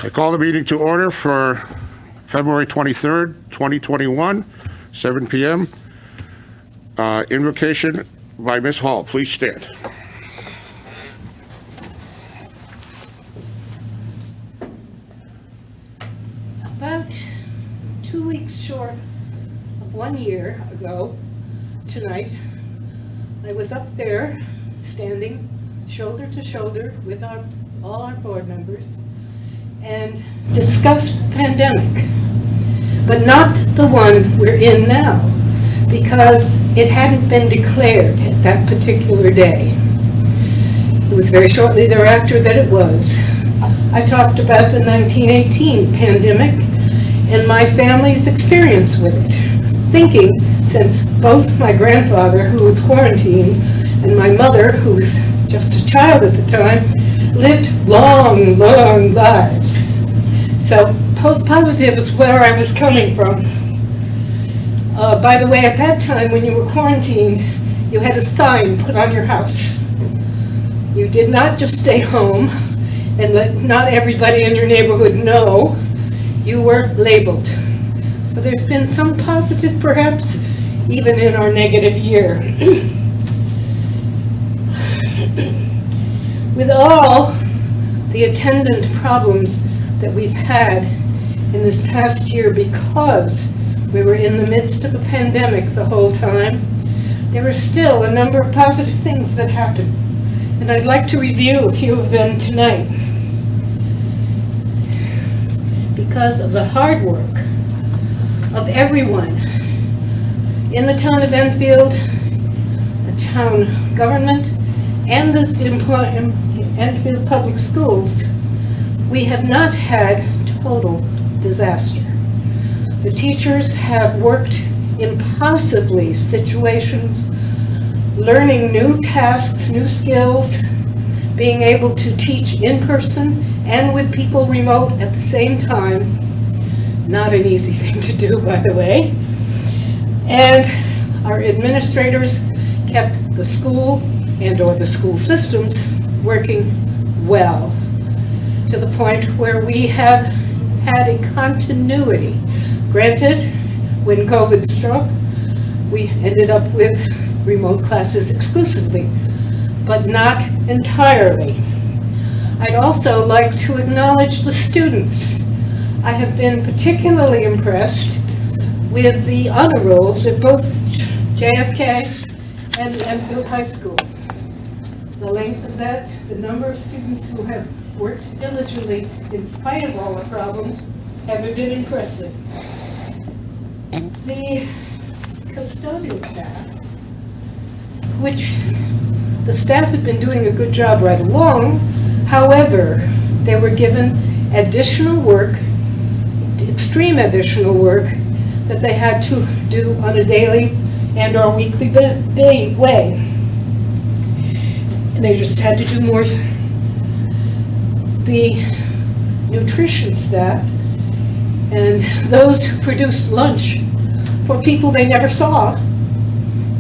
I call the meeting to order for February 23rd, 2021, 7 p.m. Invocation by Ms. Hall. Please stand. About 2 weeks short of 1 year ago tonight, I was up there standing shoulder to shoulder with all our board members and discussed the pandemic, but not the one we're in now, because it hadn't been declared at that particular day. It was very shortly thereafter that it was. I talked about the 1918 pandemic and my family's experience with it, thinking since both my grandfather, who was quarantined, and my mother, who was just a child at the time, lived long, long lives. So post-positive is where I was coming from. By the way, at that time, when you were quarantined, you had a sign put on your house. You did not just stay home and let not everybody in your neighborhood know. You were labeled. So there's been some positive, perhaps, even in our negative year. With all the attendant problems that we've had in this past year because we were in the midst of a pandemic the whole time, there are still a number of positive things that happened. And I'd like to review a few of them tonight. Because of the hard work of everyone in the town of Enfield, the town government, and the Enfield Public Schools, we have not had total disaster. The teachers have worked impossibly situations, learning new tasks, new skills, being able to teach in person and with people remote at the same time. Not an easy thing to do, by the way. And our administrators kept the school and/or the school systems working well, to the point where we have had a continuity. Granted, when COVID struck, we ended up with remote classes exclusively, but not entirely. I'd also like to acknowledge the students. I have been particularly impressed with the honor rolls at both JFK and Enfield High School. The length of that, the number of students who have worked diligently in spite of all the problems, have been impressive. The custodial staff, which the staff had been doing a good job right along, however, they were given additional work, extreme additional work, that they had to do on a daily and/or weekly way. And they just had to do more. The nutrition staff and those who produced lunch for people they never saw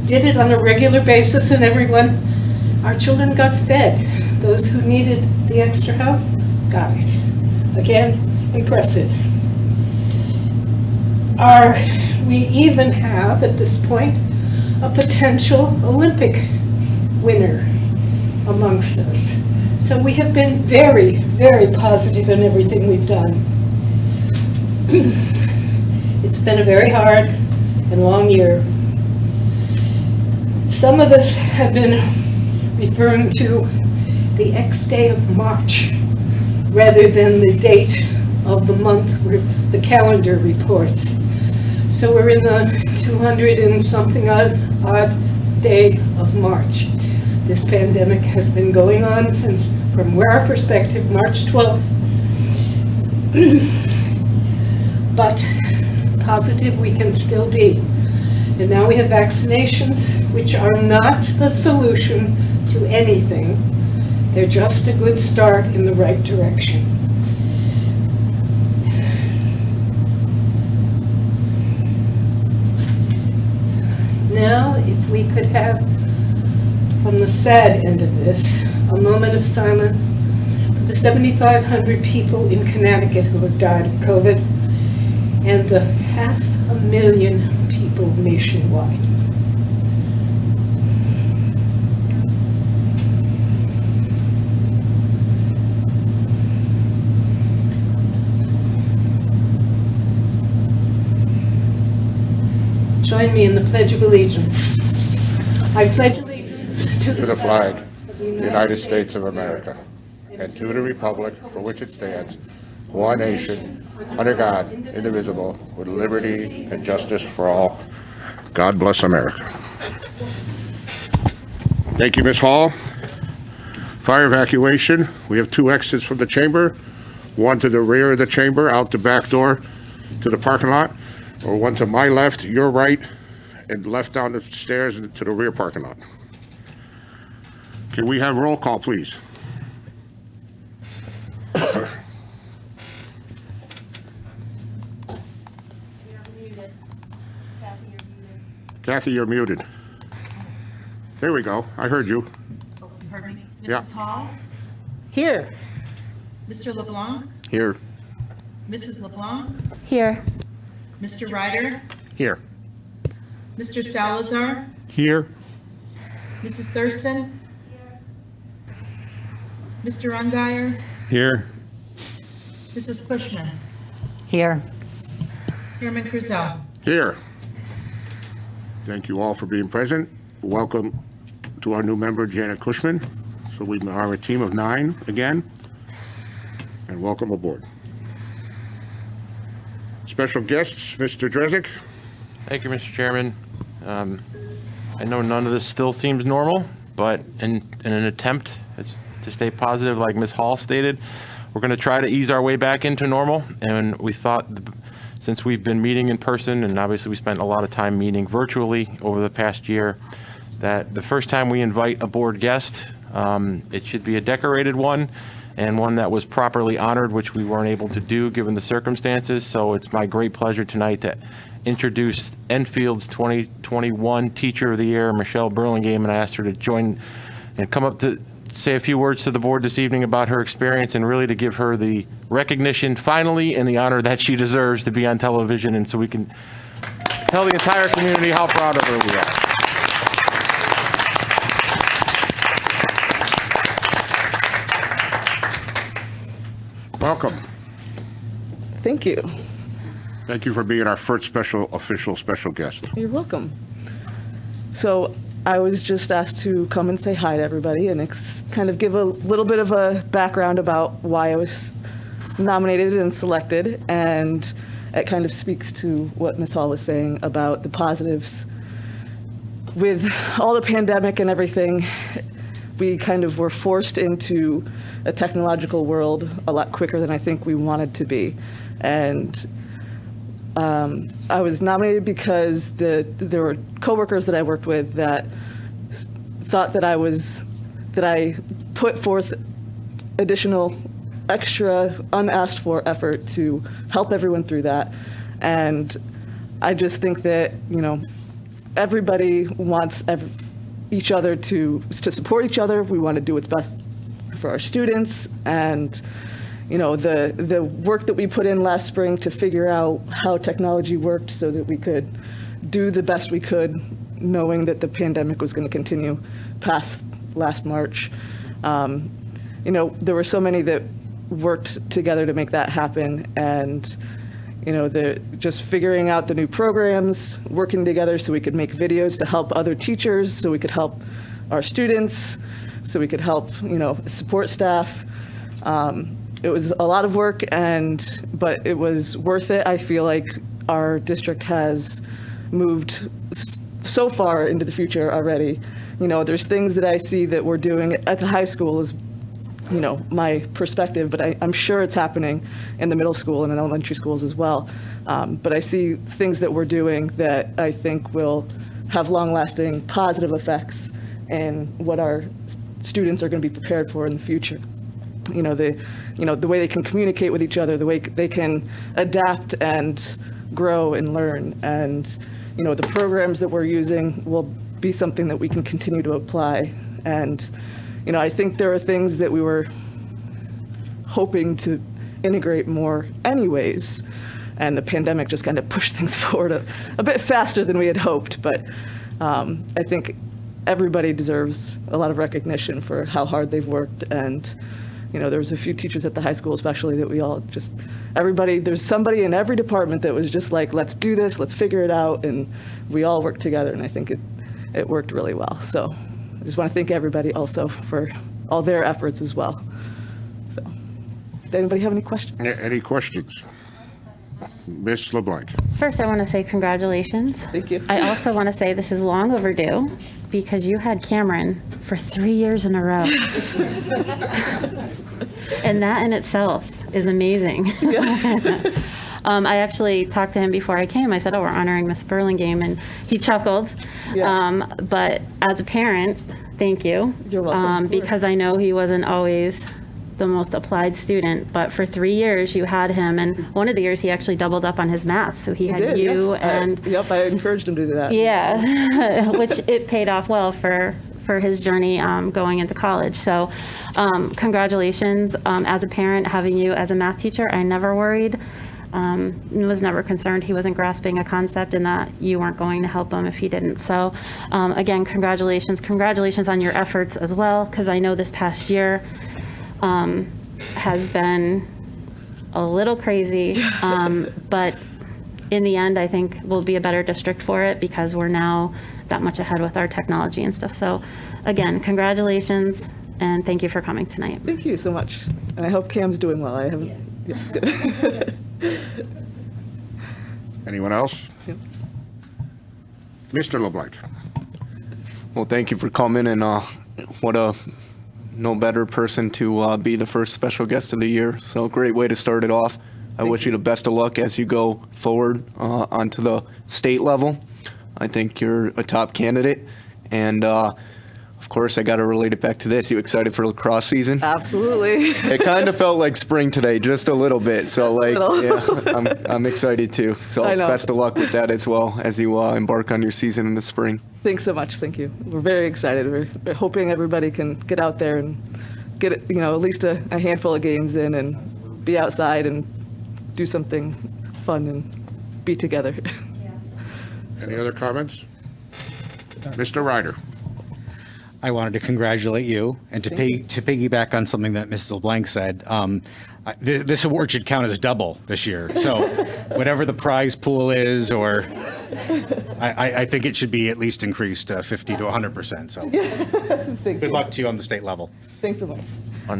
did it on a regular basis, and everyone, our children got fed. Those who needed the extra help got it. Again, impressive. We even have, at this point, a potential Olympic winner amongst us. So we have been very, very positive in everything we've done. It's been a very hard and long year. Some of us have been referring to the X day of March rather than the date of the month where the calendar reports. So we're in the 200 and something odd day of March. This pandemic has been going on since, from our perspective, March 12th. But positive we can still be. And now we have vaccinations, which are not the solution to anything. They're just a good start in the right direction. Now, if we could have, from the sad end of this, a moment of silence for the 7,500 people in Connecticut who have died of COVID, and the 500,000 people nationwide. Join me in the Pledge of Allegiance. I pledge allegiance To the flag of the United States of America, and to the republic for which it stands, one nation, under God, indivisible, with liberty and justice for all. God bless America. Thank you, Ms. Hall. Fire evacuation. We have 2 exits from the chamber, one to the rear of the chamber, out the back door to the parking lot, or one to my left, your right, and left down the stairs and to the rear parking lot. Can we have roll call, please? Kathy, you're muted. There we go. I heard you. Oh, you heard me? Yeah. Mrs. Hall? Here. Mr. LeBlanc? Here. Mrs. LeBlanc? Here. Mr. Ryder? Here. Mr. Salazar? Here. Mrs. Thurston? Mr. Ungary? Here. Mrs. Cushman? Here. Chairman Cruzel? Here. Thank you all for being present. Welcome to our new member, Janet Cushman. So we are a team of 9 again, and welcome aboard. Special guests, Mr. Drezek. Thank you, Mr. Chairman. I know none of this still seems normal, but in an attempt to stay positive, like Ms. Hall stated, we're going to try to ease our way back into normal. And we thought, since we've been meeting in person, and obviously we spent a lot of time meeting virtually over the past year, that the first time we invite a board guest, it should be a decorated one and one that was properly honored, which we weren't able to do given the circumstances. So it's my great pleasure tonight to introduce Enfield's 2021 Teacher of the Year, Michelle Burlingame, and I asked her to join and come up to say a few words to the board this evening about her experience and really to give her the recognition finally and the honor that she deserves to be on television, and so we can tell the entire community how proud of her we are. Welcome. Thank you. Thank you for being our first official special guest. You're welcome. So I was just asked to come and say hi to everybody and kind of give a little bit of a background about why I was nominated and selected, and it kind of speaks to what Ms. Hall was saying about the positives. With all the pandemic and everything, we kind of were forced into a technological world a lot quicker than I think we wanted to be. And I was nominated because there were coworkers that I worked with that thought that I put forth additional, extra, unasked for effort to help everyone through that. And I just think that, everybody wants each other to support each other. We want to do what's best for our students, and the work that we put in last spring to figure out how technology worked so that we could do the best we could, knowing that the pandemic was going to continue past last March. There were so many that worked together to make that happen, and just figuring out the new programs, working together so we could make videos to help other teachers, so we could help our students, so we could help support staff. It was a lot of work, but it was worth it. I feel like our district has moved so far into the future already. There's things that I see that we're doing at the high school is, my perspective, but I'm sure it's happening in the middle school and in elementary schools as well. But I see things that we're doing that I think will have long-lasting positive effects in what our students are going to be prepared for in the future. The way they can communicate with each other, the way they can adapt and grow and learn. And, the programs that we're using will be something that we can continue to apply. And, I think there are things that we were hoping to integrate more anyways. And the pandemic just kind of pushed things forward a bit faster than we had hoped. But I think everybody deserves a lot of recognition for how hard they've worked. And, you know, there was a few teachers at the high school especially that we all just, everybody, there's somebody in every department that was just like, let's do this, let's figure it out. And we all worked together, and I think it worked really well. So I just want to thank everybody also for all their efforts as well. So, did anybody have any questions? Any questions? Ms. LeBlanc? First, I want to say congratulations. Thank you. I also want to say this is long overdue because you had Cameron for 3 years in a row. And that in itself is amazing. I actually talked to him before I came. I said, oh, we're honoring Miss Burlingame, and he chuckled. Yeah. But as a parent, thank you. You're welcome. Because I know he wasn't always the most applied student, but for 3 years you had him, and one of the years he actually doubled up on his math, so he had did, you yes. and Yep, I encouraged him to do that. yeah, which it paid off well for his journey going into college. So congratulations. As a parent, having you as a math teacher, I never worried. Was never concerned he wasn't grasping a concept and that you weren't going to help him if he didn't. So again, congratulations on your efforts as well, because I know this past year has been a little crazy, but in the end, I think we'll be a better district for it because we're now that much ahead with our technology and stuff. So again, congratulations, and thank you for coming tonight. Thank you so much. And I hope Cam's doing well. I haven't. Yes. Good. Anyone else? Yep. Mr. LeBlanc? Well, thank you for coming, and what a no better person to be the first special guest of the year. So great way to start it off. I wish you the best of luck as you go forward onto the state level. I think you're a top candidate, and of course, I got to relate it back to this. You excited for lacrosse season? Absolutely. It kind of felt like spring today, just a little bit. So, like, yeah, I'm excited too. So, I know. best of luck with that as well as you embark on your season in the spring. Thanks so much. Thank you. We're very excited. We're hoping everybody can get out there and get, at least a handful of games in and be outside and do something fun and be together. Any other comments? Mr. Ryder? I wanted to congratulate you and to piggyback on something that Mrs. LeBlanc said. This award should count as double this year. So whatever the prize pool is, or I think it should be at least increased 50 to 100%. So good luck to you on the state level. Thanks so much.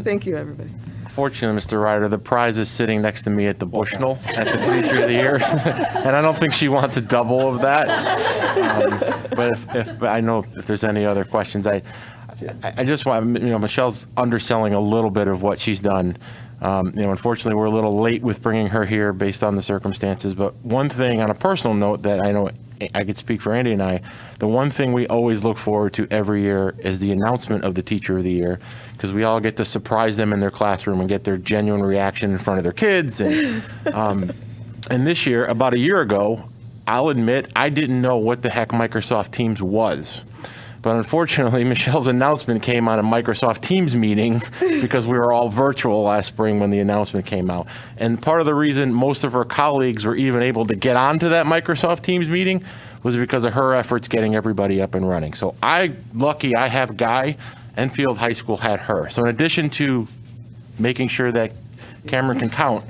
Thank you, everybody. Fortunately, Mr. Ryder, the prize is sitting next to me at the Bushnell at the Teacher of the Year, and I don't think she wants a double of that. But if I know if there's any other questions, I just want, Michelle's underselling a little bit of what she's done. Unfortunately, we're a little late with bringing her here based on the circumstances. But one thing on a personal note that I know I could speak for Andy and I, the one thing we always look forward to every year is the announcement of the Teacher of the Year, because we all get to surprise them in their classroom and get their genuine reaction in front of their kids. And this year, about a year ago, I'll admit I didn't know what the heck Microsoft Teams was. But unfortunately, Michelle's announcement came on a Microsoft Teams meeting because we were all virtual last spring when the announcement came out. And part of the reason most of her colleagues were even able to get onto that Microsoft Teams meeting was because of her efforts getting everybody up and running. So lucky I have Guy. Enfield High School had her. So in addition to making sure that Cameron can count,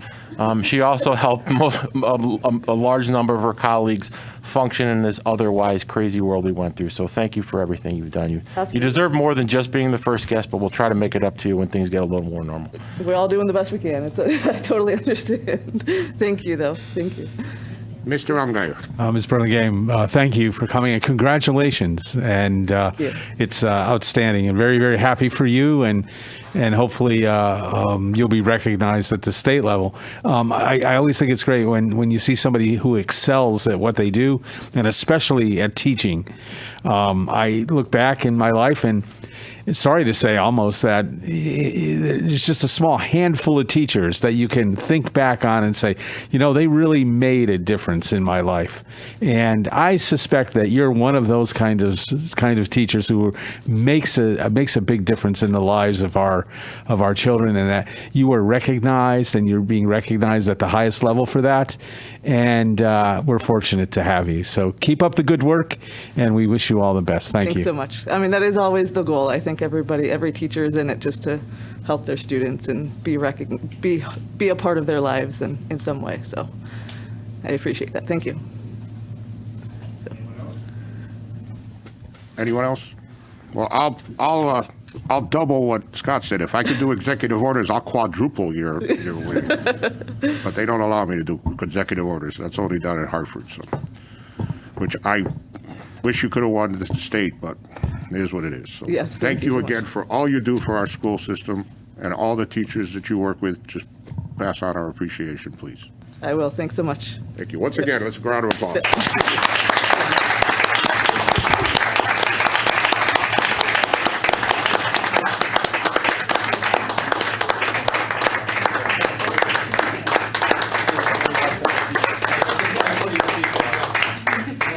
she also helped a large number of her colleagues function in this otherwise crazy world we went through. So thank you for everything you've done. You deserve more than just being the first guest, but we'll try to make it up to you when things get a little more normal. We're all doing the best we can. I totally understand. Thank you, though. Thank you. Mr. Umgeyer? Ms. Burlingame, thank you for coming and congratulations. And it's outstanding and very, very happy for you. And hopefully you'll be recognized at the state level. I always think it's great when you see somebody who excels at what they do, and especially at teaching. I look back in my life, and it's sorry to say almost that it's just a small handful of teachers that you can think back on and say, they really made a difference in my life. And I suspect that you're one of those kind of teachers who makes a big difference in the lives of our our children, and that you are recognized, and you're being recognized at the highest level for that. And we're fortunate to have you. So keep up the good work, and we wish you all the best. Thank you. Thanks so much. I mean, that is always the goal. I think every teacher is in it just to help their students and be a part of their lives in some way. So I appreciate that. Thank you. Anyone else? Well, I'll double what Scott said. If I could do executive orders, I'll quadruple your win. But they don't allow me to do executive orders. That's only done at Hartford, so, which I wish you could have won the state, but it is what it is. So Yes, thank you so much. again for all you do for our school system and all the teachers that you work with. Just pass on our appreciation, please. I will. Thanks so much. Thank you. Once again, let's go round of applause.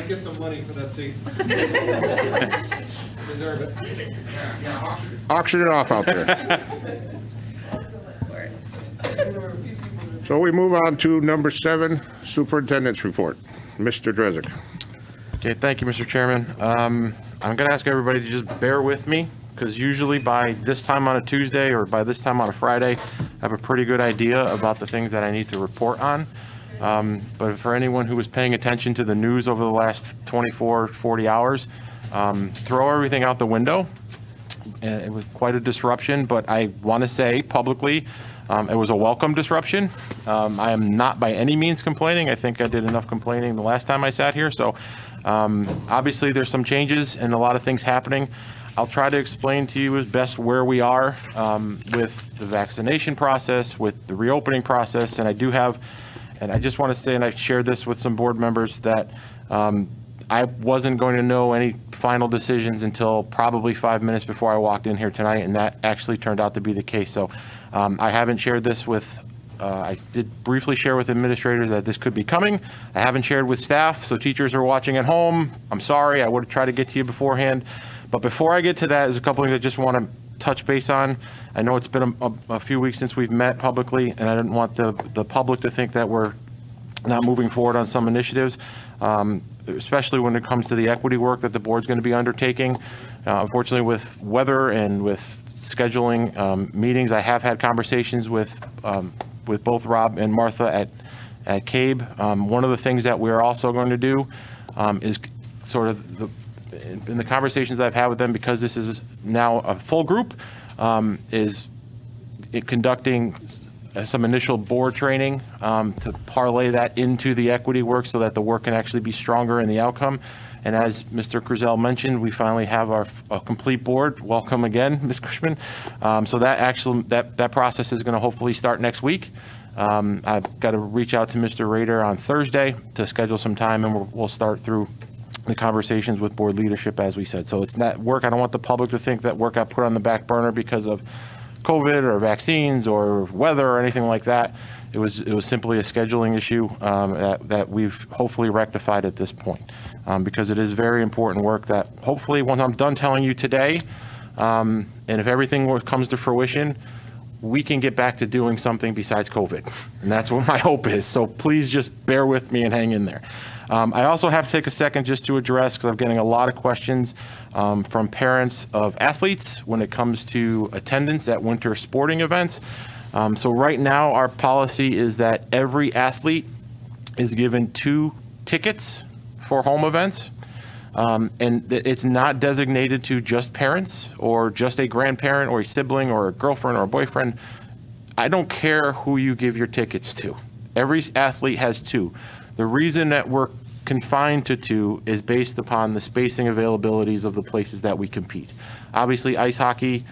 Get some money for that seat. Deserve it. Auction it off out there. So we move on to number 7, Superintendent's Report. Mr. Drezek. Okay, thank you, Mr. Chairman. I'm going to ask everybody to just bear with me, because usually by this time on a Tuesday or by this time on a Friday, I have a pretty good idea about the things that I need to report on. But for anyone who was paying attention to the news over the last 24, 40 hours, throw everything out the window. And it was quite a disruption, but I want to say publicly, it was a welcome disruption. I am not by any means complaining. I think I did enough complaining the last time I sat here. So obviously there's some changes and a lot of things happening. I'll try to explain to you as best where we are with the vaccination process, with the reopening process, and I do have. And I just want to say, and I shared this with some board members, that I wasn't going to know any final decisions until probably 5 minutes before I walked in here tonight, and that actually turned out to be the case. So I haven't shared this with, I did briefly share with administrators that this could be coming. I haven't shared with staff, so teachers are watching at home. I'm sorry, I would have tried to get to you beforehand. But before I get to that, there's a couple things I just want to touch base on. I know it's been a few weeks since we've met publicly, and I didn't want the public to think that we're not moving forward on some initiatives, especially when it comes to the equity work that the board's going to be undertaking. Unfortunately, with weather and with scheduling meetings, I have had conversations with both Rob and Martha at CABE. One of the things that we're also going to do is sort of in the conversations I've had with them, because this is now a full group, is conducting some initial board training to parlay that into the equity work so that the work can actually be stronger in the outcome. And as Mr. Cruzel mentioned, we finally have our complete board. Welcome again, Ms. Cushman. So that process is going to hopefully start next week. I've got to reach out to Mr. Rader on Thursday to schedule some time, and we'll start through the conversations with board leadership, as we said. So it's not work. I don't want the public to think that work got put on the back burner because of COVID or vaccines or weather or anything like that. It was simply a scheduling issue that we've hopefully rectified at this point, because it is very important work that hopefully, once I'm done telling you today, and if everything comes to fruition, we can get back to doing something besides COVID. And that's what my hope is. So please just bear with me and hang in there. I also have to take a second just to address, because I'm getting a lot of questions from parents of athletes when it comes to attendance at winter sporting events. So right now, our policy is that every athlete is given 2 tickets for home events. And it's not designated to just parents or just a grandparent or a sibling or a girlfriend or a boyfriend. I don't care who you give your tickets to. Every athlete has 2. The reason that we're confined to 2 is based upon the spacing availabilities of the places that we compete. Obviously, ice hockey,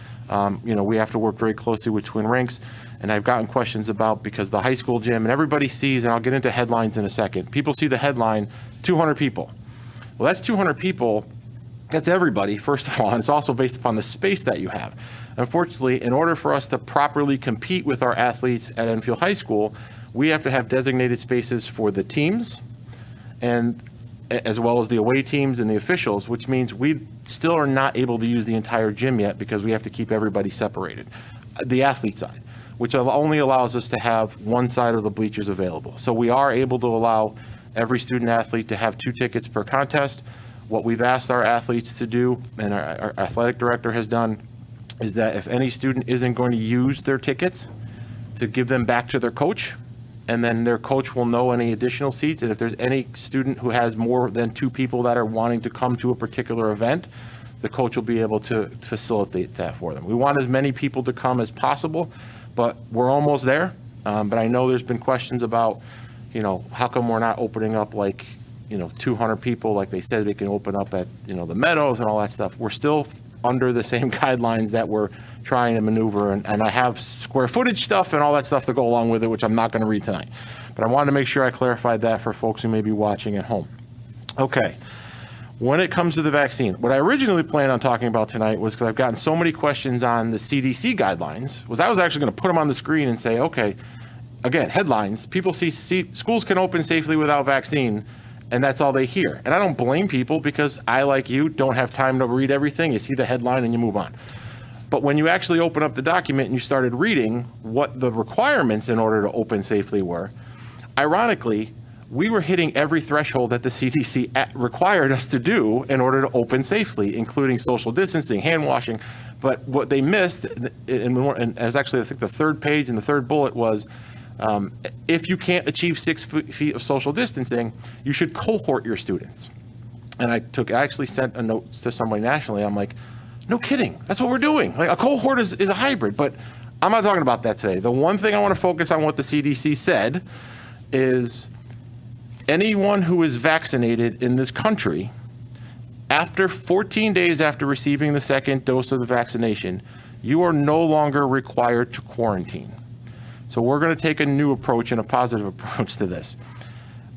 we have to work very closely with Twin Rinks, and I've gotten questions about, because the high school gym, and everybody sees, and I'll get into headlines in a second, people see the headline, 200 people. Well, that's 200 people. That's everybody, first of all, and it's also based upon the space that you have. Unfortunately, in order for us to properly compete with our athletes at Enfield High School, we have to have designated spaces for the teams, and as well as the away teams and the officials, which means we still are not able to use the entire gym yet because we have to keep everybody separated. the athlete side, which only allows us to have one side of the bleachers available. So we are able to allow every student athlete to have 2 tickets per contest. What we've asked our athletes to do, and our athletic director has done, is that if any student isn't going to use their tickets, to give them back to their coach, and then their coach will know any additional seats. And if there's any student who has more than 2 people that are wanting to come to a particular event, the coach will be able to facilitate that for them. We want as many people to come as possible, but we're almost there. But I know there's been questions about, how come we're not opening up 200 people like they said they can open up at, the Meadows and all that stuff. We're still under the same guidelines that we're trying to maneuver, and I have square footage stuff and all that stuff to go along with it, which I'm not going to read tonight. But I wanted to make sure I clarified that for folks who may be watching at home. Okay. When it comes to the vaccine, what I originally planned on talking about tonight was, because I've gotten so many questions on the CDC guidelines, was I was actually going to put them on the screen and say, okay, again, headlines, people see schools can open safely without vaccine, and that's all they hear. And I don't blame people, because I, like you, don't have time to read everything. You see the headline and you move on. But when you actually open up the document and you started reading what the requirements in order to open safely were, ironically, we were hitting every threshold that the CDC required us to do in order to open safely, including social distancing, hand washing. But what they missed, and as actually I think the 3rd page and the 3rd bullet was, if you can't achieve 6 feet of social distancing, you should cohort your students. And I actually sent a note to somebody nationally. I'm like, no kidding, that's what we're doing. Like, a cohort is a hybrid, but I'm not talking about that today. The one thing I want to focus on what the CDC said is anyone who is vaccinated in this country, after 14 days after receiving the 2nd dose of the vaccination, you are no longer required to quarantine. So we're going to take a new approach and a positive approach to this.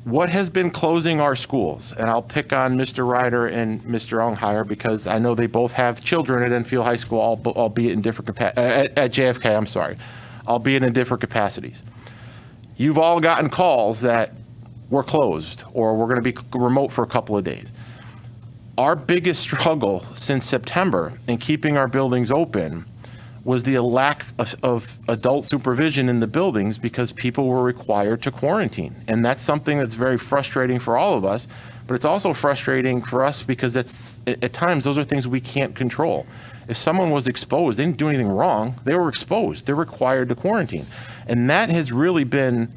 What has been closing our schools, and I'll pick on Mr. Ryder and Mr. Unghire because I know they both have children at Enfield High School, albeit in different at JFK, I'm sorry, albeit in different capacities. You've all gotten calls that we're closed or we're going to be remote for a couple of days. Our biggest struggle since September in keeping our buildings open was the lack of adult supervision in the buildings because people were required to quarantine. And that's something that's very frustrating for all of us, but it's also frustrating for us because at times those are things we can't control. If someone was exposed, they didn't do anything wrong, they were exposed, they're required to quarantine. And that has really been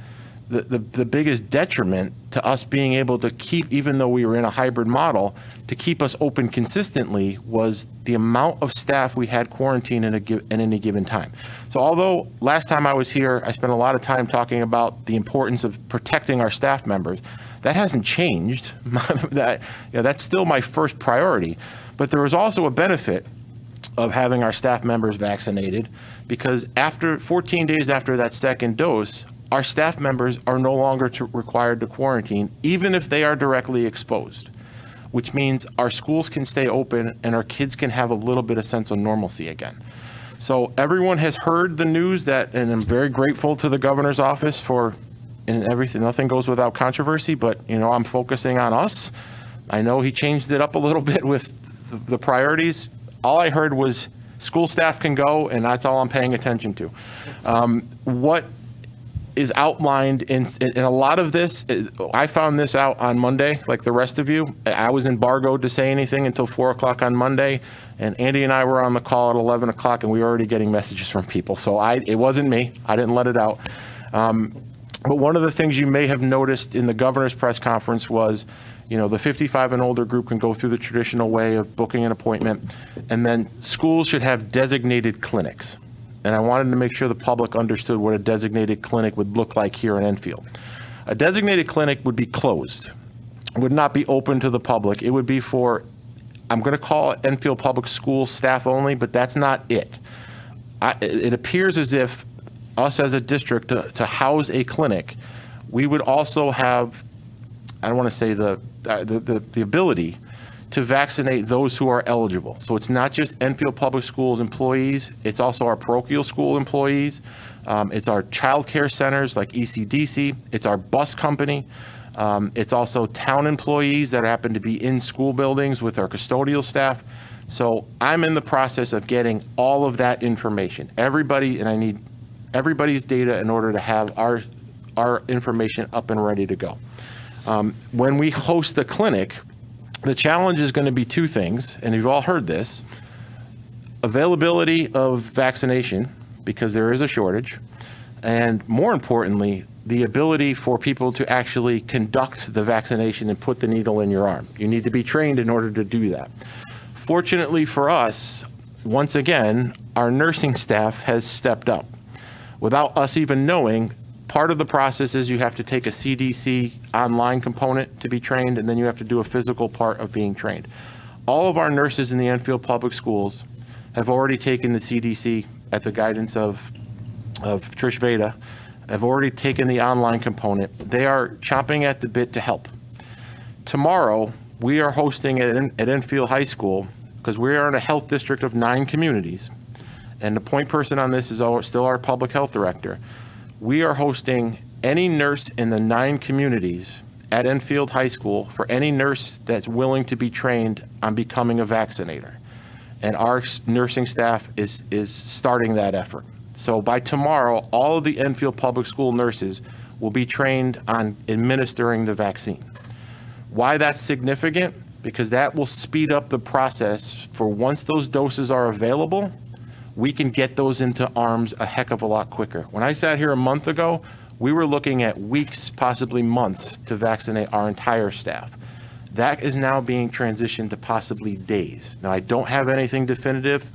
the biggest detriment to us being able to keep, even though we were in a hybrid model, to keep us open consistently was the amount of staff we had quarantined at any given time. So although last time I was here, I spent a lot of time talking about the importance of protecting our staff members, that hasn't changed. That's still my first priority. But there was also a benefit of having our staff members vaccinated because after 14 days after that 2nd dose, our staff members are no longer required to quarantine, even if they are directly exposed, which means our schools can stay open and our kids can have a little bit of sense of normalcy again. So everyone has heard the news and I'm very grateful to the governor's office for everything. Nothing goes without controversy, but I'm focusing on us. I know he changed it up a little bit with the priorities. All I heard was school staff can go, and that's all I'm paying attention to. What is outlined in a lot of this, I found this out on Monday, like the rest of you. I was embargoed to say anything until 4 o'clock on Monday, and Andy and I were on the call at 11 o'clock, and we were already getting messages from people. So it wasn't me. I didn't let it out. But one of the things you may have noticed in the governor's press conference was, the 55 and older group can go through the traditional way of booking an appointment, and then schools should have designated clinics. And I wanted to make sure the public understood what a designated clinic would look like here in Enfield. A designated clinic would be closed, would not be open to the public. It would be for, I'm going to call it Enfield Public Schools staff only, but that's not it. It appears as if us as a district to house a clinic, we would also have, I don't want to say the ability to vaccinate those who are eligible. So it's not just Enfield Public Schools employees, it's also our parochial school employees, it's our child care centers like ECDC, it's our bus company, it's also town employees that happen to be in school buildings with our custodial staff. So I'm in the process of getting all of that information. Everybody, and I need everybody's data in order to have our information up and ready to go. When we host the clinic, the challenge is going to be two things, and you've all heard this: availability of vaccination, because there is a shortage, and more importantly, the ability for people to actually conduct the vaccination and put the needle in your arm. You need to be trained in order to do that. Fortunately for us, once again, our nursing staff has stepped up. Without us even knowing, part of the process is you have to take a CDC online component to be trained, and then you have to do a physical part of being trained. All of our nurses in the Enfield Public Schools have already taken the CDC at the guidance of Trish Veda, have already taken the online component. They are chomping at the bit to help. Tomorrow, we are hosting at Enfield High School, because we are in a health district of 9 communities, and the point person on this is still our public health director. We are hosting any nurse in the 9 communities at Enfield High School for any nurse that's willing to be trained on becoming a vaccinator. And our nursing staff is starting that effort. So by tomorrow, all of the Enfield Public School nurses will be trained on administering the vaccine. Why that's significant? Because that will speed up the process for once those doses are available, we can get those into arms a heck of a lot quicker. When I sat here a month ago, we were looking at weeks, possibly months, to vaccinate our entire staff. That is now being transitioned to possibly days. Now, I don't have anything definitive.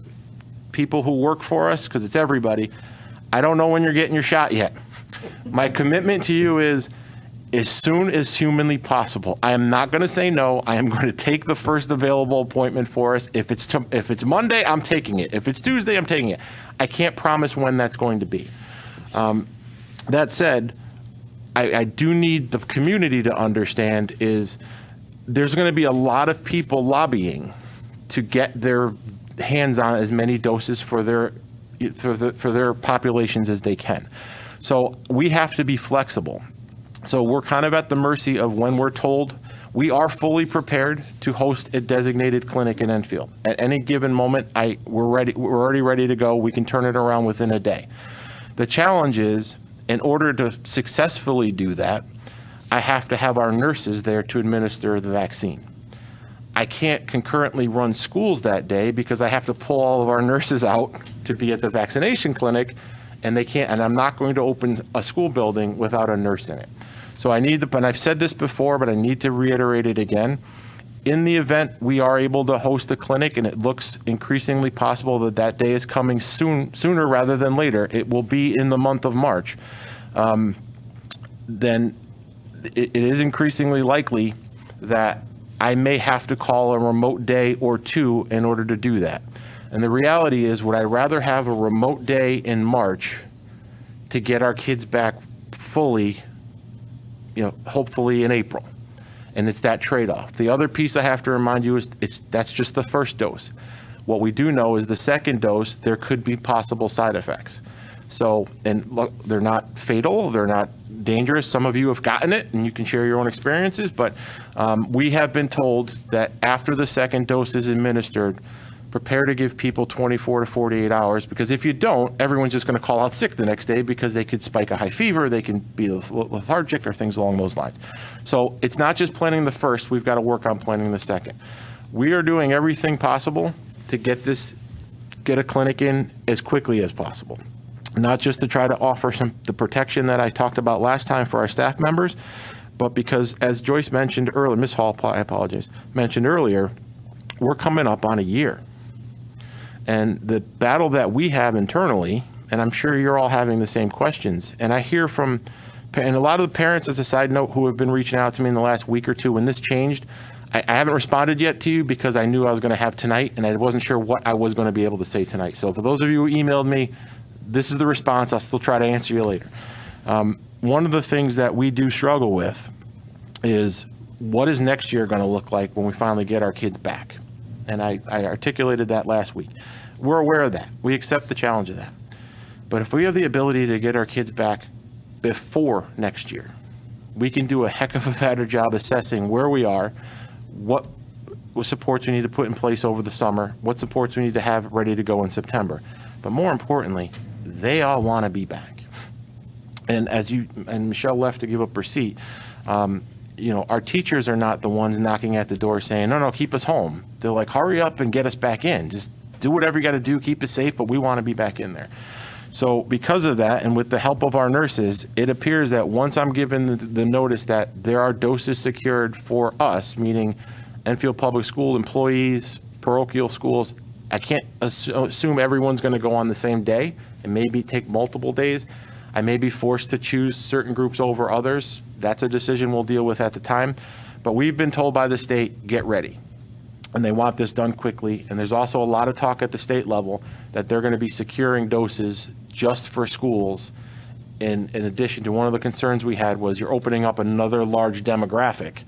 People who work for us, because it's everybody, I don't know when you're getting your shot yet. My commitment to you is as soon as humanly possible. I am not going to say no. I am going to take the first available appointment for us. If it's Monday, I'm taking it. If it's Tuesday, I'm taking it. I can't promise when that's going to be. That said, I do need the community to understand is there's going to be a lot of people lobbying to get their hands on as many doses for their populations as they can. So we have to be flexible. So we're kind of at the mercy of when we're told. We are fully prepared to host a designated clinic in Enfield. At any given moment, we're ready. We're already ready to go. We can turn it around within a day. The challenge is, in order to successfully do that, I have to have our nurses there to administer the vaccine. I can't concurrently run schools that day because I have to pull all of our nurses out to be at the vaccination clinic, and they can't, and I'm not going to open a school building without a nurse in it. So I need and I've said this before, but I need to reiterate it again. In the event we are able to host a clinic, and it looks increasingly possible that that day is coming sooner rather than later, it will be in the month of March, then it is increasingly likely that I may have to call a remote day or two in order to do that. And the reality is, would I rather have a remote day in March to get our kids back fully, hopefully in April? And it's that trade-off. The other piece I have to remind you is that's just the first dose. What we do know is the second dose, there could be possible side effects. So, and look, they're not fatal, they're not dangerous. Some of you have gotten it, and you can share your own experiences, but we have been told that after the second dose is administered, prepare to give people 24 to 48 hours, because if you don't, everyone's just going to call out sick the next day because they could spike a high fever, they can be lethargic or things along those lines. So it's not just planning the first, we've got to work on planning the second. We are doing everything possible to get a clinic in as quickly as possible. Not just to try to offer the protection that I talked about last time for our staff members, but because, as Joyce mentioned earlier, Ms. Hall, I apologize, mentioned earlier, we're coming up on a year. And the battle that we have internally, and I'm sure you're all having the same questions, and I hear from, and a lot of the parents, as a side note, who have been reaching out to me in the last week or two when this changed, I haven't responded yet to you because I knew I was going to have tonight, and I wasn't sure what I was going to be able to say tonight. So for those of you who emailed me, this is the response. I'll still try to answer you later. One of the things that we do struggle with is, what is next year going to look like when we finally get our kids back? And I articulated that last week. We're aware of that. We accept the challenge of that. But if we have the ability to get our kids back before next year, we can do a heck of a better job assessing where we are, what supports we need to put in place over the summer, what supports we need to have ready to go in September. But more importantly, they all want to be back. And and Michelle left to give up her seat, our teachers are not the ones knocking at the door saying, no, keep us home. They're like, hurry up and get us back in. Just do whatever you got to do, keep it safe, but we want to be back in there. So because of that, and with the help of our nurses, it appears that once I'm given the notice that there are doses secured for us, meaning Enfield Public School employees, parochial schools, I can't assume everyone's going to go on the same day. It maybe take multiple days. I may be forced to choose certain groups over others. That's a decision we'll deal with at the time. But we've been told by the state, get ready. And they want this done quickly. And there's also a lot of talk at the state level that they're going to be securing doses just for schools. In addition to, one of the concerns we had was you're opening up another large demographic.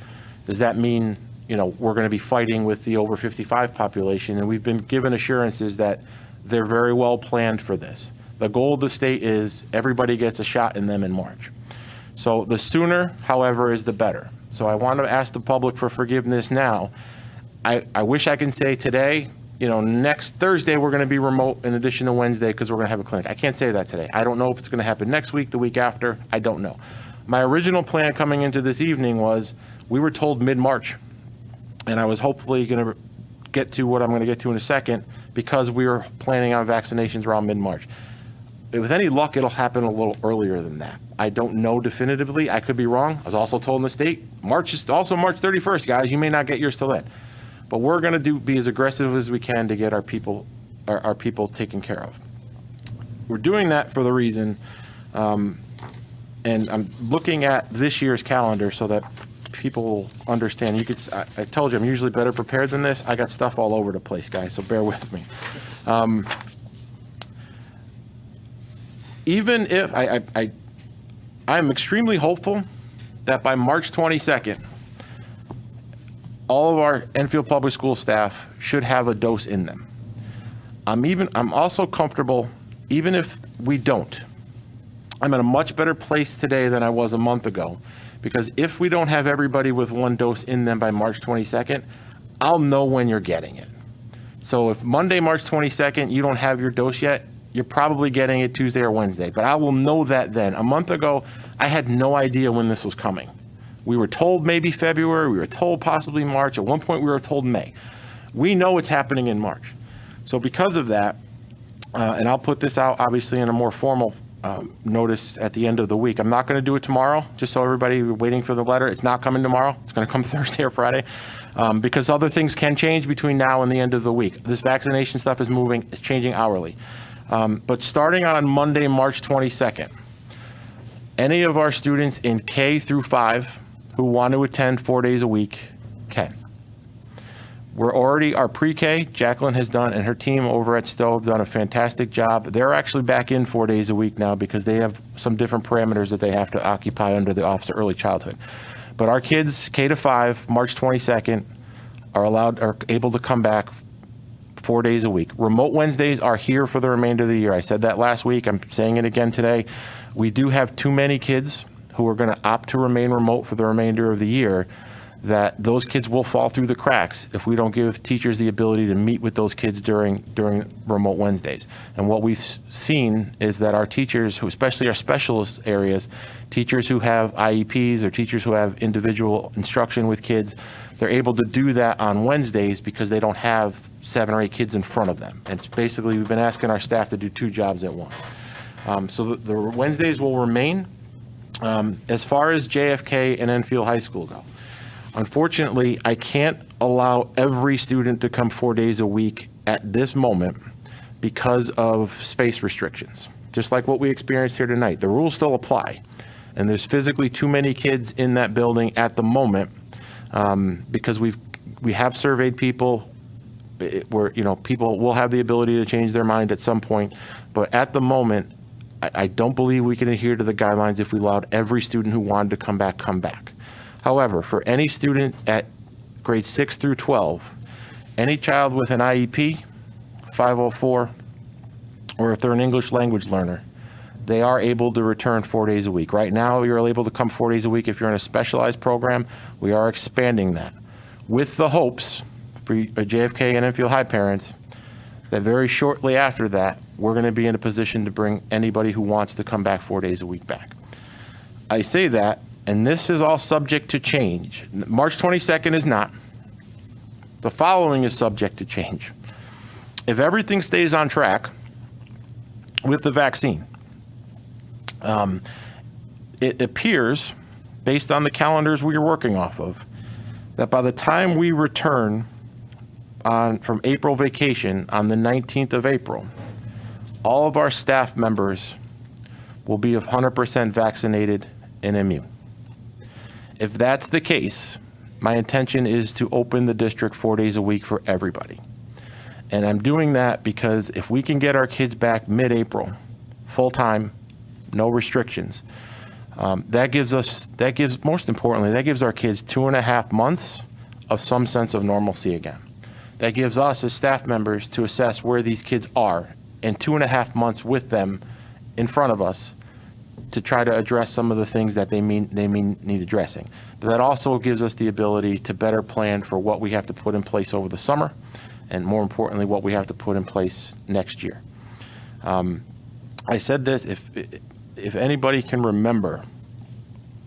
Does that mean, we're going to be fighting with the over 55 population? And we've been given assurances that they're very well planned for this. The goal of the state is everybody gets a shot in them in March. So the sooner, however, is the better. So I want to ask the public for forgiveness now. I wish I can say today, next Thursday we're going to be remote in addition to Wednesday because we're going to have a clinic. I can't say that today. I don't know if it's going to happen next week, the week after. I don't know. My original plan coming into this evening was we were told mid-March, and I was hopefully going to get to what I'm going to get to in a second because we were planning on vaccinations around mid-March. With any luck, it'll happen a little earlier than that. I don't know definitively. I could be wrong. I was also told in the state, March is also March 31st, guys. You may not get yours till then. But we're going to be as aggressive as we can to get our people taken care of. We're doing that for the reason, and I'm looking at this year's calendar so that people understand. I told you I'm usually better prepared than this. I got stuff all over the place, guys, so bear with me. Even if I'm extremely hopeful that by March 22nd, all of our Enfield Public School staff should have a dose in them. I'm also comfortable, even if we don't. I'm in a much better place today than I was a month ago, because if we don't have everybody with one dose in them by March 22nd, I'll know when you're getting it. So if Monday, March 22nd, you don't have your dose yet, you're probably getting it Tuesday or Wednesday, but I will know that then. A month ago, I had no idea when this was coming. We were told maybe February, we were told possibly March, at one point we were told May. We know it's happening in March. So because of that, and I'll put this out obviously in a more formal notice at the end of the week. I'm not going to do it tomorrow, just so everybody waiting for the letter. It's not coming tomorrow. It's going to come Thursday or Friday, because other things can change between now and the end of the week. This vaccination stuff is moving, it's changing hourly. But starting on Monday, March 22nd, any of our students in K through 5 who want to attend 4 days a week can. Our pre-K, Jacqueline has done, and her team over at Stowe have done a fantastic job. They're actually back in 4 days a week now because they have some different parameters that they have to occupy under the Office of Early Childhood. But our kids, K to 5, March 22nd, are able to come back 4 days a week. Remote Wednesdays are here for the remainder of the year. I said that last week. I'm saying it again today. We do have too many kids who are going to opt to remain remote for the remainder of the year, that those kids will fall through the cracks if we don't give teachers the ability to meet with those kids during remote Wednesdays. And what we've seen is that our teachers, who, especially our specialist areas, teachers who have IEPs or teachers who have individual instruction with kids, they're able to do that on Wednesdays because they don't have 7 or 8 kids in front of them. And it's basically, we've been asking our staff to do 2 jobs at once. So the Wednesdays will remain. As far as JFK and Enfield High School go, unfortunately, I can't allow every student to come 4 days a week at this moment because of space restrictions. Just like what we experienced here tonight, the rules still apply. And there's physically too many kids in that building at the moment, because we have surveyed people where, people will have the ability to change their mind at some point. But at the moment, I don't believe we can adhere to the guidelines if we allowed every student who wanted to come back. However, for any student at grades 6 through 12, any child with an IEP, 504, or if they're an English language learner, they are able to return 4 days a week. Right now, you're able to come 4 days a week if you're in a specialized program. We are expanding that with the hopes, for JFK and Enfield High parents that very shortly after that, we're going to be in a position to bring anybody who wants to come back 4 days a week back. I say that, and this is all subject to change. March 22nd is not. The following is subject to change. If everything stays on track with the vaccine, it appears, based on the calendars we are working off of, that by the time we return from April vacation on the 19th of April, all of our staff members will be 100% vaccinated and immune. If that's the case, my intention is to open the district 4 days a week for everybody. And I'm doing that because if we can get our kids back mid-April, full-time, no restrictions, most importantly, that gives our kids 2.5 months of some sense of normalcy again. That gives us as staff members to assess where these kids are and 2.5 months with them in front of us to try to address some of the things that they may need addressing. But that also gives us the ability to better plan for what we have to put in place over the summer, and more importantly, what we have to put in place next year. I said this, if anybody can remember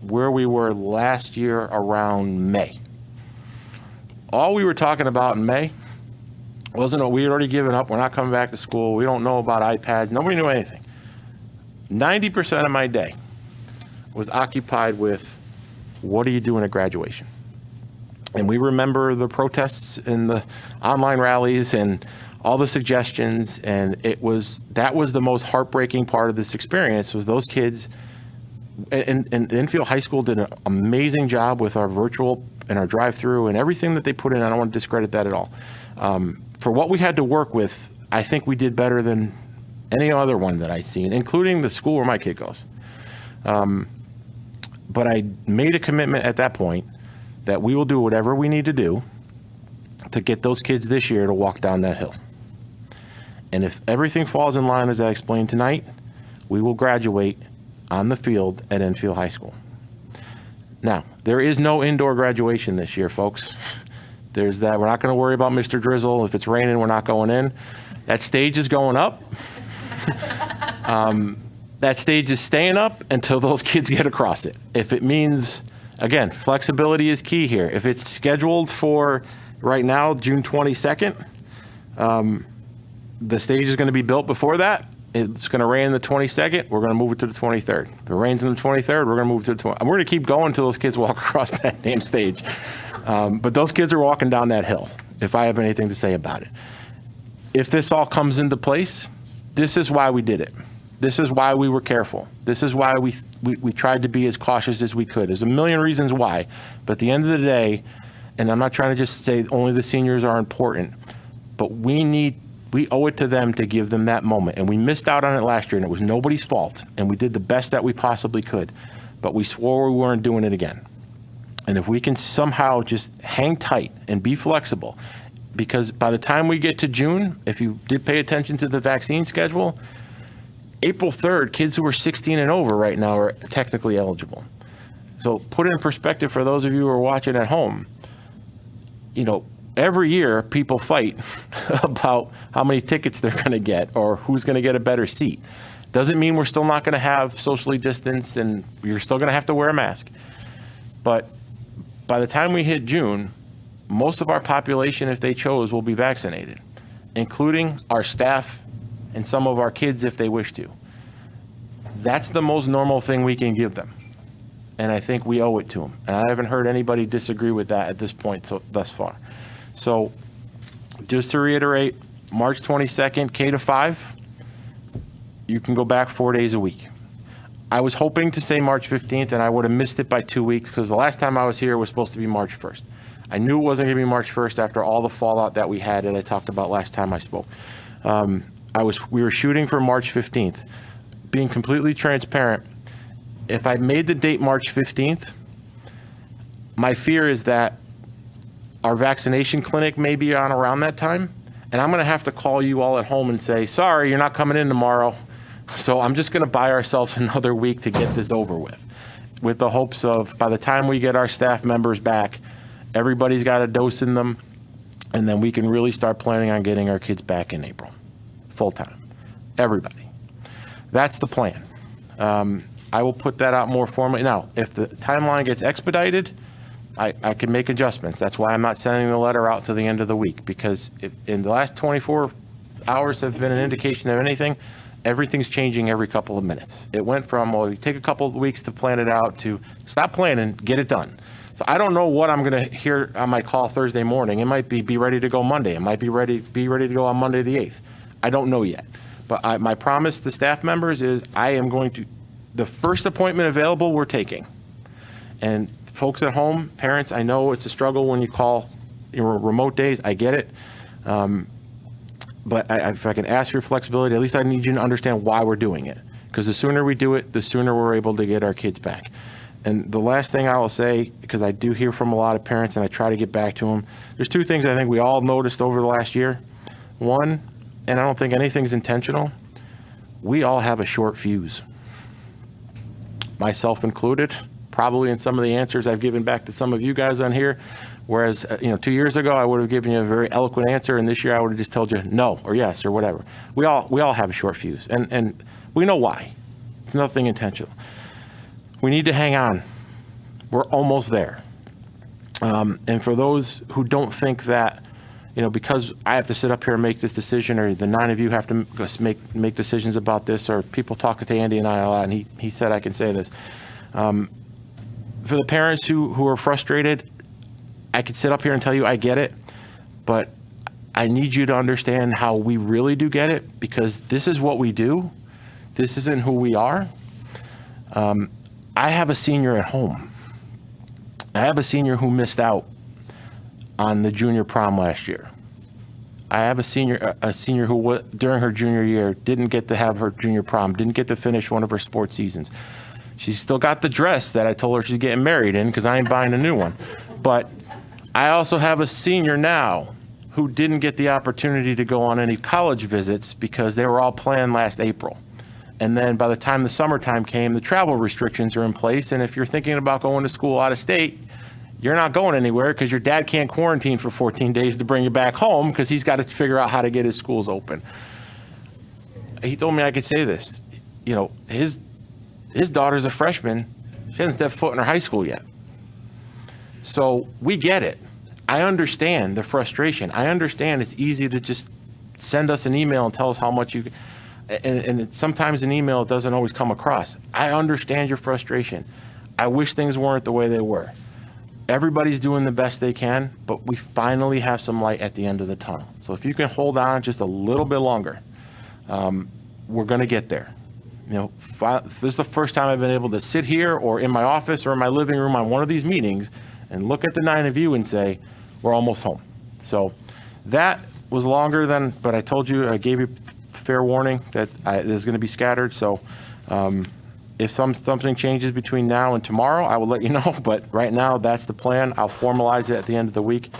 where we were last year around May. All we were talking about in May wasn't, we had already given up, we're not coming back to school, we don't know about iPads, nobody knew anything. 90% of my day was occupied with, what are you doing at graduation? And we remember the protests and the online rallies and all the suggestions, and that was the most heartbreaking part of this experience, was those kids. And Enfield High School did an amazing job with our virtual and our drive-through and everything that they put in. I don't want to discredit that at all. For what we had to work with, I think we did better than any other one that I've seen, including the school where my kid goes. But I made a commitment at that point that we will do whatever we need to do to get those kids this year to walk down that hill. And if everything falls in line as I explained tonight, we will graduate on the field at Enfield High School. Now, there is no indoor graduation this year, folks. There's that. We're not going to worry about Mr. Drizzle. If it's raining, we're not going in. That stage is going up. That stage is staying up until those kids get across it. If it means, again, flexibility is key here. If it's scheduled for right now, June 22nd, the stage is going to be built before that. It's going to rain the 22nd. We're going to move it to the 23rd. If it rains on the 23rd, we're going to move it to the 20th. We're going to keep going until those kids walk across that damn stage. But those kids are walking down that hill, if I have anything to say about it. If this all comes into place, this is why we did it. This is why we were careful. This is why we tried to be as cautious as we could. There's a million reasons why. But at the end of the day, and I'm not trying to just say only the seniors are important, but we owe it to them to give them that moment. And we missed out on it last year, and it was nobody's fault. And we did the best that we possibly could. But we swore we weren't doing it again. And if we can somehow just hang tight and be flexible, because by the time we get to June, if you did pay attention to the vaccine schedule, April 3rd, kids who are 16 and over right now are technically eligible. So put it in perspective for those of you who are watching at home. You know, every year people fight about how many tickets they're going to get or who's going to get a better seat. Doesn't mean we're still not going to have socially distanced and you're still going to have to wear a mask. But by the time we hit June, most of our population, if they chose, will be vaccinated, including our staff and some of our kids if they wish to. That's the most normal thing we can give them. And I think we owe it to them. And I haven't heard anybody disagree with that at this point thus far. So just to reiterate, March 22nd, K-5, you can go back 4 days a week. I was hoping to say March 15th, and I would have missed it by 2 weeks because the last time I was here was supposed to be March 1st. I knew it wasn't going to be March 1st after all the fallout that we had that I talked about last time I spoke. We were shooting for March 15th. Being completely transparent, if I made the date March 15th, my fear is that our vaccination clinic may be on around that time, and I'm going to have to call you all at home and say, sorry, you're not coming in tomorrow. So I'm just going to buy ourselves another week to get this over with the hopes of by the time we get our staff members back, everybody's got a dose in them. And then we can really start planning on getting our kids back in April, full-time, everybody. That's the plan. I will put that out more formally. Now, if the timeline gets expedited, I can make adjustments. That's why I'm not sending the letter out to the end of the week, because if in the last 24 hours have been an indication of anything, everything's changing every couple of minutes. It went from, well, you take a couple of weeks to plan it out, to stop planning, get it done. So I don't know what I'm going to hear on my call Thursday morning. It might be ready to go Monday. It might be ready to go on Monday the 8th. I don't know yet. But my promise to staff members is I am going to, the first appointment available, we're taking. And folks at home, parents, I know it's a struggle when you call your remote days. I get it. But if I can ask for your flexibility, at least I need you to understand why we're doing it. Because the sooner we do it, the sooner we're able to get our kids back. And the last thing I will say, because I do hear from a lot of parents and I try to get back to them, there's two things I think we all noticed over the last year. One, and I don't think anything's intentional, we all have a short fuse. Myself included, probably in some of the answers I've given back to some of you guys on here. Whereas, 2 years ago, I would have given you a very eloquent answer, and this year I would have just told you no or yes or whatever. We all have a short fuse, and we know why. It's nothing intentional. We need to hang on. We're almost there. And for those who don't think that, because I have to sit up here and make this decision, or the 9 of you have to make decisions about this, or people talking to Andy and I a lot, and he said I can say this. For the parents who are frustrated, I could sit up here and tell you I get it, but I need you to understand how we really do get it, because this is what we do. This isn't who we are. I have a senior at home. I have a senior who missed out on the junior prom last year. I have a senior who during her junior year didn't get to have her junior prom, didn't get to finish one of her sports seasons. She's still got the dress that I told her she's getting married in, because I ain't buying a new one. But I also have a senior now who didn't get the opportunity to go on any college visits because they were all planned last April. And then by the time the summertime came, the travel restrictions are in place. And if you're thinking about going to school out of state, you're not going anywhere, because your dad can't quarantine for 14 days to bring you back home, because he's got to figure out how to get his schools open. He told me I could say this. His daughter's a freshman. She hasn't stepped foot in her high school yet. So we get it. I understand the frustration. I understand it's easy to just send us an email and tell us how much you, and sometimes an email doesn't always come across. I understand your frustration. I wish things weren't the way they were. Everybody's doing the best they can, but we finally have some light at the end of the tunnel. So if you can hold on just a little bit longer, we're going to get there. This is the first time I've been able to sit here or in my office or in my living room on one of these meetings and look at the 9 of you and say, we're almost home. So that was longer than, but I told you, I gave you fair warning that there's going to be scattered. So if something changes between now and tomorrow, I will let you know. But right now, that's the plan. I'll formalize it at the end of the week.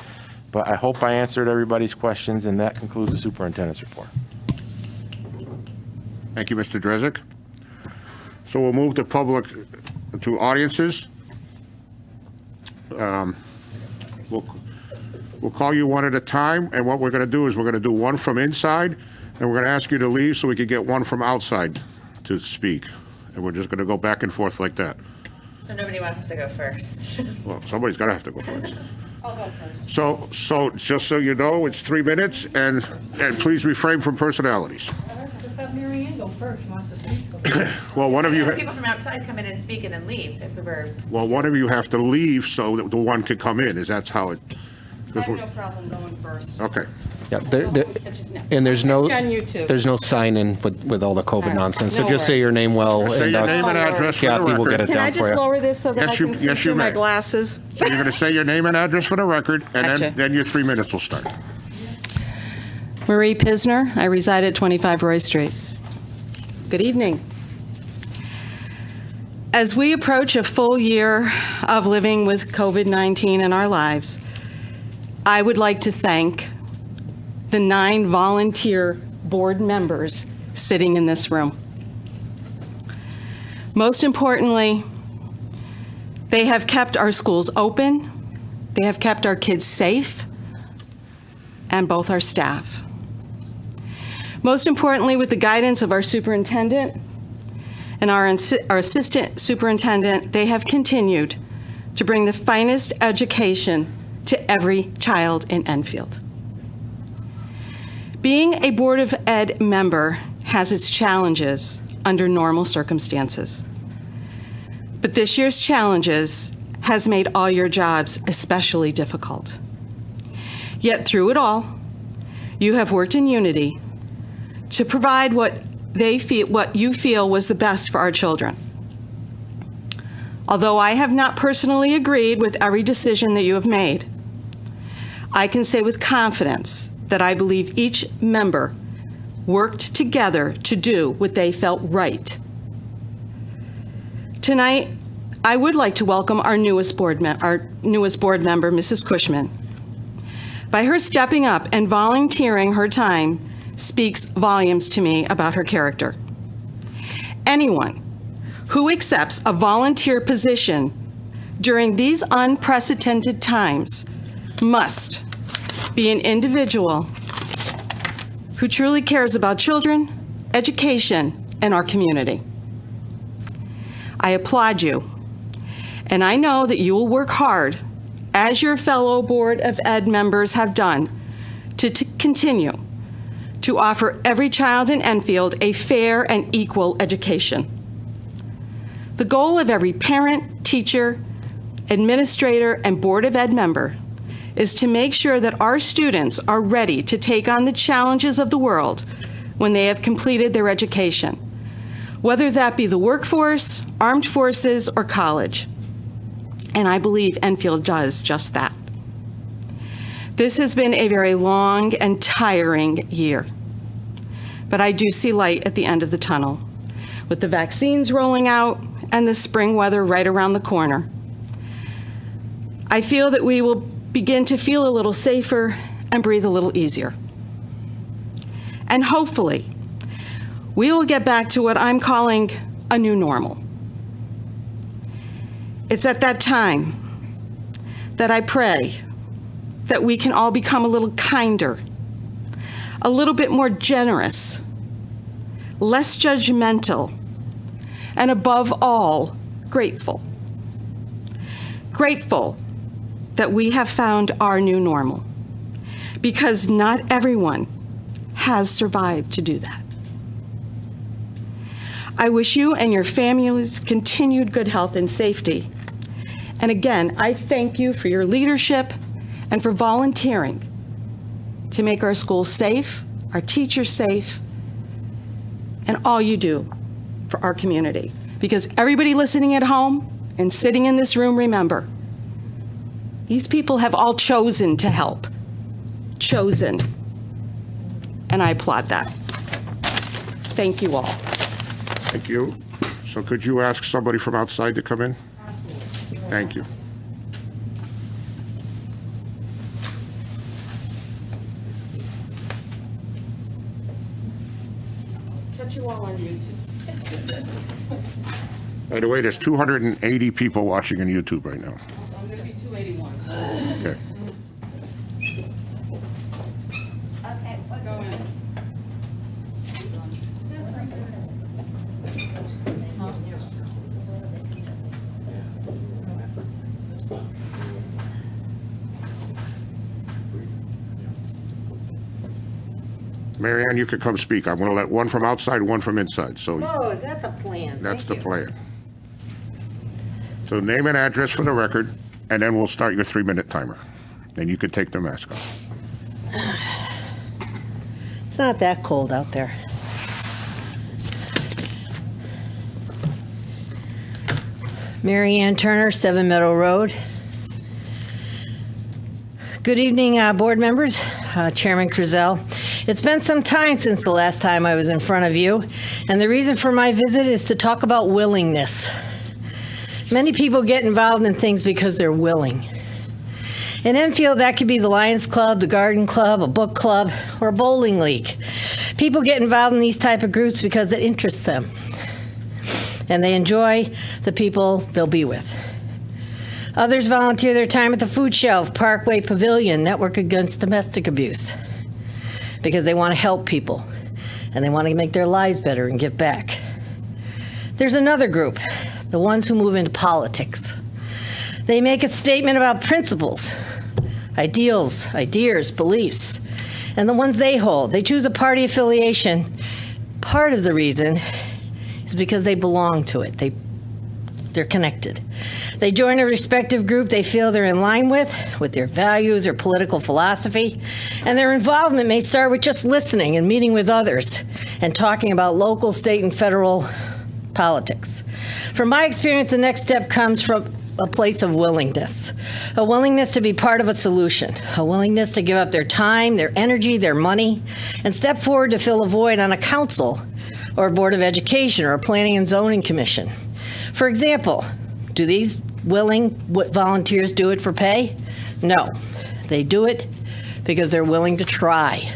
But I hope I answered everybody's questions, and that concludes the superintendent's report. Thank you, Mr. Drezek. So we'll move to public, to audiences. We'll call you one at a time, and what we're going to do is we're going to do one from inside, and we're going to ask you to leave so we can get one from outside to speak. And we're just going to go back and forth like that. So nobody wants to go first. Well, somebody's got to have to go first. I'll go first. So just so you know, it's 3 minutes, and please refrain from personalities. Just have Mary Ann go first. She wants to speak. Well, one of you, People from outside come in and speak and then leave if we were. well, one of you have to leave so that the one can come in. That's how it? I have no problem going first. Okay. Yeah, and there's no On YouTube. there's no sign-in with all the COVID right, nonsense. So no just say your worries. name well. Say your name and address for the Kathy will get record. it Can I down for just you. lower this so that Yes, I you- can see yes, you through my may. glasses? So you're going to say your name and address for the record, and Gotcha. then your 3 minutes will start. Marie Pisner. I reside at 25 Roy Street. Good evening. As we approach a full year of living with COVID-19 in our lives, I would like to thank the 9 volunteer board members sitting in this room. Most importantly, they have kept our schools open, they have kept our kids safe, and both our staff. Most importantly, with the guidance of our superintendent and our assistant superintendent, they have continued to bring the finest education to every child in Enfield. Being a Board of Ed member has its challenges under normal circumstances. But this year's challenges has made all your jobs especially difficult. Yet through it all, you have worked in unity to provide what you feel was the best for our children. Although I have not personally agreed with every decision that you have made, I can say with confidence that I believe each member worked together to do what they felt right. Tonight, I would like to welcome our newest board member, Mrs. Cushman. By her stepping up and volunteering her time speaks volumes to me about her character. Anyone who accepts a volunteer position during these unprecedented times must be an individual who truly cares about children, education, and our community. I applaud you, and I know that you will work hard, as your fellow Board of Ed members have done, to continue to offer every child in Enfield a fair and equal education. The goal of every parent, teacher, administrator, and Board of Ed member is to make sure that our students are ready to take on the challenges of the world when they have completed their education, whether that be the workforce, armed forces, or college. And I believe Enfield does just that. This has been a very long and tiring year, but I do see light at the end of the tunnel. With the vaccines rolling out and the spring weather right around the corner, I feel that we will begin to feel a little safer and breathe a little easier. And hopefully, we will get back to what I'm calling a new normal. It's at that time that I pray that we can all become a little kinder, a little bit more generous, less judgmental, and above all, grateful. Grateful that we have found our new normal, because not everyone has survived to do that. I wish you and your families continued good health and safety. And again, I thank you for your leadership and for volunteering to make our schools safe, our teachers safe, and all you do for our community. Because everybody listening at home and sitting in this room, remember, these people have all chosen to help. Chosen. And I applaud that. Thank you all. Thank you. So could you ask somebody from outside to come in? Thank you. Catch you all on YouTube. By the way, there's 280 people watching on YouTube right now. I'm going to be 281. Okay. Okay, go in. Mary Ann, you could come speak. I'm going to let one from outside, one from inside. So Oh, is that the plan? that's the plan. So name and address for the record, and then we'll start your 3-minute timer. Then you can take the mask off. It's not that cold out there. Mary Ann Turner, 7 Meadow Road. Good evening, board members, Chairman Krusell. It's been some time since the last time I was in front of you, and the reason for my visit is to talk about willingness. Many people get involved in things because they're willing. In Enfield, that could be the Lions Club, the Garden Club, a book club, or a bowling league. People get involved in these type of groups because it interests them, and they enjoy the people they'll be with. Others volunteer their time at the Food Shelf, Parkway Pavilion, Network Against Domestic Abuse, because they want to help people and they want to make their lives better and give back. There's another group, the ones who move into politics. They make a statement about principles, ideals, ideas, beliefs, and the ones they hold. They choose a party affiliation. Part of the reason is because they belong to it. They're connected. They join a respective group they feel they're in line with their values or political philosophy, and their involvement may start with just listening and meeting with others and talking about local, state, and federal politics. From my experience, the next step comes from a place of willingness, a willingness to be part of a solution, a willingness to give up their time, their energy, their money, and step forward to fill a void on a council or a board of education or a planning and zoning commission. For example, do these willing volunteers do it for pay? No, they do it because they're willing to try.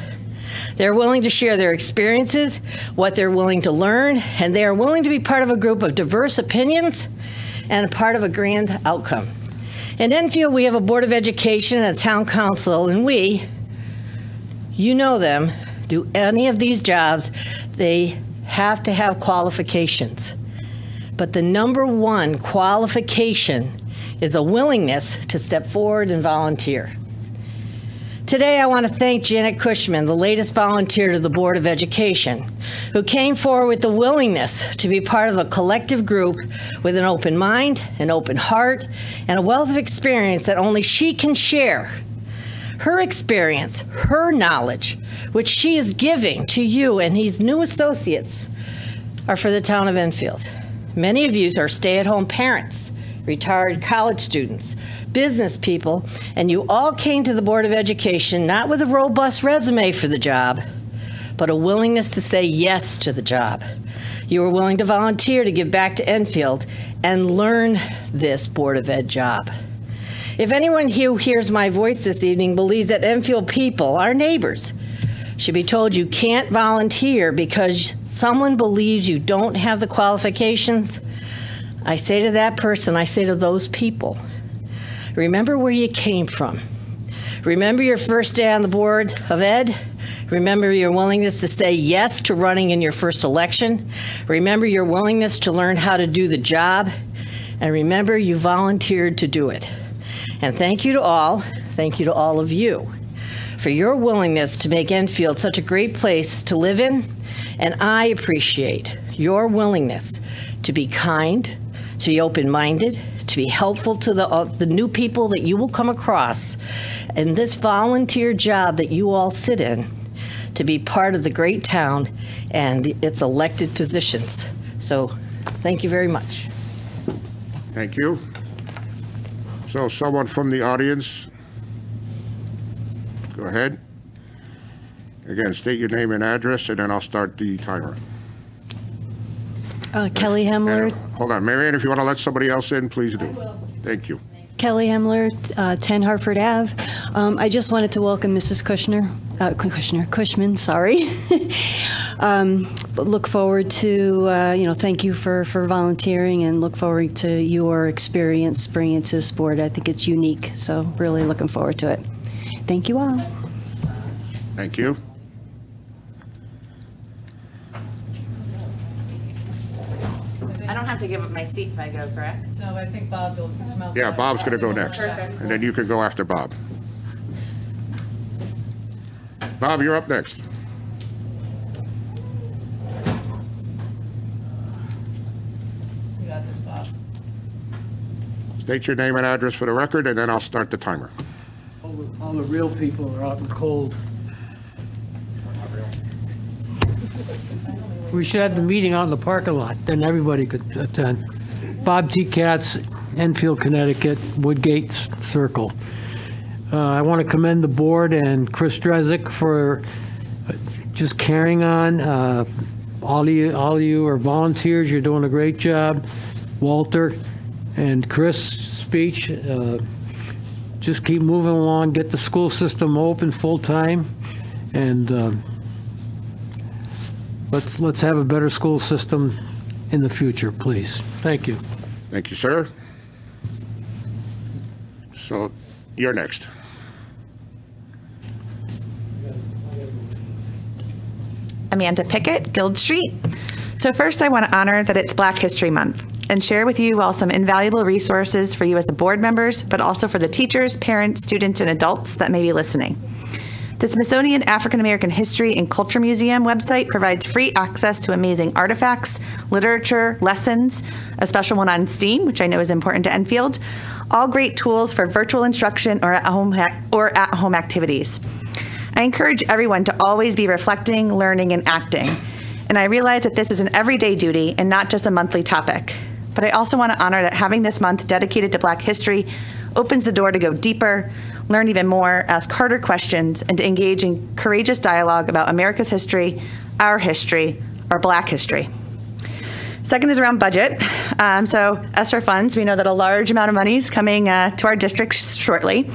They're willing to share their experiences, what they're willing to learn, and they are willing to be part of a group of diverse opinions and a part of a grand outcome. In Enfield, we have a Board of Education and a Town Council, and we, you know them, do any of these jobs, they have to have qualifications. But the number one qualification is a willingness to step forward and volunteer. Today, I want to thank Janet Cushman, the latest volunteer to the Board of Education, who came forward with the willingness to be part of a collective group with an open mind, an open heart, and a wealth of experience that only she can share. Her experience, her knowledge, which she is giving to you and these new associates, are for the town of Enfield. Many of you are stay-at-home parents, retired college students, business people, and you all came to the Board of Education not with a robust resume for the job, but a willingness to say yes to the job. You were willing to volunteer to give back to Enfield and learn this Board of Ed job. If anyone who hears my voice this evening believes that Enfield people, our neighbors, should be told you can't volunteer because someone believes you don't have the qualifications, I say to that person, I say to those people, remember where you came from. Remember your first day on the Board of Ed. Remember your willingness to say yes to running in your first election. Remember your willingness to learn how to do the job. And remember you volunteered to do it. And thank you to all of you for your willingness to make Enfield such a great place to live in. And I appreciate your willingness to be kind, to be open-minded, to be helpful to the new people that you will come across in this volunteer job that you all sit in, to be part of the great town and its elected positions. So thank you very much. Thank you. So someone from the audience, go ahead. Again, state your name and address, and then I'll start the timer. Kelly Hemler. Hold on, Marianne, if you want to let somebody else in, please do. Thank you. Kelly Hemler, 10 Hartford Ave. I just wanted to welcome Mrs. Cushman, sorry. Look forward to, thank you for volunteering and look forward to your experience bringing it to this board. I think it's unique, so really looking forward to it. Thank you all. Thank you. I don't have to give up my seat if I go, correct? No, I think Bob will come out. Yeah, Bob's going to go next. Perfect. And then you can go after Bob. Bob, you're up next. You got this, Bob. State your name and address for the record, and then I'll start the timer. All the real people are out in the cold. We should have the meeting out in the parking lot, then everybody could attend. Bob T. Katz, Enfield, Connecticut, Woodgate Circle. I want to commend the board and Chris Drezik for just carrying on. All of you are volunteers. You're doing a great job. Walter and Chris' speech. Just keep moving along. Get the school system open full time, and let's have a better school system in the future, please. Thank you. Thank you, sir. So you're next. Amanda Pickett, Guild Street. So first, I want to honor that it's Black History Month and share with you all some invaluable resources for you as the board members, but also for the teachers, parents, students, and adults that may be listening. The Smithsonian African American History and Culture Museum website provides free access to amazing artifacts, literature, lessons, a special one on STEAM, which I know is important to Enfield, all great tools for virtual instruction or at-home activities. I encourage everyone to always be reflecting, learning, and acting. And I realize that this is an everyday duty and not just a monthly topic. But I also want to honor that having this month dedicated to Black history opens the door to go deeper, learn even more, ask harder questions, and to engage in courageous dialogue about America's history, our Black history. Second is around budget. So ESSER funds, we know that a large amount of money is coming to our district shortly.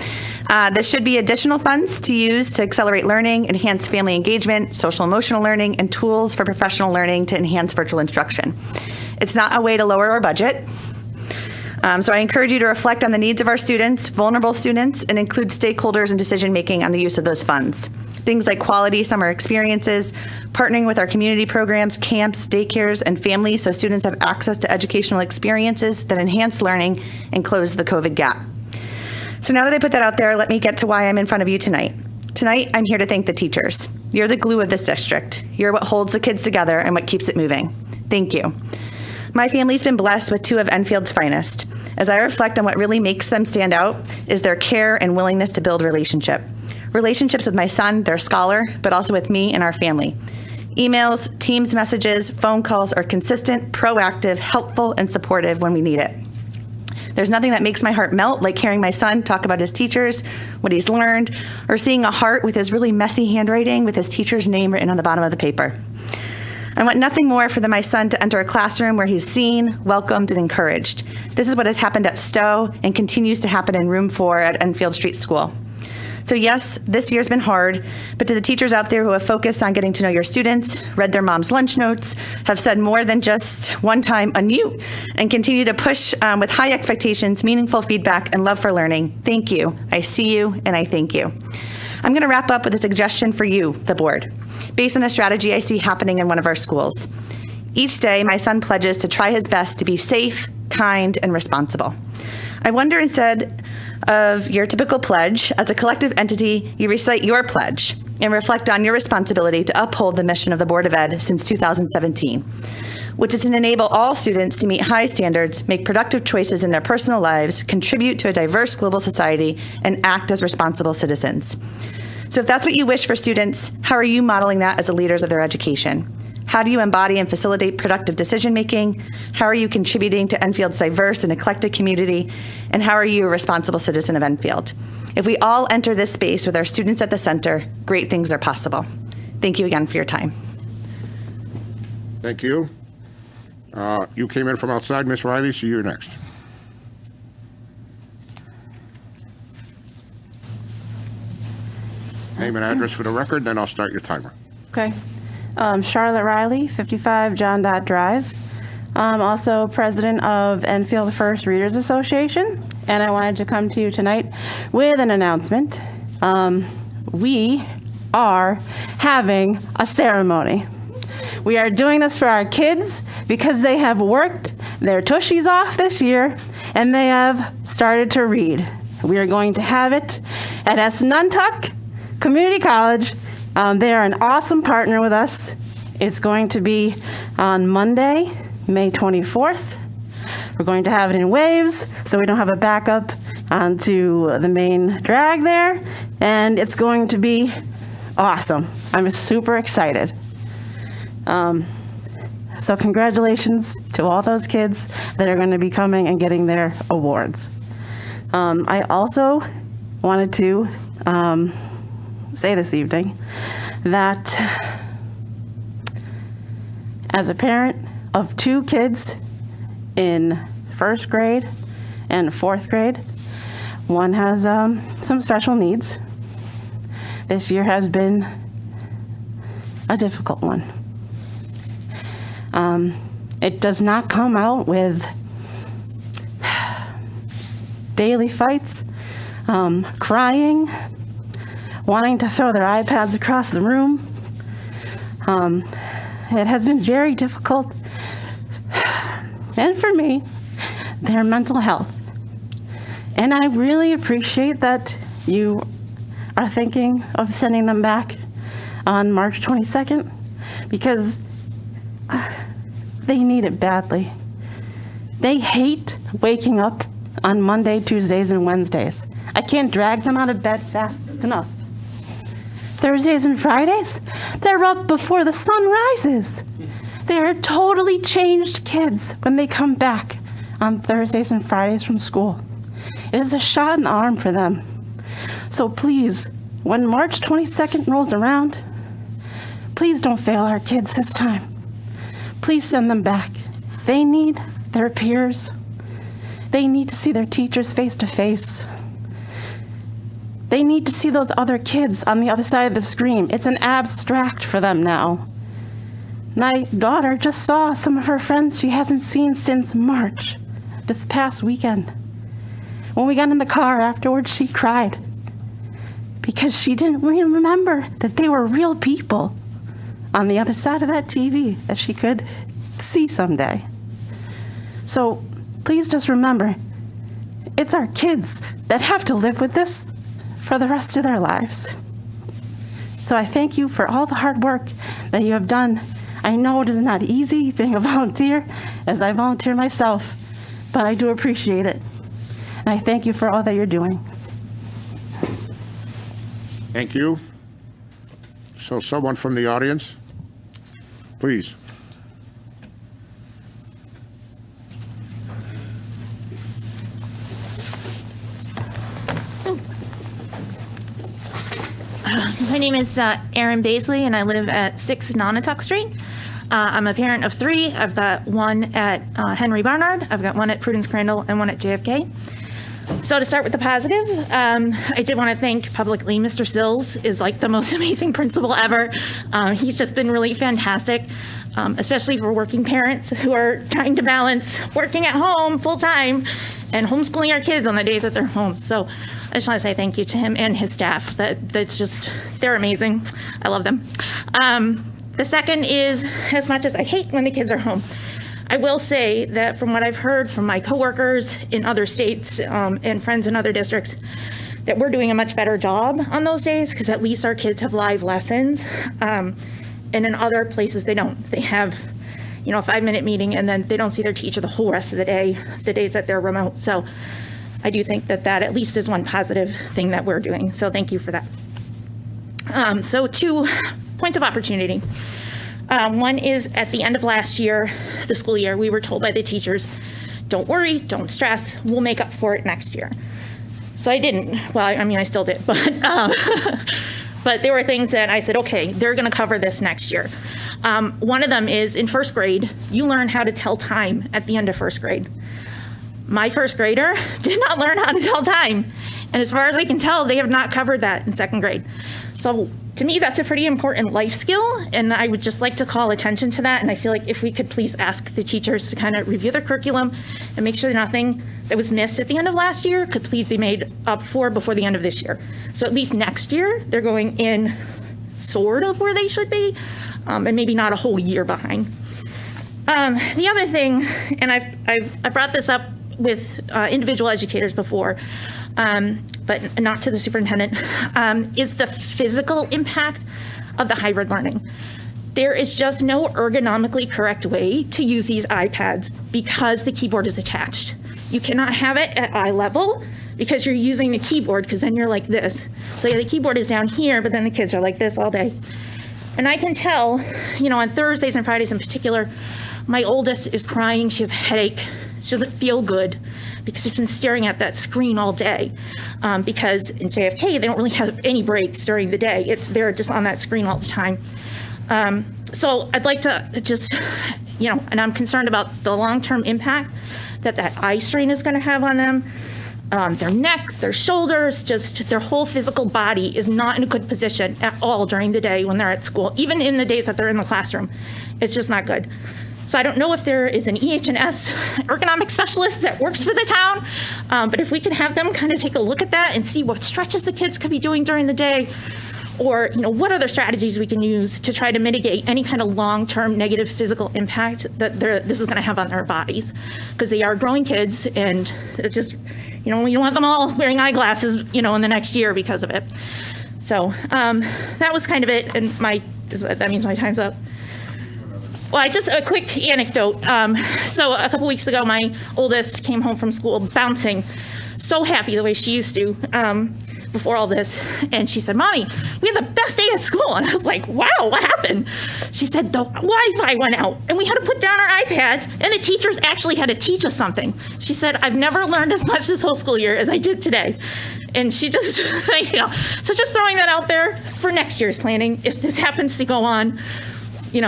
This should be additional funds to use to accelerate learning, enhance family engagement, social emotional learning, and tools for professional learning to enhance virtual instruction. It's not a way to lower our budget. So I encourage you to reflect on the needs of our students, vulnerable students, and include stakeholders in decision-making on the use of those funds. Things like quality summer experiences, partnering with our community programs, camps, daycares, and families so students have access to educational experiences that enhance learning and close the COVID gap. So now that I put that out there, let me get to why I'm in front of you tonight. Tonight, I'm here to thank the teachers. You're the glue of this district. You're what holds the kids together and what keeps it moving. Thank you. My family's been blessed with two of Enfield's finest. As I reflect on what really makes them stand out is their care and willingness to build relationships with my son, their scholar, but also with me and our family. Emails, Teams messages, phone calls are consistent, proactive, helpful, and supportive when we need it. There's nothing that makes my heart melt like hearing my son talk about his teachers, what he's learned, or seeing a heart with his really messy handwriting with his teacher's name written on the bottom of the paper. I want nothing more for my son to enter a classroom where he's seen, welcomed, and encouraged. This is what has happened at Stowe and continues to happen in room 4 at Enfield Street School. So yes, this year's been hard, but to the teachers out there who have focused on getting to know your students, read their mom's lunch notes, have said more than just one time unmute, and continue to push with high expectations, meaningful feedback, and love for learning, thank you. I see you, and I thank you. I'm gonna wrap up with a suggestion for you, the board, based on a strategy I see happening in one of our schools. Each day, my son pledges to try his best to be safe, kind, and responsible. I wonder, instead of your typical pledge, as a collective entity, you recite your pledge and reflect on your responsibility to uphold the mission of the Board of Ed since 2017, which is to enable all students to meet high standards, make productive choices in their personal lives, contribute to a diverse global society, and act as responsible citizens. So if that's what you wish for students, how are you modeling that as the leaders of their education? How do you embody and facilitate productive decision-making? How are you contributing to Enfield's diverse and eclectic community? And how are you a responsible citizen of Enfield? If we all enter this space with our students at the center, great things are possible. Thank you again for your time. Thank you. You came in from outside, Ms. Riley, so you're next. Name and address for the record, then I'll start your timer. Okay. Charlotte Riley, 55 John Dot Drive. I'm also president of Enfield First Readers Association, and I wanted to come to you tonight with an announcement. We are having a ceremony. We are doing this for our kids because they have worked their tushies off this year and they have started to read. We are going to have it at Esnuntuck Community College. They are an awesome partner with us. It's going to be on Monday, May 24th. We're going to have it in waves, so we don't have a backup onto the main drag there. And it's going to be awesome. I'm super excited. So congratulations to all those kids that are going to be coming and getting their awards. I also wanted to say this evening that as a parent of 2 kids in 1st grade and 4th grade, one has some special needs. This year has been a difficult one. It does not come out with daily fights, crying, wanting to throw their iPads across the room. It has been very difficult. And for me, their mental health. And I really appreciate that you are thinking of sending them back on March 22nd, because they need it badly. They hate waking up on Monday, Tuesdays, and Wednesdays. I can't drag them out of bed fast enough. Thursdays and Fridays, they're up before the sun rises. They are totally changed kids when they come back on Thursdays and Fridays from school. It is a shot in the arm for them. So please, when March 22nd rolls around, please don't fail our kids this time. Please send them back. They need their peers. They need to see their teachers face to face. They need to see those other kids on the other side of the screen. It's an abstract for them now. My daughter just saw some of her friends she hasn't seen since March, this past weekend. When we got in the car afterwards, she cried because she didn't really remember that they were real people on the other side of that TV that she could see someday. So please just remember, it's our kids that have to live with this for the rest of their lives. So I thank you for all the hard work that you have done. I know it is not easy being a volunteer, as I volunteer myself, but I do appreciate it. And I thank you for all that you're doing. Thank you. So someone from the audience, please. My name is Erin Baisley, and I live at 6 Nonotuck Street. I'm a parent of 3. I've got one at Henry Barnard, I've got one at Prudence Crandall, and one at JFK. So to start with the positive, I did want to thank publicly Mr. Sills is like the most amazing principal ever. He's just been really fantastic, especially for working parents who are trying to balance working at home full time and homeschooling our kids on the days that they're home. So I just want to say thank you to him and his staff. That's just, they're amazing. I love them. The second is, as much as I hate when the kids are home, I will say that from what I've heard from my coworkers in other states and friends in other districts, that we're doing a much better job on those days, because at least our kids have live lessons. And in other places they don't. They have, a 5-minute meeting, and then they don't see their teacher the whole rest of the day, the days that they're remote. So I do think that at least is one positive thing that we're doing. So thank you for that. So 2 points of opportunity. One is at the end of last year, the school year, we were told by the teachers, don't worry, don't stress, we'll make up for it next year. So I didn't. Well, I still did, but there were things that I said, okay, they're going to cover this next year. One of them is in first grade, you learn how to tell time at the end of first grade. My first grader did not learn how to tell time. And as far as I can tell, they have not covered that in second grade. So to me, that's a pretty important life skill, and I would just like to call attention to that. And I feel like if we could please ask the teachers to kind of review their curriculum and make sure that nothing that was missed at the end of last year could please be made up for before the end of this year. So at least next year, they're going in sort of where they should be, and maybe not a whole year behind. The other thing, and I brought this up with individual educators before, but not to the superintendent, is the physical impact of the hybrid learning. There is just no ergonomically correct way to use these iPads because the keyboard is attached. You cannot have it at eye level because you're using the keyboard, because then you're like this. So yeah, the keyboard is down here, but then the kids are like this all day. And I can tell, on Thursdays and Fridays in particular, my oldest is crying, she has a headache, she doesn't feel good because she's been staring at that screen all day. Because in JFK, they don't really have any breaks during the day. They're just on that screen all the time. So I'd like to just, and I'm concerned about the long-term impact that eye strain is going to have on them. Their neck, their shoulders, just their whole physical body is not in a good position at all during the day when they're at school, even in the days that they're in the classroom. It's just not good. So I don't know if there is an EH&S ergonomic specialist that works for the town, but if we could have them kind of take a look at that and see what stretches the kids could be doing during the day, or what other strategies we can use to try to mitigate any kind of long-term negative physical impact that this is going to have on their bodies, because they are growing kids, and it just, you don't want them all wearing eyeglasses, in the next year because of it. So that was kind of it, and that means my time's up. Well, just a quick anecdote. So a couple weeks ago, my oldest came home from school bouncing, so happy the way she used to before all this. And she said, "Mommy, we had the best day at school." And I was like, "Wow, what happened?" She said, "The Wi-Fi went out and we had to put down our iPads and the teachers actually had to teach us something." She said, "I've never learned as much this whole school year as I did today." And she just, so just throwing that out there for next year's planning, if this happens to go on,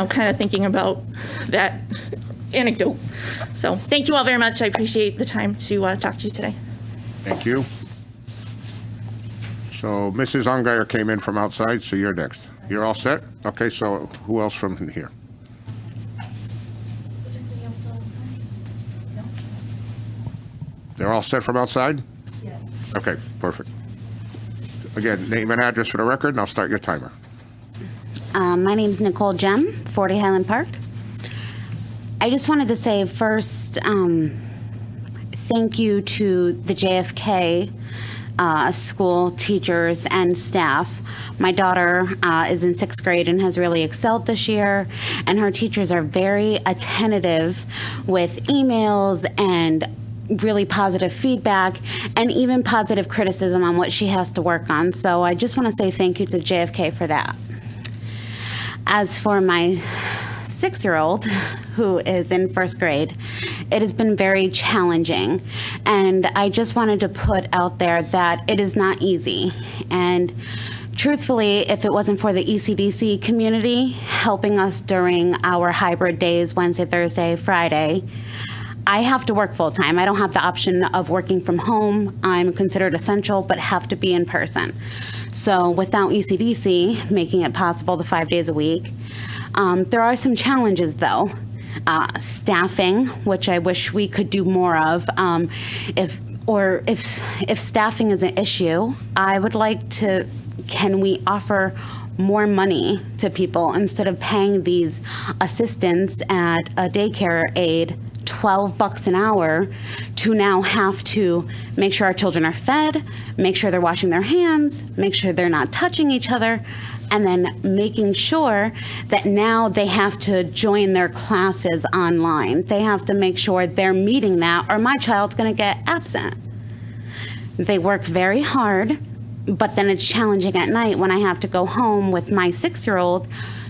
kind of thinking about that anecdote. So thank you all very much. I appreciate the time to talk to you today. Thank you. So Mrs. Ungary came in from outside, so you're next. You're all set? Okay, so who else from here? They're all set from outside? Yes. Okay, perfect. Again, name and address for the record, and I'll start your timer. My name's Nicole Jem, 40 Highland Park. I just wanted to say first, thank you to the JFK school teachers and staff. My daughter is in 6th grade and has really excelled this year, and her teachers are very attentive with emails and really positive feedback and even positive criticism on what she has to work on. So I just want to say thank you to JFK for that. As for my 6-year-old, who is in 1st grade, it has been very challenging. And I just wanted to put out there that it is not easy. And truthfully, if it wasn't for the ECDC community helping us during our hybrid days, Wednesday, Thursday, Friday, I have to work full-time. I don't have the option of working from home. I'm considered essential, but have to be in person. So without ECDC making it possible the 5 days a week, there are some challenges though. Staffing, which I wish we could do more of. If staffing is an issue, I would like to, can we offer more money to people instead of paying these assistants at a daycare aide $12 an hour to now have to make sure our children are fed, make sure they're washing their hands, make sure they're not touching each other, and then making sure that now they have to join their classes online. They have to make sure they're meeting that or my child's going to get absent. They work very hard, but then it's challenging at night when I have to go home with my 6-year-old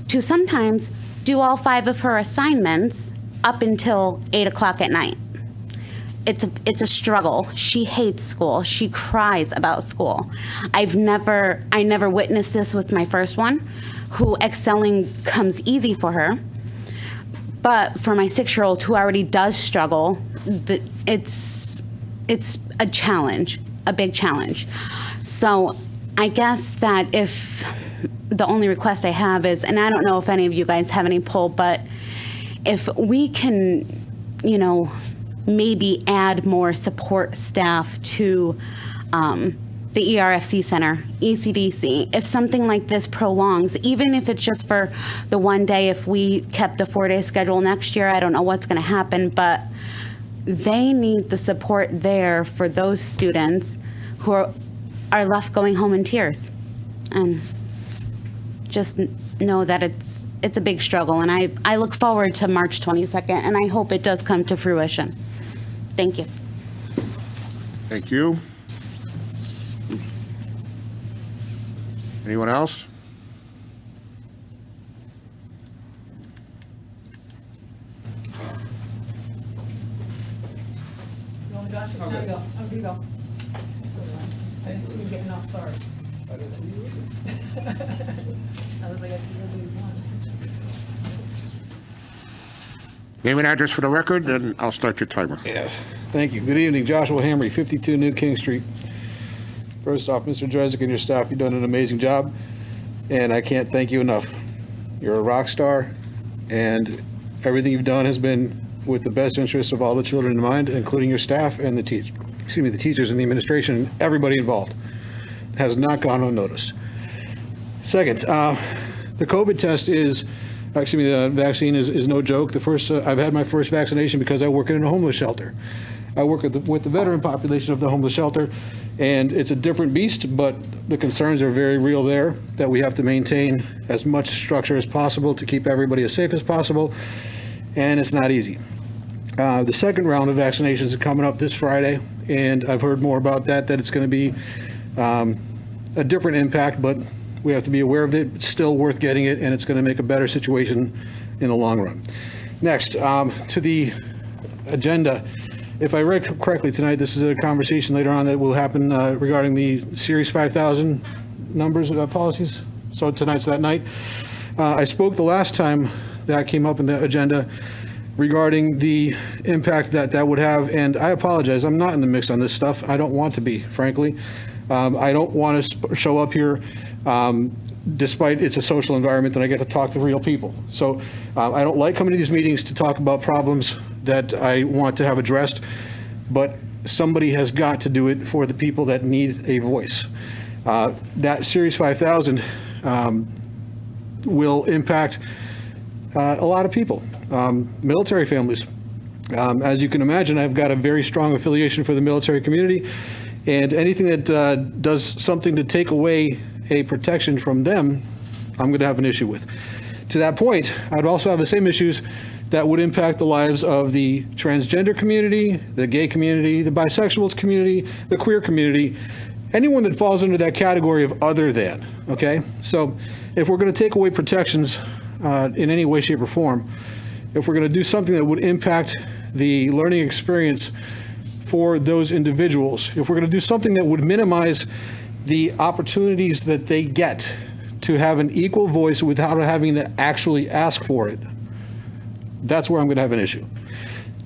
to sometimes do all 5 of her assignments up until 8 o'clock at night. It's a struggle. She hates school. She cries about school. I never witnessed this with my first one, who excelling comes easy for her. But for my 6-year-old who already does struggle, it's a challenge, a big challenge. So I guess that if the only request I have is, and I don't know if any of you guys have any pull, but if we can, maybe add more support staff to the ERFC Center, ECDC, if something like this prolongs, even if it's just for the one day, if we kept the 4-day schedule next year, I don't know what's going to happen, but they need the support there for those students who are left going home in tears. Just know that it's a big struggle, and I look forward to March 22nd, and I hope it does come to fruition. Thank you. Thank you. Anyone else? You want Josh? There you go. Oh, here you go. I didn't see you getting off, sorry. I didn't see you either. I was like, I didn't see you one. Name and address for the record, and I'll start your timer. Yes, thank you. Good evening, Joshua Hamry, 52 New King Street. First off, Mr. Dresnick and your staff, you've done an amazing job, and I can't thank you enough. You're a rock star, and Everything you've done has been with the best interests of all the children in mind, including your staff and the teachers and the administration, and everybody involved. It has not gone unnoticed. Second, the COVID test the vaccine is no joke. I've had my first vaccination because I work in a homeless shelter. I work with the veteran population of the homeless shelter, and it's a different beast, but the concerns are very real there, that we have to maintain as much structure as possible to keep everybody as safe as possible, and it's not easy. The second round of vaccinations is coming up this Friday, and I've heard more about that it's going to be a different impact, but we have to be aware of it. It's still worth getting it, and it's going to make a better situation in the long run. Next, to the agenda. If I read correctly tonight, this is a conversation later on that will happen regarding the Series 5000 numbers policies. So tonight's that night. I spoke the last time that came up in the agenda regarding the impact that would have, and I apologize, I'm not in the mix on this stuff. I don't want to be, frankly. I don't want to show up here despite it's a social environment and I get to talk to real people. So I don't like coming to these meetings to talk about problems that I want to have addressed, but somebody has got to do it for the people that need a voice. That Series 5000 will impact a lot of people, military families. As you can imagine, I've got a very strong affiliation for the military community, and anything that does something to take away a protection from them, I'm going to have an issue with. To that point, I'd also have the same issues that would impact the lives of the transgender community, the gay community, the bisexual community, the queer community, anyone that falls under that category of other than, okay? So if we're going to take away protections in any way, shape, or form, if we're going to do something that would impact the learning experience for those individuals, if we're going to do something that would minimize the opportunities that they get to have an equal voice without having to actually ask for it, that's where I'm going to have an issue.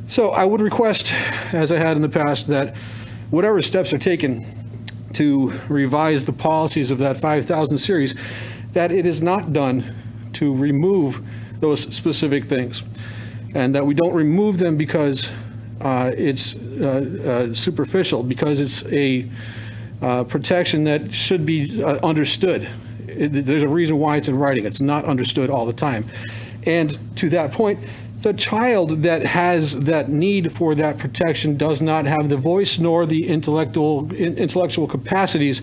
So I would request, as I had in the past, that whatever steps are taken to revise the policies of that 5,000 series, that it is not done to remove those specific things, and that we don't remove them because it's superficial, because it's a protection that should be understood. There's a reason why it's in writing. It's not understood all the time. And to that point, the child that has that need for that protection does not have the voice nor the intellectual capacities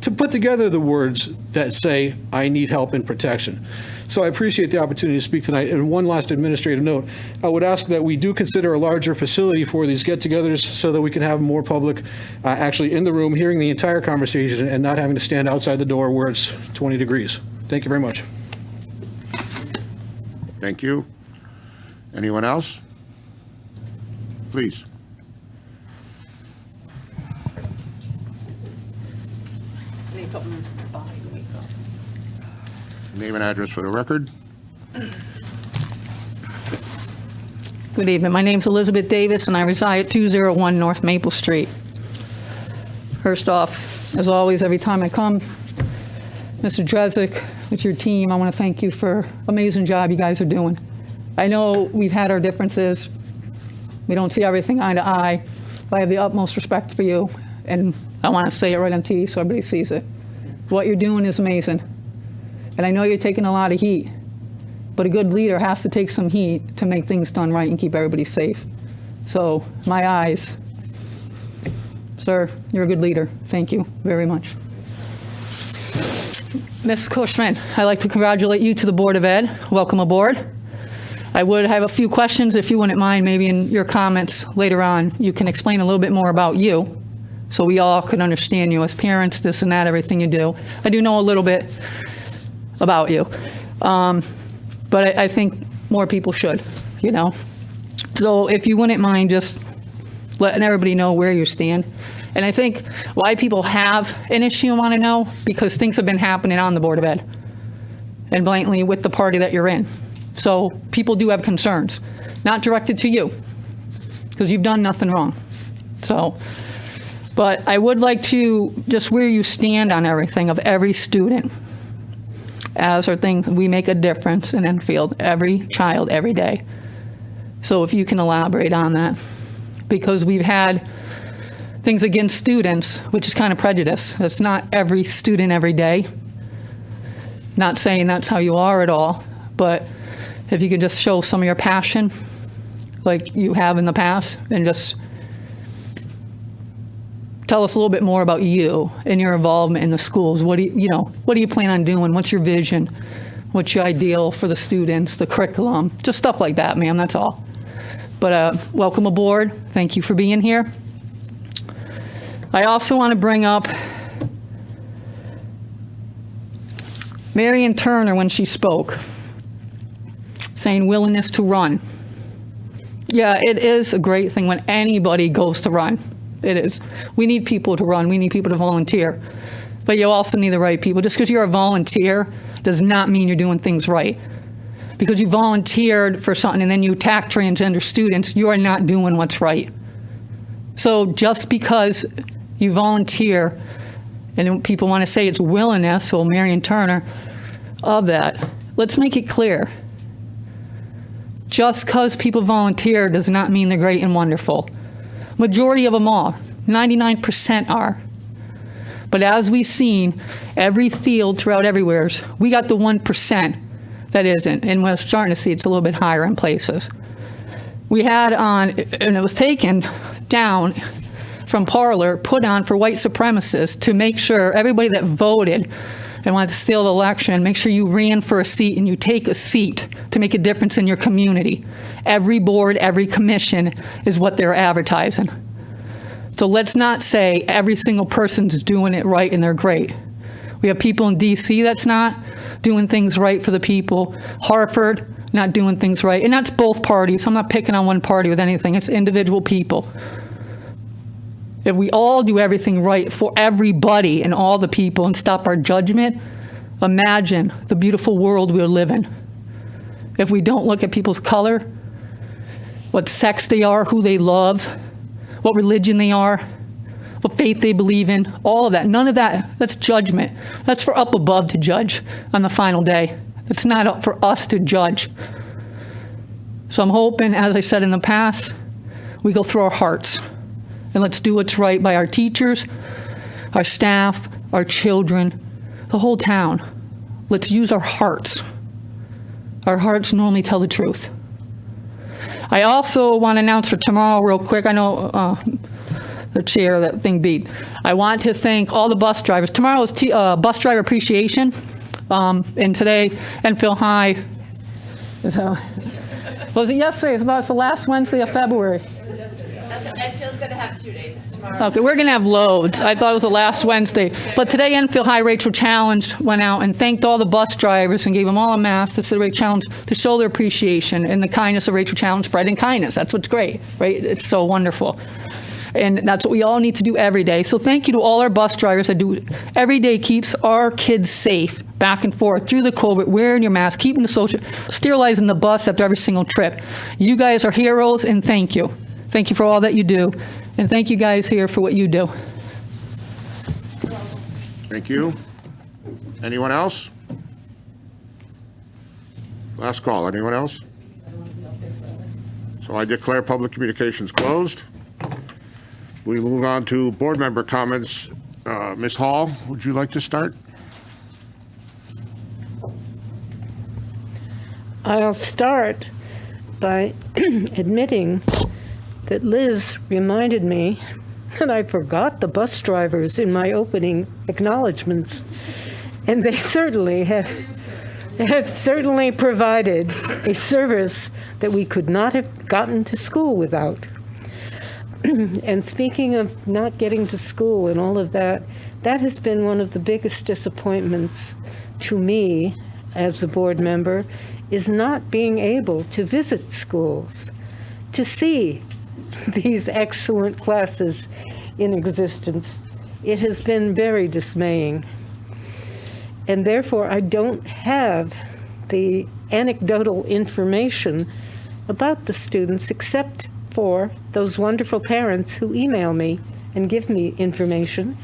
to put together the words that say, I need help and protection. So I appreciate the opportunity to speak tonight. And one last administrative note, I would ask that we do consider a larger facility for these get-togethers so that we can have more public actually in the room hearing the entire conversation and not having to stand outside the door where it's 20 degrees. Thank you very much. Thank you. Anyone else? Please. Name and address for the record. Good evening. My name's Elizabeth Davis, and I reside at 201 North Maple Street. First off, as always, every time I come, Mr. Drezik, with your team, I want to thank you for amazing job you guys are doing. I know we've had our differences. We don't see everything eye to eye, but I have the utmost respect for you, and I want to say it right on TV so everybody sees it. What you're doing is amazing. And I know you're taking a lot of heat, but a good leader has to take some heat to make things done right and keep everybody safe. So, my eyes, sir, you're a good leader. Thank you very much. Ms. Cushman, I'd like to congratulate you to the Board of Ed. Welcome aboard. I would have a few questions, if you wouldn't mind, maybe in your comments later on, you can explain a little bit more about you so we all can understand you as parents, this and that, everything you do. I do know a little bit about you, but I think more people should, you know. So if you wouldn't mind just letting everybody know where you stand. And I think why people have an issue want to know, because things have been happening on the Board of Ed and blatantly with the party that you're in. So people do have concerns, not directed to you, because you've done nothing wrong. So, but I would like to just where you stand on everything of every student. As our thing, we make a difference in Enfield, every child, every day. So if you can elaborate on that, because we've had things against students, which is kind of prejudice. It's not every student every day. Not saying that's how you are at all, but if you could just show some of your passion like you have in the past and just tell us a little bit more about you and your involvement in the schools. What do you plan on doing? What's your vision? What's your ideal for the students, the curriculum? Just stuff like that, ma'am, that's all. But welcome aboard. Thank you for being here. I also want to bring up Marion Turner when she spoke, saying willingness to run. Yeah, it is a great thing when anybody goes to run. It is. We need people to run. We need people to volunteer. But you also need the right people. Just because you're a volunteer does not mean you're doing things right. Because you volunteered for something and then you attack transgender students, you are not doing what's right. So just because you volunteer and people want to say it's willingness, well, Marion Turner, of that, let's make it clear. Just because people volunteer does not mean they're great and wonderful. Majority of them are. 99% are. But as we've seen, every field throughout everywhere, we got the 1% that isn't. And we're starting to see it's a little bit higher in places. We had on, and it was taken down from Parlor, put on for white supremacists to make sure everybody that voted and wanted to steal the election, make sure you ran for a seat and you take a seat to make a difference in your community. Every board, every commission is what they're advertising. So let's not say every single person's doing it right and they're great. We have people in DC that's not doing things right for the people. Hartford, not doing things right. And that's both parties. I'm not picking on one party with anything. It's individual people. If we all do everything right for everybody and all the people and stop our judgment, imagine the beautiful world we'll live in. If we don't look at people's color, what sex they are, who they love, what religion they are, what faith they believe in, all of that. None of that, that's judgment. That's for up above to judge on the final day. It's not up for us to judge. So I'm hoping, as I said in the past, we go through our hearts. And let's do what's right by our teachers, our staff, our children, the whole town. Let's use our hearts. Our hearts normally tell the truth. I also want to announce for tomorrow real quick, I know the chair of that thing beat. I want to thank all the bus drivers. Tomorrow is Bus Driver Appreciation. And today, Enfield High, was it yesterday? It was the last Wednesday of February. Enfield's going to have 2 days. It's tomorrow. Okay, we're going to have loads. I thought it was the last Wednesday. But today, Enfield High Rachel Challenge went out and thanked all the bus drivers and gave them all a mask to celebrate Challenge to show their appreciation and the kindness of Rachel Challenge, spreading kindness. That's what's great, right? It's so wonderful. And that's what we all need to do every day. So thank you to all our bus drivers that do every day keeps our kids safe back and forth through the COVID, wearing your mask, keeping the social, sterilizing the bus after every single trip. You guys are heroes, and thank you. Thank you for all that you do. And thank you guys here for what you do. Thank you. Anyone else? Last call. Anyone else? So I declare public communications closed. We move on to board member comments. Ms. Hall, would you like to start? I'll start by admitting that Liz reminded me that I forgot the bus drivers in my opening acknowledgments, and they certainly have certainly provided a service that we could not have gotten to school without. And speaking of not getting to school and all of that, that has been one of the biggest disappointments to me as the board member, is not being able to visit schools, to see these excellent classes in existence. It has been very dismaying. And therefore, I don't have the anecdotal information about the students except for those wonderful parents who email me and give me information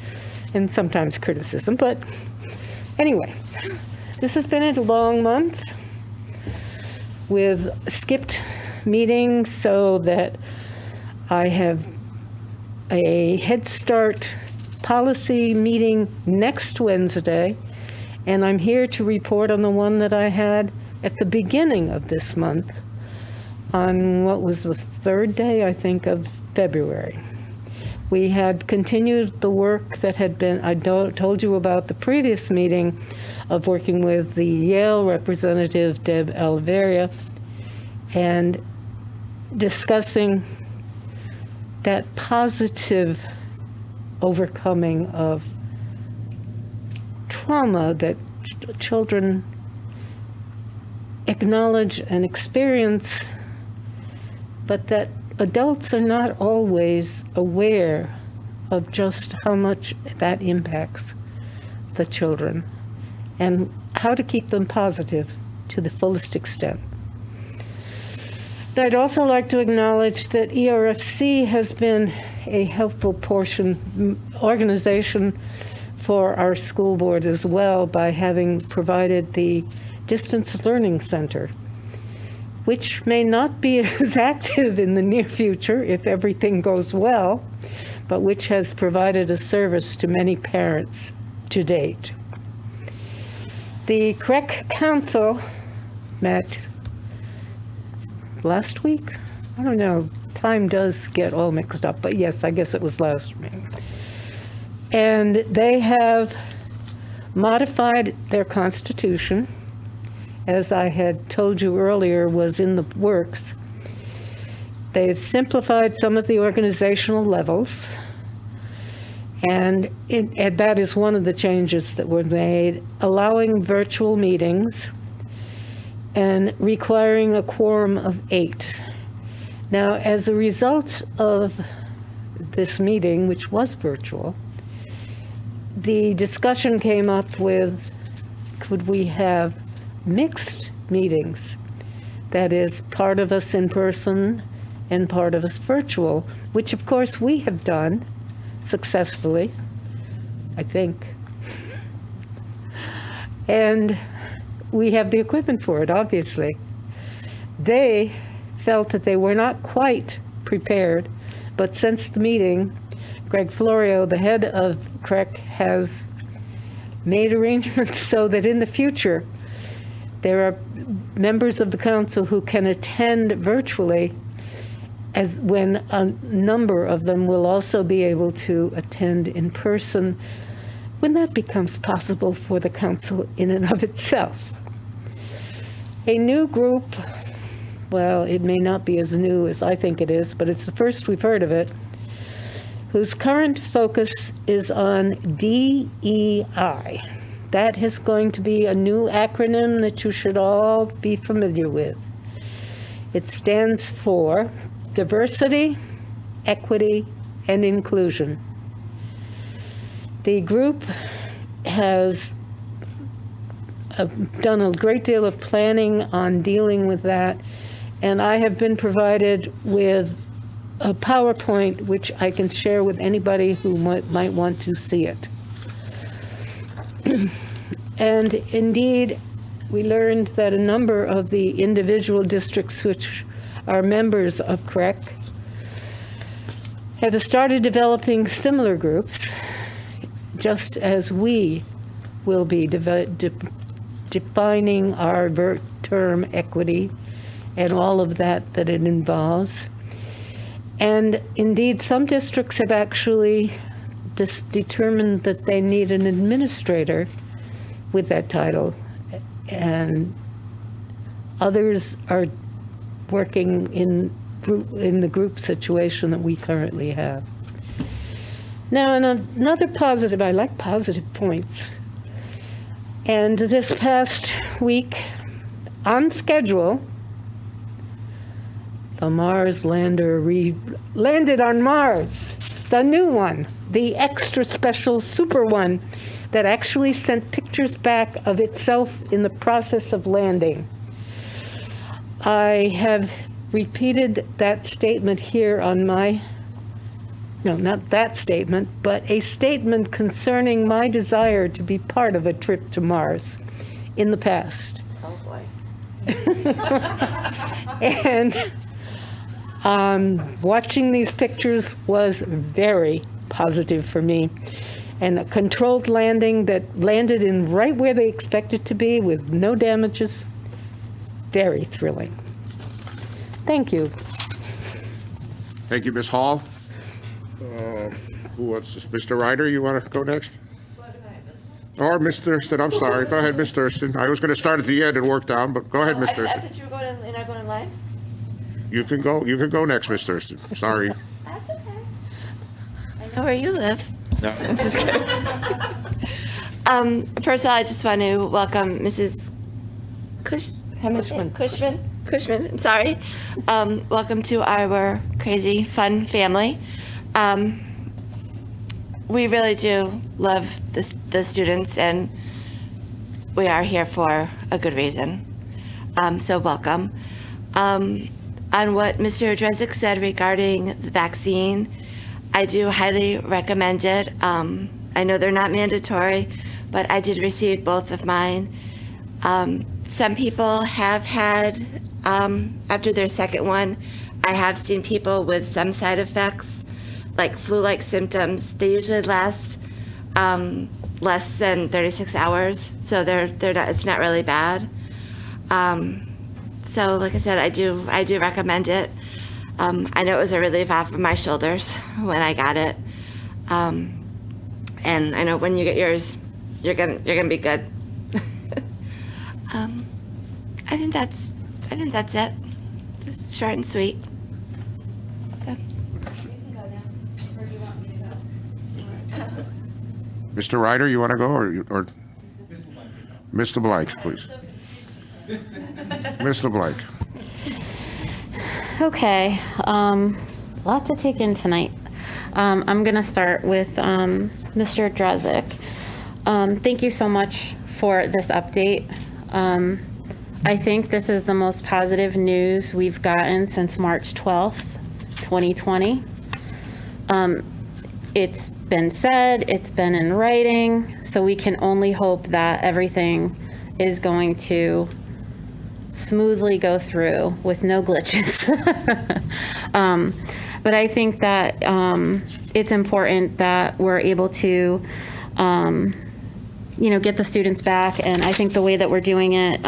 and sometimes criticism. But anyway, this has been a long month with skipped meeting so that I have a Head Start policy meeting next Wednesday, and I'm here to report on the one that I had at the beginning of this month, on what was the third day, I think, of February. We had continued the work that had been, I told you about the previous meeting, of working with the Yale representative, Deb Oliveria, and discussing that positive overcoming of trauma that children acknowledge and experience, but that adults are not always aware of just how much that impacts the children and how to keep them positive to the fullest extent. I'd also like to acknowledge that ERFC has been a helpful organization for our school board as well by having provided the Distance Learning Center, which may not be as active in the near future if everything goes well, but which has provided a service to many parents to date. The CREC Council met last week? I don't know. Time does get all mixed up, but yes, I guess it was last week. And they have modified their constitution, as I had told you earlier was in the works. They've simplified some of the organizational levels, and that is one of the changes that were made, allowing virtual meetings and requiring a quorum of 8. Now, as a result of this meeting, which was virtual, the discussion came up with, could we have mixed meetings? That is, part of us in person and part of us virtual, which of course we have done successfully, I think. And we have the equipment for it, obviously. They felt that they were not quite prepared, but since the meeting, Greg Florio, the head of CREC, has made arrangements so that in the future, there are members of the council who can attend virtually, as when a number of them will also be able to attend in person when that becomes possible for the council in and of itself. A new group, well, it may not be as new as I think it is, but it's the first we've heard of it, whose current focus is on DEI. That is going to be a new acronym that you should all be familiar with. It stands for Diversity, Equity, and Inclusion. The group has done a great deal of planning on dealing with that, and I have been provided with a PowerPoint which I can share with anybody who might want to see it. And indeed, we learned that a number of the individual districts which are members of CREC have started developing similar groups, just as we will be defining our term equity and all of that it involves. And indeed, some districts have actually determined that they need an administrator with that title, and others are working in the group situation that we currently have. Now, another positive, I like positive points. And this past week, on schedule, the Mars lander landed on Mars, the new one, the extra special super one that actually sent pictures back of itself in the process of landing. I have repeated that statement here on my, no, not that statement, but a statement concerning my desire to be part of a trip to Mars in the past. Oh, boy. And Watching these pictures was very positive for me. And a controlled landing that landed in right where they expected to be with no damages, very thrilling. Thank you. Thank you, Ms. Hall. Who wants this? Mr. Ryder, you want to go next? Or Ms. Thurston, I'm sorry. Go ahead, Ms. Thurston. I was going to start at the end and work down, but go ahead, Ms. I Thurston. thought you were going to, you're not going live? You can go next, Ms. Thurston. Sorry. That's okay. I know where you live. No. I'm just kidding. First of all, I just want to welcome Mrs. Cushman, I'm sorry. Welcome to our crazy, fun family. We really do love the students, and we are here for a good reason. So welcome. On what Mr. Drezik said regarding the vaccine, I do highly recommend it. I know they're not mandatory, but I did receive both of mine. Some people have had, after their second one, I have seen people with some side effects, like flu-like symptoms. They usually last less than 36 hours, so they're not, it's not really bad. So like I said, I do recommend it. I know it was a relief off of my shoulders when I got it. And I know when you get yours, you're gonna be good. I think that's it. Just short and sweet. Good. Mr. Ryder, you want to go or Mr. Blank, please. Mr. Blank. Okay, lot to take in tonight. I'm going to start with Mr. Drezik. Thank you so much for this update. I think this is the most positive news we've gotten since March 12th, 2020. It's been said, it's been in writing, so we can only hope that everything is going to smoothly go through with no glitches. But I think that it's important that we're able to, get the students back. And I think the way that we're doing it,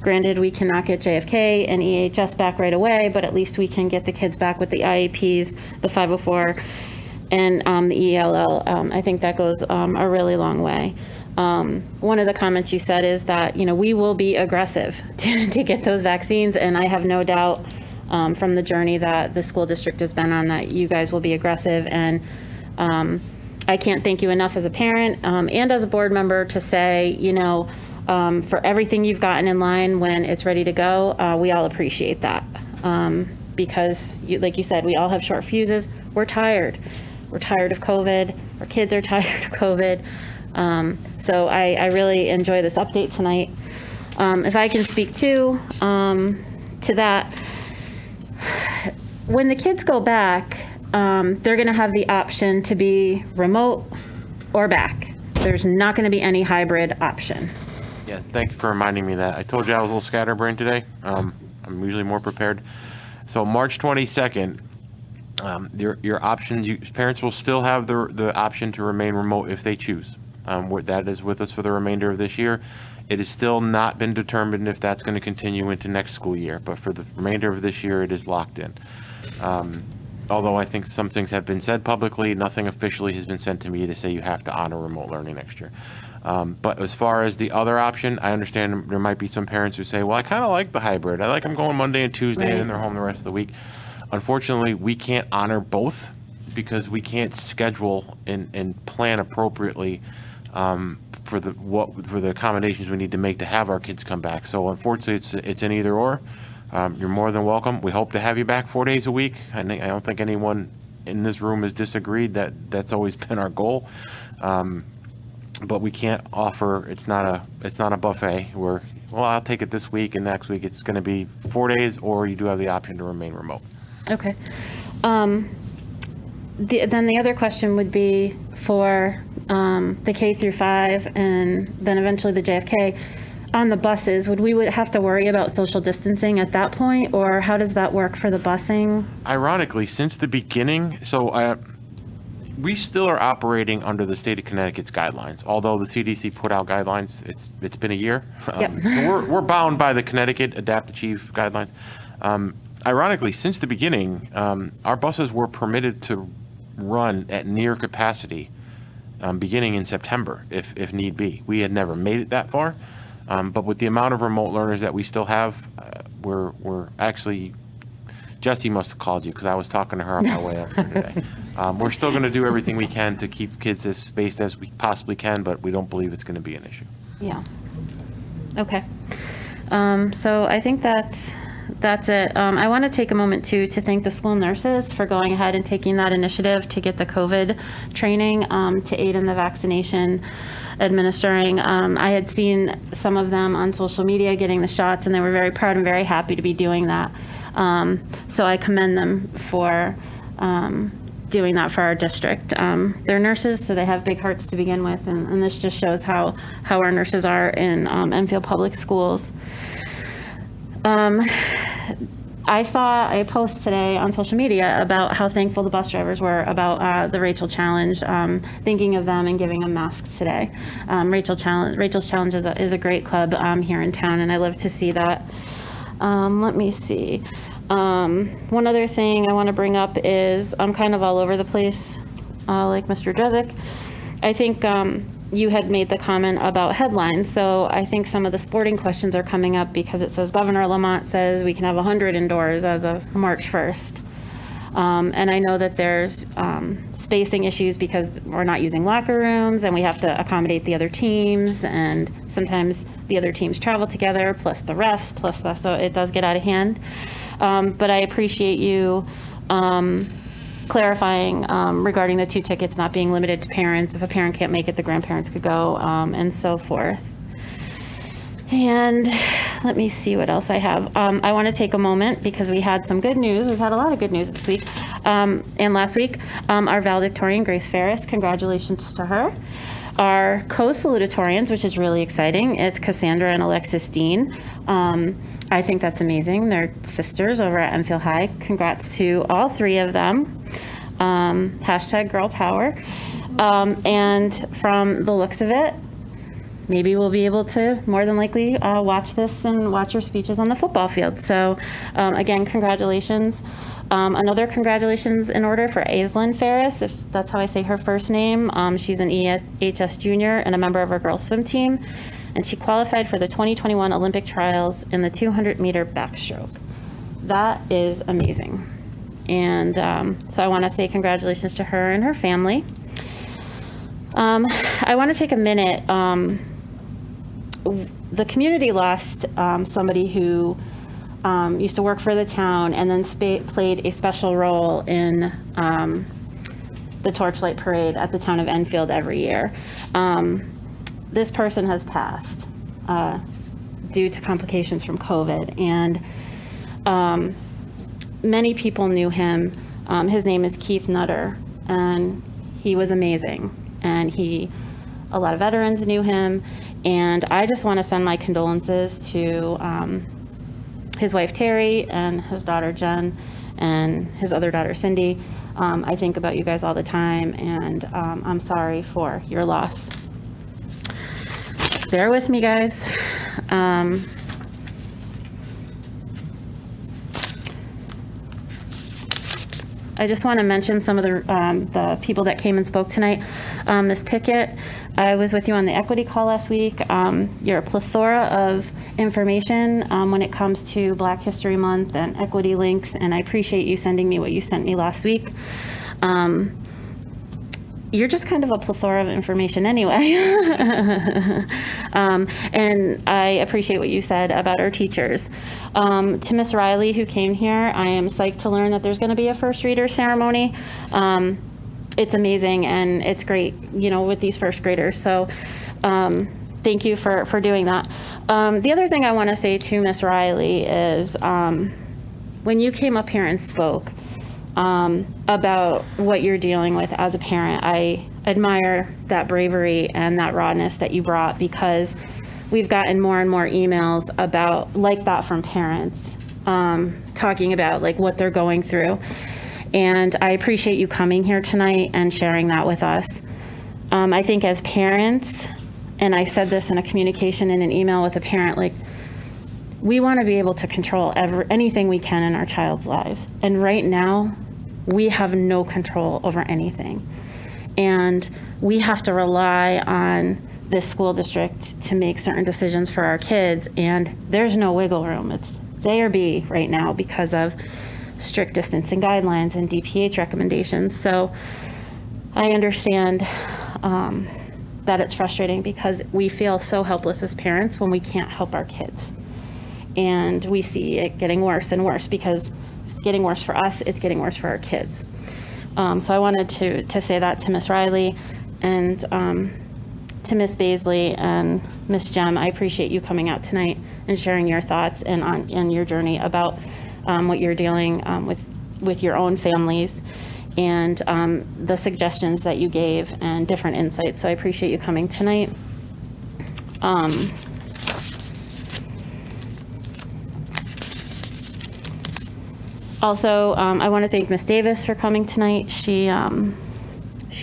granted, we cannot get JFK and EHS back right away, but at least we can get the kids back with the IEPs, the 504, and the ELL. I think that goes a really long way. One of the comments you said is that, we will be aggressive to get those vaccines, and I have no doubt from the journey that the school district has been on that you guys will be aggressive. And I can't thank you enough as a parent and as a board member to say, for everything you've gotten in line when it's ready to go, we all appreciate that. Because, like you said, we all have short fuses. We're tired. We're tired of COVID. Our kids are tired of COVID. So I really enjoy this update tonight. If I can speak to that, when the kids go back, they're going to have the option to be remote or back. There's not going to be any hybrid option. Yeah, thank you for reminding me of that. I told you I was a little scatterbrained today. I'm usually more prepared. So March 22nd, your option, parents will still have the option to remain remote if they choose. That is with us for the remainder of this year. It has still not been determined if that's going to continue into next school year, but for the remainder of this year, it is locked in. Although I think some things have been said publicly, nothing officially has been sent to me to say you have to honor remote learning next year. But as far as the other option, I understand there might be some parents who say, well, I kind of like the hybrid. I like them going Monday and Tuesday, and then they're home the rest of the week. Unfortunately, we can't honor both because we can't schedule and plan appropriately for the accommodations we need to make to have our kids come back. So unfortunately, it's an either or. You're more than welcome. We hope to have you back 4 days a week. I don't think anyone in this room has disagreed that that's always been our goal. But we can't offer. It's not a buffet where, well, I'll take it this week and next week it's going to be 4 days, or you do have the option to remain remote. Okay. Then the other question would be for the K through 5 and then eventually the JFK. on the buses, would have to worry about social distancing at that point, or how does that work for the busing? Ironically, since the beginning, we still are operating under the state of Connecticut's guidelines. Although the CDC put out guidelines, it's been a year. Yep. So we're bound by the Connecticut Adapt Achieve guidelines. Ironically, since the beginning, our buses were permitted to run at near capacity beginning in September, if need be. We had never made it that far, but with the amount of remote learners that we still have, we're actually, Jessie must have called you because I was talking to her on my way up here today. We're still going to do everything we can to keep kids as spaced as we possibly can, but we don't believe it's going to be an issue. Yeah. Okay. So I think that's it. I want to take a moment to thank the school nurses for going ahead and taking that initiative to get the COVID training to aid in the vaccination administering. I had seen some of them on social media getting the shots, and they were very proud and very happy to be doing that. So I commend them for doing that for our district. They're nurses, so they have big hearts to begin with, and this just shows how our nurses are in Enfield Public Schools. I saw a post today on social media about how thankful the bus drivers were about the Rachel Challenge, thinking of them and giving them masks today. Rachel's Challenge is a great club here in town, and I love to see that. Let me see. One other thing I want to bring up is I'm kind of all over the place, like Mr. Drezik. I think you had made the comment about headlines, so I think some of the sporting questions are coming up because it says Governor Lamont says we can have 100 indoors as of March 1st. And I know that there's spacing issues because we're not using locker rooms and we have to accommodate the other teams, and sometimes the other teams travel together, plus the refs, plus that, so it does get out of hand. But I appreciate you clarifying regarding the 2 tickets not being limited to parents. If a parent can't make it, the grandparents could go, and so forth. And let me see what else I have. I want to take a moment because we had some good news. We've had a lot of good news this week and last week. Our valedictorian, Grace Ferris, congratulations to her. Our co-salutatorians, which is really exciting, it's Cassandra and Alexis Dean. I think that's amazing. They're sisters over at Enfield High. Congrats to all 3 of them. Hashtag girl power. And from the looks of it, maybe we'll be able to more than likely watch this and watch your speeches on the football field. So again, congratulations. Another congratulations in order for Aislinn Ferris, if that's how I say her first name. She's an EHS junior and a member of our girls swim team, and she qualified for the 2021 Olympic trials in the 200-meter backstroke. That is amazing. And so I want to say congratulations to her and her family. I want to take a minute. The community lost somebody who used to work for the town and then played a special role in the Torchlight Parade at the town of Enfield every year. This person has passed due to complications from COVID, and many people knew him. His name is Keith Nutter, and he was amazing. And a lot of veterans knew him, and I just want to send my condolences to his wife Terry and his daughter Jen and his other daughter Cindy. I think about you guys all the time, and I'm sorry for your loss. Bear with me, guys. I just want to mention some of the people that came and spoke tonight. Ms. Pickett, I was with you on the equity call last week. You're a plethora of information when it comes to Black History Month and equity links, and I appreciate you sending me what you sent me last week. You're just kind of a plethora of information anyway. And I appreciate what you said about our teachers. To Miss Riley, who came here, I am psyched to learn that there's going to be a first reader ceremony. It's amazing, and it's great, with these first graders. So thank you for doing that. The other thing I want to say to Miss Riley is when you came up here and spoke, about what you're dealing with as a parent, I admire that bravery and that rawness that you brought, because we've gotten more and more emails about like that from parents, talking about like what they're going through. And I appreciate you coming here tonight and sharing that with us. I think as parents, and I said this in a communication in an email with a parent, like, we want to be able to control anything we can in our child's lives. And right now, we have no control over anything. And we have to rely on this school district to make certain decisions for our kids. And there's no wiggle room. It's A or B right now because of strict distancing guidelines and DPH recommendations. So I understand that it's frustrating because we feel so helpless as parents when we can't help our kids. And we see it getting worse and worse because it's getting worse for us, it's getting worse for our kids. So I wanted to say that to Ms. Riley and to Ms. Baisley and Ms. Jem. I appreciate you coming out tonight and sharing your thoughts and your journey about what you're dealing with your own families and the suggestions that you gave and different insights. So I appreciate you coming tonight. Also, I want to thank Ms. Davis for coming tonight. She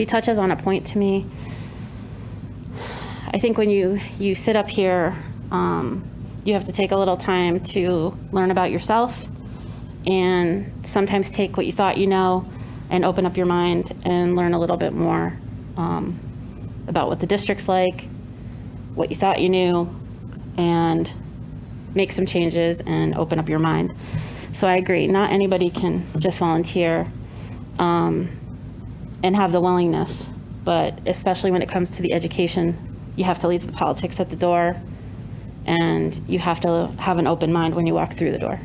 touches on a point to me. I think when you sit up here, you have to take a little time to learn about yourself and sometimes take what you thought you know and open up your mind and learn a little bit more about what the district's like, what you thought you knew, and make some changes and open up your mind. So I agree, not anybody can just volunteer and have the willingness, but especially when it comes to the education, you have to leave the politics at the door and you have to have an open mind when you walk through the door.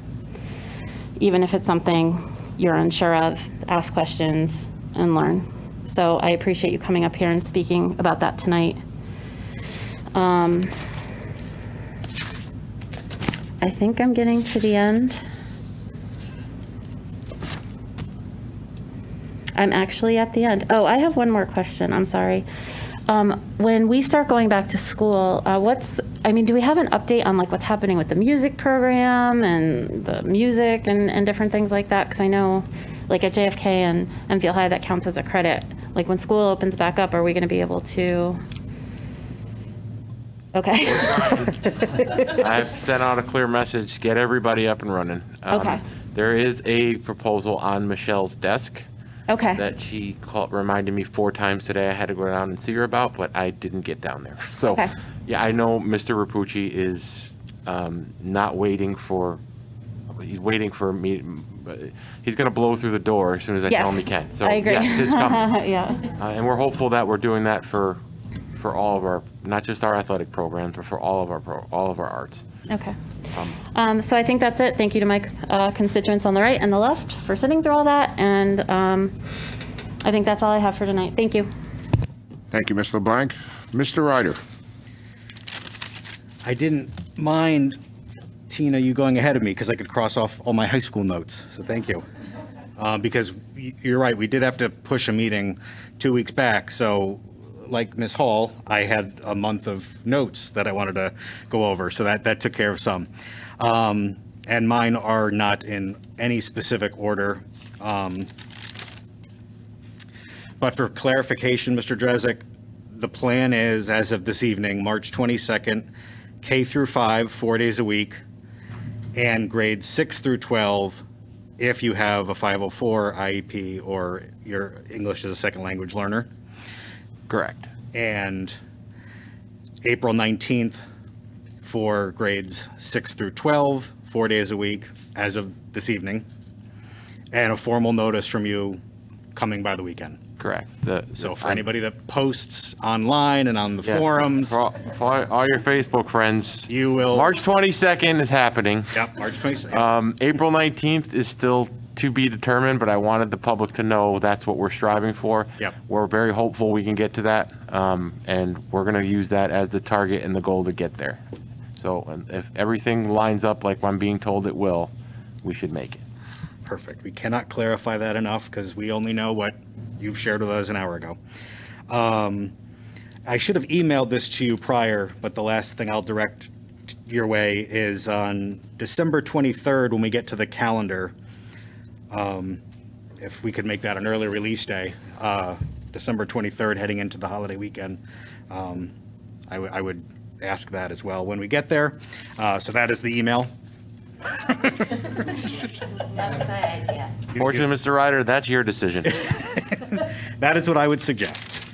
Even if it's something you're unsure of, ask questions and learn. So I appreciate you coming up here and speaking about that tonight. I think I'm getting to the end. I'm actually at the end. Oh, I have one more question. I'm sorry. When we start going back to school, do we have an update on like what's happening with the music program and the music and different things like that? Because I know like at JFK and Enfield High, that counts as a credit. Like when school opens back up, are we going to be able to? Okay. I've sent out a clear message, get everybody up and running. Okay. There is a proposal on Michelle's desk. Okay. That she reminded me 4 times today I had to go down and see her about, but I didn't get down there. So, Okay. yeah, I know Mr. Rapucci is not waiting for, he's waiting for me, but he's going to blow through the door as soon as I tell him he can. So, I agree. yes, it's coming. Yeah. And we're hopeful that we're doing that for all of our, not just our athletic programs, but for all of our arts. Okay. So I think that's it. Thank you to my constituents on the right and the left for sitting through all that. And I think that's all I have for tonight. Thank you. Thank you, Ms. LeBlanc. Mr. Ryder. I didn't mind, Tina, you going ahead of me because I could cross off all my high school notes. So thank you. Because you're right, we did have to push a meeting 2 weeks back. So like Ms. Hall, I had a month of notes that I wanted to go over. So that took care of some. And mine are not in any specific order. But for clarification, Mr. Drezek, the plan is, as of this evening, March 22nd, K through 5, 4 days a week, and grades 6 through 12, if you have a 504 IEP or your English as a second language learner. Correct. And April 19th for grades 6 through 12, 4 days a week, as of this evening, and a formal notice from you coming by the weekend. Correct. So for anybody that posts online and on the forums. For all your Facebook friends. You will. March 22nd is happening. Yep, March 22nd. April 19th is still to be determined, but I wanted the public to know that's what we're striving for. Yep. We're very hopeful we can get to that, and we're going to use that as the target and the goal to get there. So if everything lines up like I'm being told it will, we should make it. Perfect. We cannot clarify that enough because we only know what you've shared with us an hour ago. I should have emailed this to you prior, but the last thing I'll direct your way is on December 23rd when we get to the calendar. If we could make that an early release day, December 23rd, heading into the holiday weekend, I would ask that as well when we get there. So that is the email. Fortunately, Mr. Ryder, that's your decision. That is what I would suggest.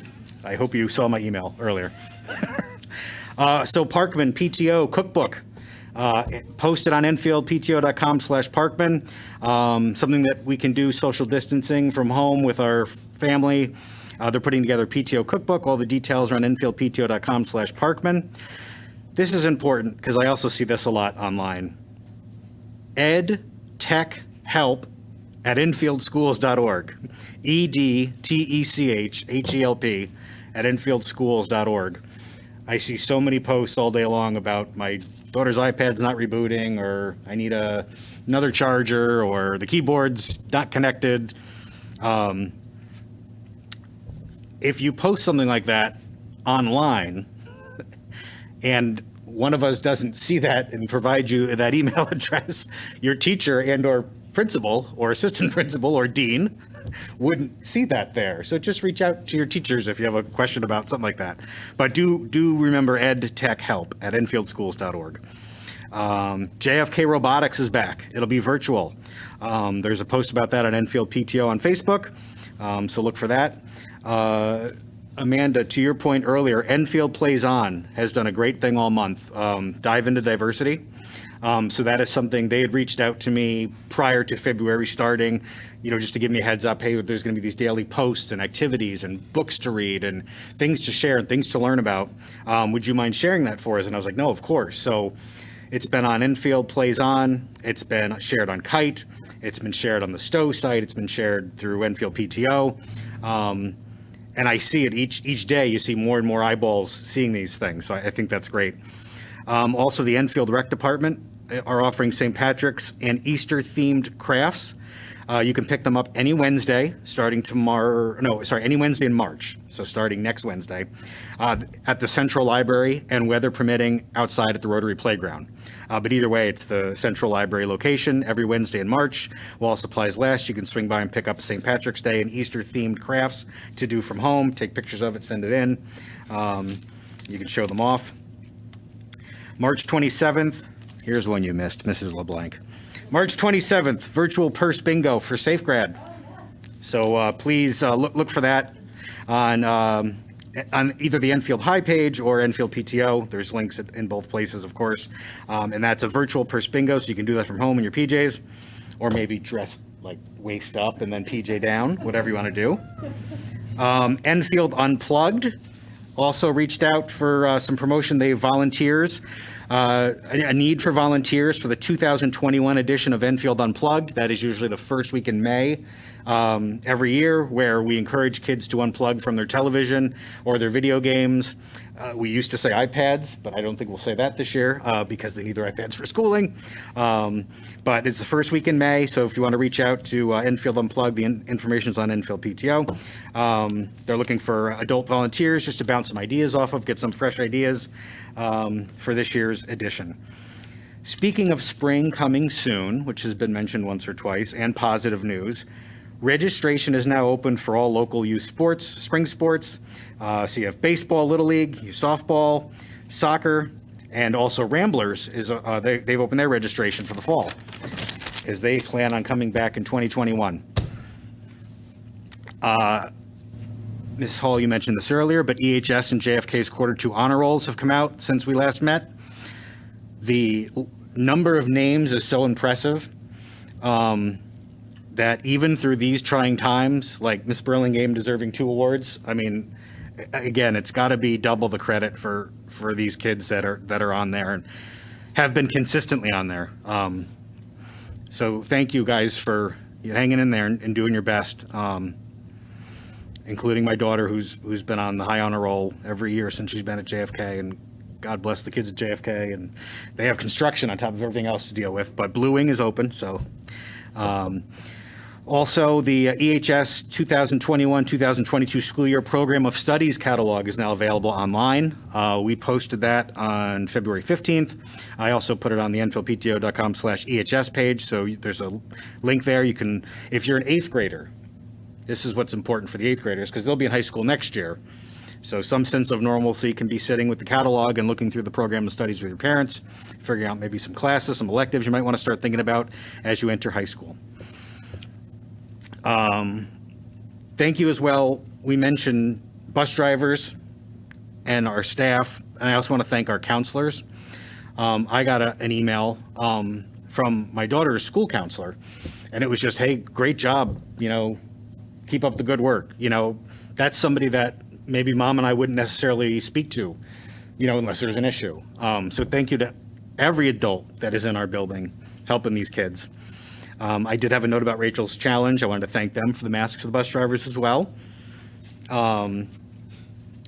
I hope you saw my email earlier. So Parkman PTO cookbook, posted on enfieldpto.com/Parkman. Something that we can do social distancing from home with our family. They're putting together PTO cookbook. All the details are on enfieldpto.com/Parkman. This is important because I also see this a lot online. Ed Tech Help at enfieldschools.org. EDTECHHELP at enfieldschools.org. I see so many posts all day long about my daughter's iPad's not rebooting, or I need another charger, or the keyboard's not connected. If you post something like that online and one of us doesn't see that and provide you that email address, your teacher and or principal or assistant principal or dean wouldn't see that there. So just reach out to your teachers if you have a question about something like that. But do remember Ed Tech Help at enfieldschools.org. JFK Robotics is back. It'll be virtual. There's a post about that on Enfield PTO on Facebook, so look for that. Amanda, to your point earlier, Enfield Plays On has done a great thing all month. Dive into diversity. So that is something they had reached out to me prior to February starting, just to give me a heads up. Hey, there's going to be these daily posts and activities and books to read and things to share and things to learn about. Would you mind sharing that for us? And I was like, no, of course. So it's been on Enfield Plays On. It's been shared on Kite. It's been shared on the Stowe site. It's been shared through Enfield PTO. And I see it each day. You see more and more eyeballs seeing these things. So I think that's great. Also, the Enfield Rec Department are offering St. Patrick's and Easter-themed crafts. You can pick them up any Wednesday, any Wednesday in March, so starting next Wednesday, at the Central Library and, weather permitting, outside at the Rotary Playground. But either way, it's the Central Library location every Wednesday in March. While supplies last, you can swing by and pick up St. Patrick's Day and Easter-themed crafts to do from home. Take pictures of it, send it in. You can show them off. March 27th, here's one you missed, Mrs. LeBlanc. March 27th, virtual purse bingo for SafeGrad. So please look for that on either the Enfield High page or Enfield PTO. There's links in both places, of course. And that's a virtual purse bingo, so you can do that from home in your PJs, or maybe dress like waist up and then PJ down, whatever you want to do. Enfield Unplugged also reached out for some promotion. They have volunteers, a need for volunteers for the 2021 edition of Enfield Unplugged. That is usually the first week in May every year, where we encourage kids to unplug from their television or their video games. We used to say iPads, but I don't think we'll say that this year because they need their iPads for schooling. But it's the first week in May, so if you want to reach out to Enfield Unplugged, the information's on Enfield PTO. They're looking for adult volunteers just to bounce some ideas off of, get some fresh ideas for this year's edition. Speaking of spring coming soon, which has been mentioned once or twice, and positive news, registration is now open for all local youth sports, spring sports. So you have baseball, Little League, softball, soccer, and also Ramblers they've opened their registration for the fall, as they plan on coming back in 2021. Ms. Hall, you mentioned this earlier, but EHS and JFK's Q2 honor rolls have come out since we last met. The number of names is so impressive that even through these trying times, like Miss Burlingame deserving 2 awards, I mean, again, it's got to be double the credit for these kids that are on there and have been consistently on there. So thank you guys for hanging in there and doing your best, including my daughter who's been on the high honor roll every year since she's been at JFK, and God bless the kids at JFK, and they have construction on top of everything else to deal with, but Blue Wing is open, so. Also, the EHS 2021-2022 school year program of studies catalog is now available online. We posted that on February 15th. I also put it on the enfieldpto.com/EHS page, so there's a link there. You can, if you're an 8th grader, this is what's important for the 8th graders, because they'll be in high school next year. So some sense of normalcy can be sitting with the catalog and looking through the program of studies with your parents, figuring out maybe some classes, some electives you might want to start thinking about as you enter high school. Thank you as well. We mentioned bus drivers and our staff, and I also want to thank our counselors. I got an email from my daughter's school counselor, and it was just, hey, great job, keep up the good work. That's somebody that maybe mom and I wouldn't necessarily speak to, unless there's an issue. So thank you to every adult that is in our building helping these kids. I did have a note about Rachel's Challenge. I wanted to thank them for the masks for the bus drivers as well. I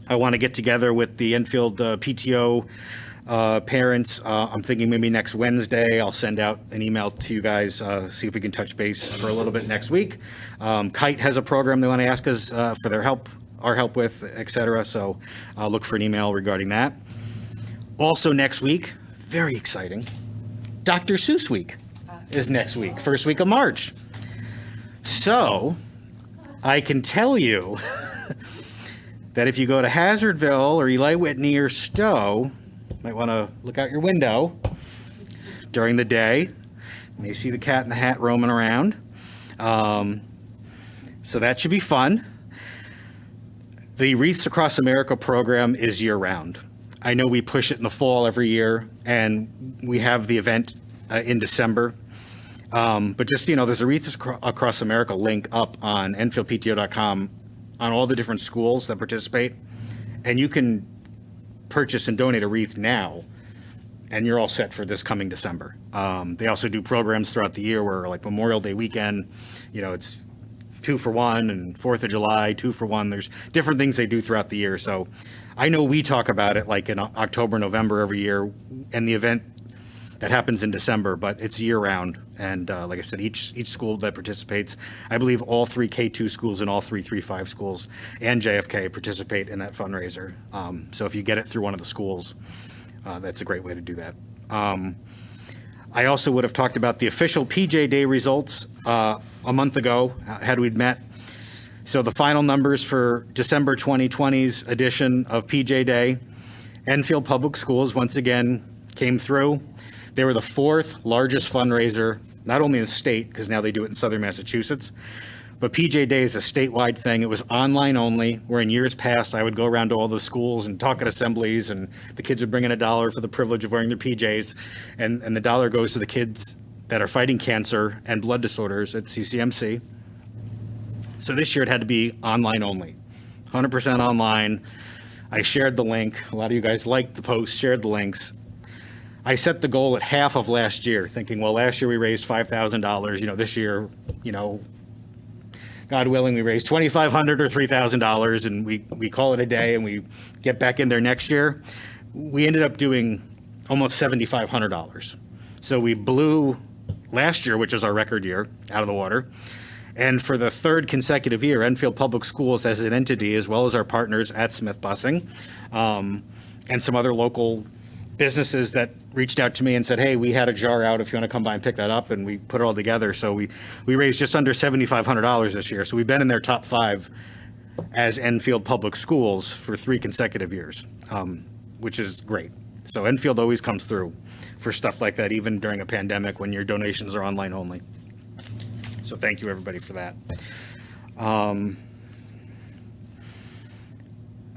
want to get together with the Enfield PTO parents. I'm thinking maybe next Wednesday, I'll send out an email to you guys, see if we can touch base for a little bit next week. Kite has a program they want to ask us for their help, our help with, et cetera. So I'll look for an email regarding that. Also next week, very exciting, Dr. Seuss Week is next week, first week of March. So I can tell you that if you go to Hazardville or Eli Whitney or Stowe, you might want to look out your window during the day. You may see the Cat in the Hat roaming around. So that should be fun. The Wreaths Across America program is year-round. I know we push it in the fall every year, and we have the event in December. But just, there's a Wreaths Across America link up on enfieldpto.com on all the different schools that participate. And you can purchase and donate a wreath now, and you're all set for this coming December. They also do programs throughout the year where, like Memorial Day weekend, it's 2 for 1, and 4th of July, 2 for 1. There's different things they do throughout the year. So I know we talk about it like in October, November every year, and the event that happens in December, but it's year-round. And like I said, each school that participates, I believe all 3 K2 schools and all 3 3-5 schools and JFK participate in that fundraiser. So if you get it through one of the schools, that's a great way to do that. I also would have talked about the official PJ Day results a month ago, had we met. So the final numbers for December 2020's edition of PJ Day, Enfield Public Schools once again came through. They were the 4th largest fundraiser, not only in the state, because now they do it in southern Massachusetts, but PJ Day is a statewide thing. It was online only, where in years past I would go around to all the schools and talk at assemblies, and the kids would bring in $1 for the privilege of wearing their PJs, and the dollar goes to the kids that are fighting cancer and blood disorders at CCMC. So this year it had to be online only, 100% online. I shared the link. A lot of you guys liked the post, shared the links. I set the goal at half of last year, thinking, well, last year we raised $5,000. This year, God willing, we raised $2,500 or $3,000, and we call it a day, and we get back in there next year. We ended up doing almost $7,500. So we blew last year, which is our record year, out of the water. And for the 3rd consecutive year, Enfield Public Schools as an entity, as well as our partners at Smith Busing, and some other local businesses that reached out to me and said, hey, we had a jar out if you want to come by and pick that up, and we put it all together. So we raised just under $7,500 this year. So we've been in their top 5 as Enfield Public Schools for 3 consecutive years, which is great. So Enfield always comes through for stuff like that, even during a pandemic when your donations are online only. So thank you, everybody, for that.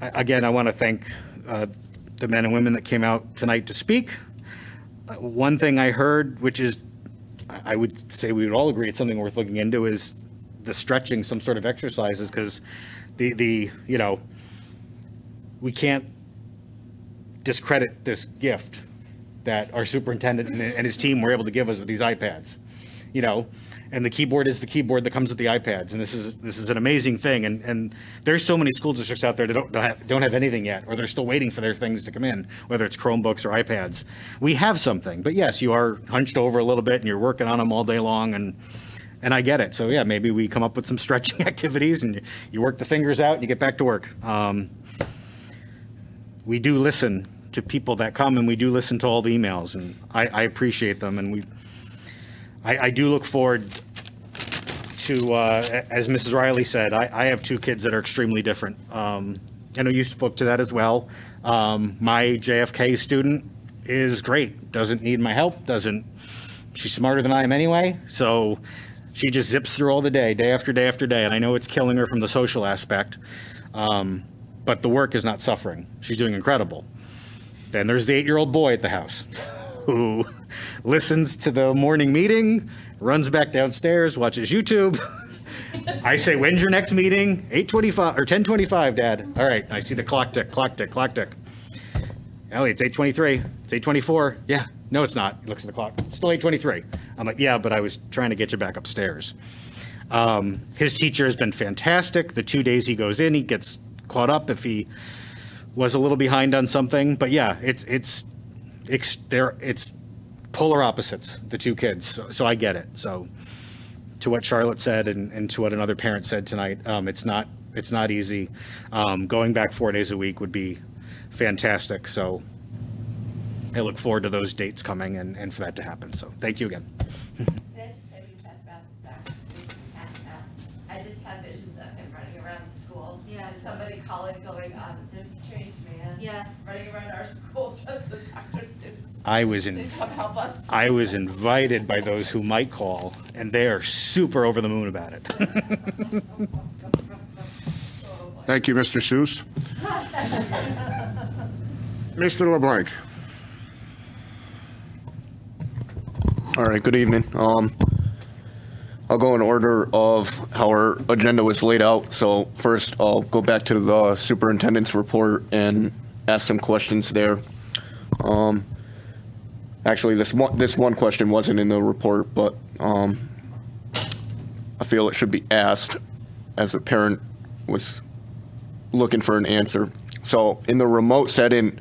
Again, I want to thank the men and women that came out tonight to speak. One thing I heard, which is, I would say we would all agree it's something worth looking into, is the stretching some sort of exercises, because we can't discredit this gift that our superintendent and his team were able to give us with these iPads. And the keyboard is the keyboard that comes with the iPads, and this is an amazing thing. And there's so many school districts out there that don't have anything yet, or they're still waiting for their things to come in, whether it's Chromebooks or iPads. We have something, but yes, you are hunched over a little bit, and you're working on them all day long, and And I get it. So yeah, maybe we come up with some stretching activities and you work the fingers out and you get back to work. We do listen to people that come, and we do listen to all the emails, and I appreciate them. And I do look forward to, as Mrs. Riley said, I have two kids that are extremely different. I know you spoke to that as well. My JFK student is great, doesn't need my help, she's smarter than I am anyway, so she just zips through all the day after day after day, and I know it's killing her from the social aspect, but the work is not suffering. She's doing incredible. Then there's the 8-year-old boy at the house who listens to the morning meeting, runs back downstairs, watches YouTube. I say, when's your next meeting? 8:25 or 10:25, Dad. All right, I see the clock tick. Ellie, it's 8:23. It's 8:24. Yeah, no, it's not. He looks at the clock. It's still 8:23. I'm like, yeah, but I was trying to get you back upstairs. His teacher has been fantastic. The 2 days he goes in, he gets caught up if he was a little behind on something. But yeah, it's polar opposites, the two kids. So I get it. So to what Charlotte said and to what another parent said tonight, it's not easy. Going back 4 days a week would be fantastic. So I look forward to those dates coming and for that to happen. So thank you again. Can I just say, you talked about Dr. Seuss and I just have visions of him running around the school. Yeah. And somebody calling, going, there's a strange man. Yeah. Running around our school just as Dr. Seuss. I Come help us. I was invited by those who might call, and they are super over the moon about it. Thank you, Mr. Seuss. Mr. LeBlanc. All right, good evening. I'll go in order of how our agenda was laid out. So first, I'll go back to the superintendent's report and ask some questions there. Actually, this one question wasn't in the report, but I feel it should be asked as a parent was looking for an answer. So in the remote setting,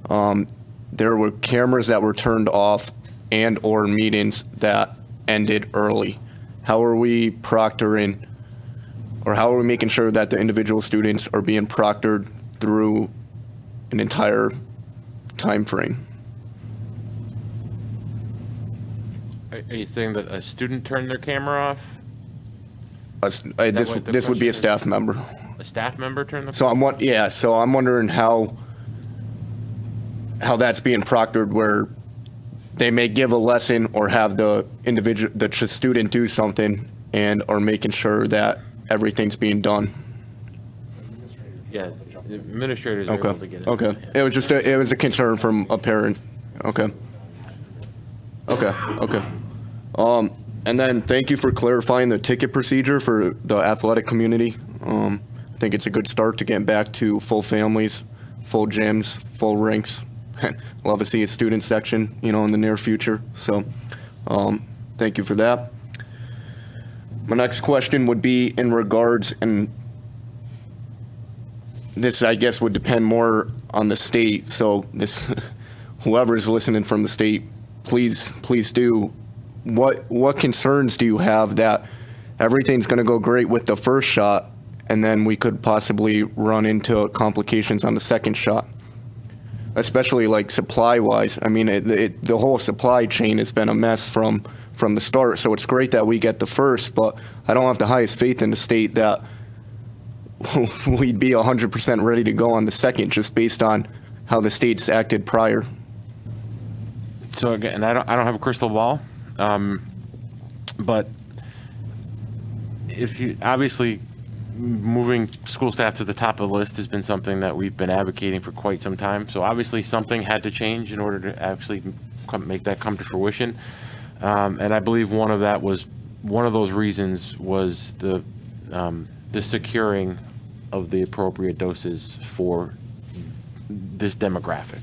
there were cameras that were turned off and or meetings that ended early. How are we proctoring, or how are we making sure that the individual students are being proctored through an entire time frame? Are you saying that a student turned their camera off? This would be a staff member. A staff member turned the? So I'm wondering how that's being proctored, where they may give a lesson or have the student do something and are making sure that everything's being done. Yeah, the administrators are able to get it. Okay. It was a concern from a parent. Okay. And then thank you for clarifying the ticket procedure for the athletic community. I think it's a good start to getting back to full families, full gyms, full rinks. Love to see a student section, in the near future. So thank you for that. My next question would be in regards, and this I guess would depend more on the state. So whoever is listening from the state, please do. What concerns do you have that everything's going to go great with the first shot, and then we could possibly run into complications on the second shot? Especially like supply-wise. I mean, the whole supply chain has been a mess from the start. So it's great that we get the first, but I don't have the highest faith in the state that we'd be 100% ready to go on the second, just based on how the state's acted prior. So again, I don't have a crystal ball, but if you obviously. Moving school staff to the top of the list has been something that we've been advocating for quite some time. So obviously something had to change in order to actually make that come to fruition. And I believe one of those reasons was the securing of the appropriate doses for this demographic.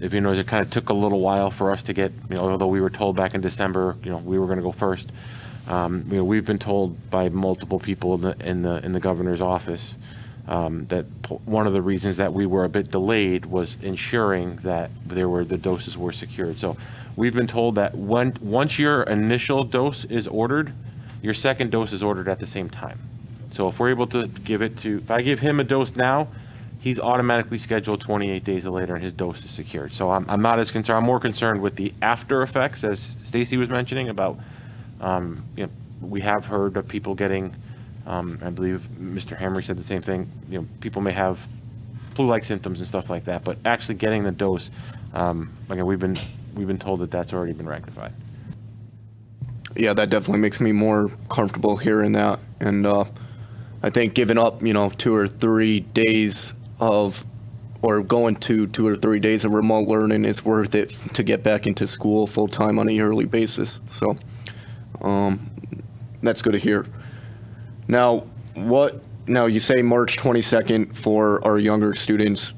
If you know, it kind of took a little while for us to get, although we were told back in December, we were going to go first. We've been told by multiple people in the governor's office One of the reasons that we were a bit delayed was ensuring that the doses were secured. So we've been told that once your initial dose is ordered, your second dose is ordered at the same time. So if we're able to if I give him a dose now, he's automatically scheduled 28 days later and his dose is secured. So I'm not as concerned. I'm more concerned with the after effects, as Stacy was mentioning about, we have heard of people getting, I believe Mr. Hamry said the same thing, people may have flu-like symptoms and stuff like that, but actually getting the dose, again, we've been told that that's already been rectified. Yeah, that definitely makes me more comfortable hearing that. And I think giving up, 2 or 3 days or going to 2 or 3 days of remote learning is worth it to get back into school full time on a yearly basis. So that's good to hear. Now, you say March 22nd for our younger students.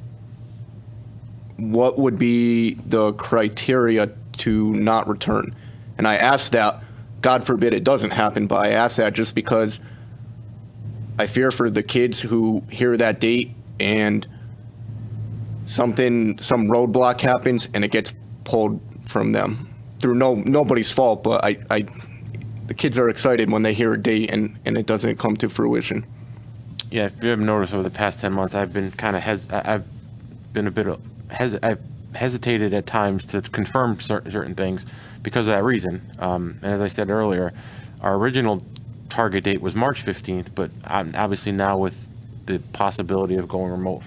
What would be the criteria to not return? And I ask that, God forbid it doesn't happen, but I ask that just because I fear for the kids who hear that date and some roadblock happens and it gets pulled from them through nobody's fault, but the kids are excited when they hear a date and it doesn't come to fruition. Yeah, if you haven't noticed over the past 10 months, I've been I've hesitated at times to confirm certain things because of that reason. And as I said earlier, our original target date was March 15th, but obviously now with the possibility of going remote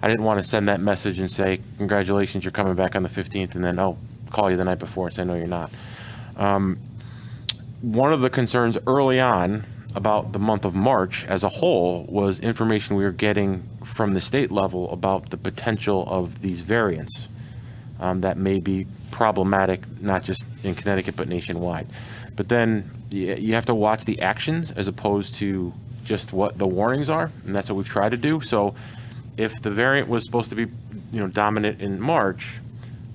I didn't want to send that message and say, congratulations, you're coming back on the 15th, and then, call you the night before and say, no, you're not. One of the concerns early on about the month of March as a whole was information we were getting from the state level about the potential of these variants that may be problematic, not just in Connecticut, but nationwide. But then you have to watch the actions as opposed to just what the warnings are, and that's what we've tried to do. So if the variant was supposed to be, dominant in March,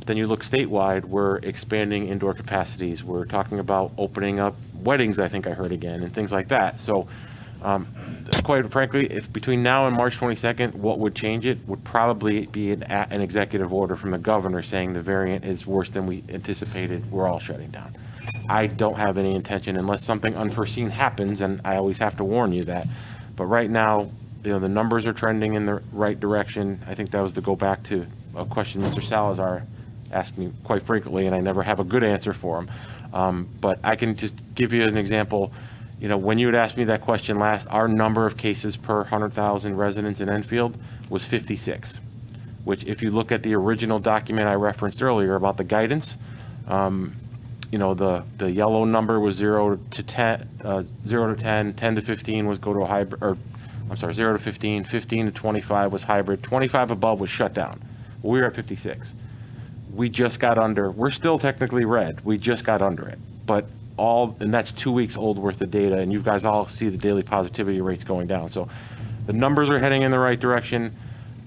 then you look statewide, we're expanding indoor capacities. We're talking about opening up weddings, I think I heard again, and things like that. So quite frankly, if between now and March 22nd, what would change it would probably be an executive order from the governor saying the variant is worse than we anticipated. We're all shutting down. I don't have any intention unless something unforeseen happens, and I always have to warn you that. But right now, the numbers are trending in the right direction. I think that was to go back to a question Mr. Salazar asked me quite frequently, and I never have a good answer for him. But I can just give you an example. When you had asked me that question last, our number of cases per 100,000 residents in Enfield was 56, which if you look at the original document I referenced earlier about the guidance, the yellow number was 0 to 10, 10 to 15 was go to a hybrid, or I'm sorry, 0 to 15, 15 to 25 was hybrid, 25 above was shut down. Well, we were at 56. We just got under, we're still technically red, we just got under it. But and that's 2 weeks old worth of data, and you guys all see the daily positivity rates going down. So the numbers are heading in the right direction.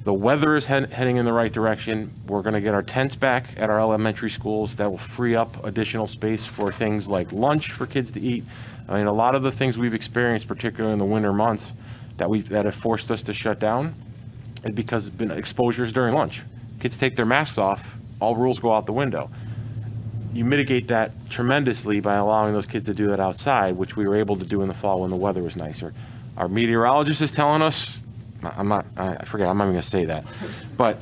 The weather is heading in the right direction. We're going to get our tents back at our elementary schools. That will free up additional space for things like lunch for kids to eat. I mean, a lot of the things we've experienced, particularly in the winter months, that have forced us to shut down is because it's been exposures during lunch. Kids take their masks off, all rules go out the window. You mitigate that tremendously by allowing those kids to do that outside, which we were able to do in the fall when the weather was nicer. Our meteorologist is telling us, I'm not even going to say that, but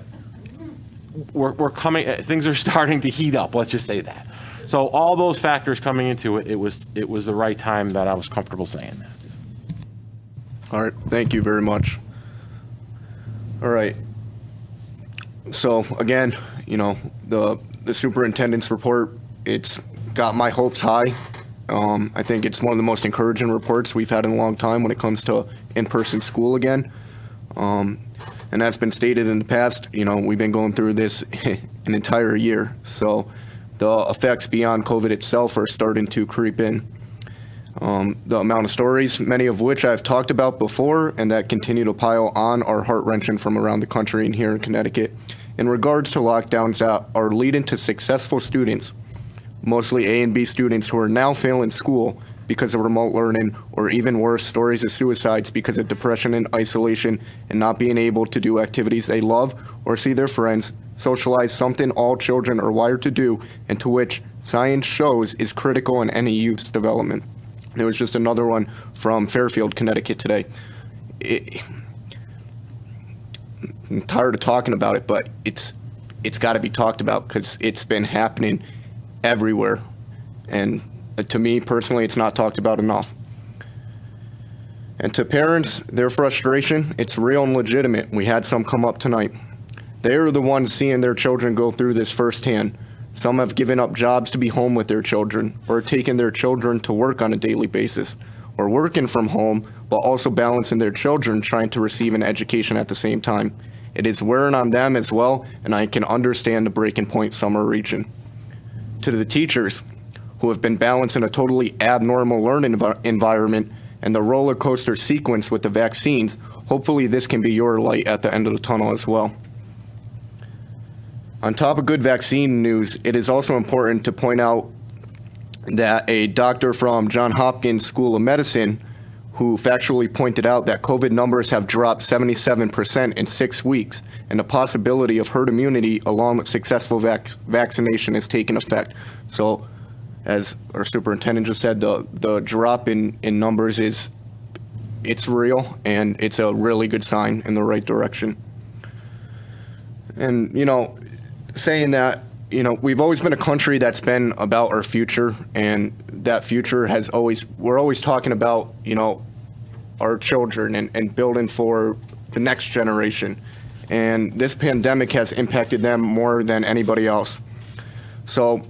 we're coming, things are starting to heat up, let's just say that. So all those factors coming into it, it was the right time that I was comfortable saying that. All right, thank you very much. All right. So again, the superintendent's report, it's got my hopes high. I think it's one of the most encouraging reports we've had in a long time when it comes to in-person school again. And that's been stated in the past, we've been going through this an entire year. So the effects beyond COVID itself are starting to creep in. The amount of stories, many of which I've talked about before and that continue to pile on, are heart-wrenching from around the country and here in Connecticut in regards to lockdowns that are leading to successful students, mostly A and B students who are now failing school because of remote learning, or even worse, stories of suicides because of depression and isolation and not being able to do activities they love or see their friends, socialize, something all children are wired to do and to which science shows is critical in any youth's development. There was just another one from Fairfield, Connecticut today. I'm tired of talking about it, but it's got to be talked about because it's been happening everywhere. And to me personally, it's not talked about enough. And to parents, their frustration, it's real and legitimate. We had some come up tonight. They are the ones seeing their children go through this firsthand. Some have given up jobs to be home with their children, or taken their children to work on a daily basis, or working from home, but also balancing their children trying to receive an education at the same time. It is wearing on them as well, and I can understand the breaking point some are reaching. To the teachers, who have been balancing a totally abnormal learning environment and the roller coaster sequence with the vaccines, hopefully this can be your light at the end of the tunnel as well. On top of good vaccine news, it is also important to point out that a doctor from Johns Hopkins School of Medicine who factually pointed out that COVID numbers have dropped 77% in 6 weeks, and the possibility of herd immunity along with successful vaccination is taking effect. So, as our superintendent just said, the drop in numbers it's real, and it's a really good sign in the right direction. And, saying that, we've always been a country that's been about our future, and that future we're always talking about, our children and building for the next generation. And this pandemic has impacted them more than anybody else. So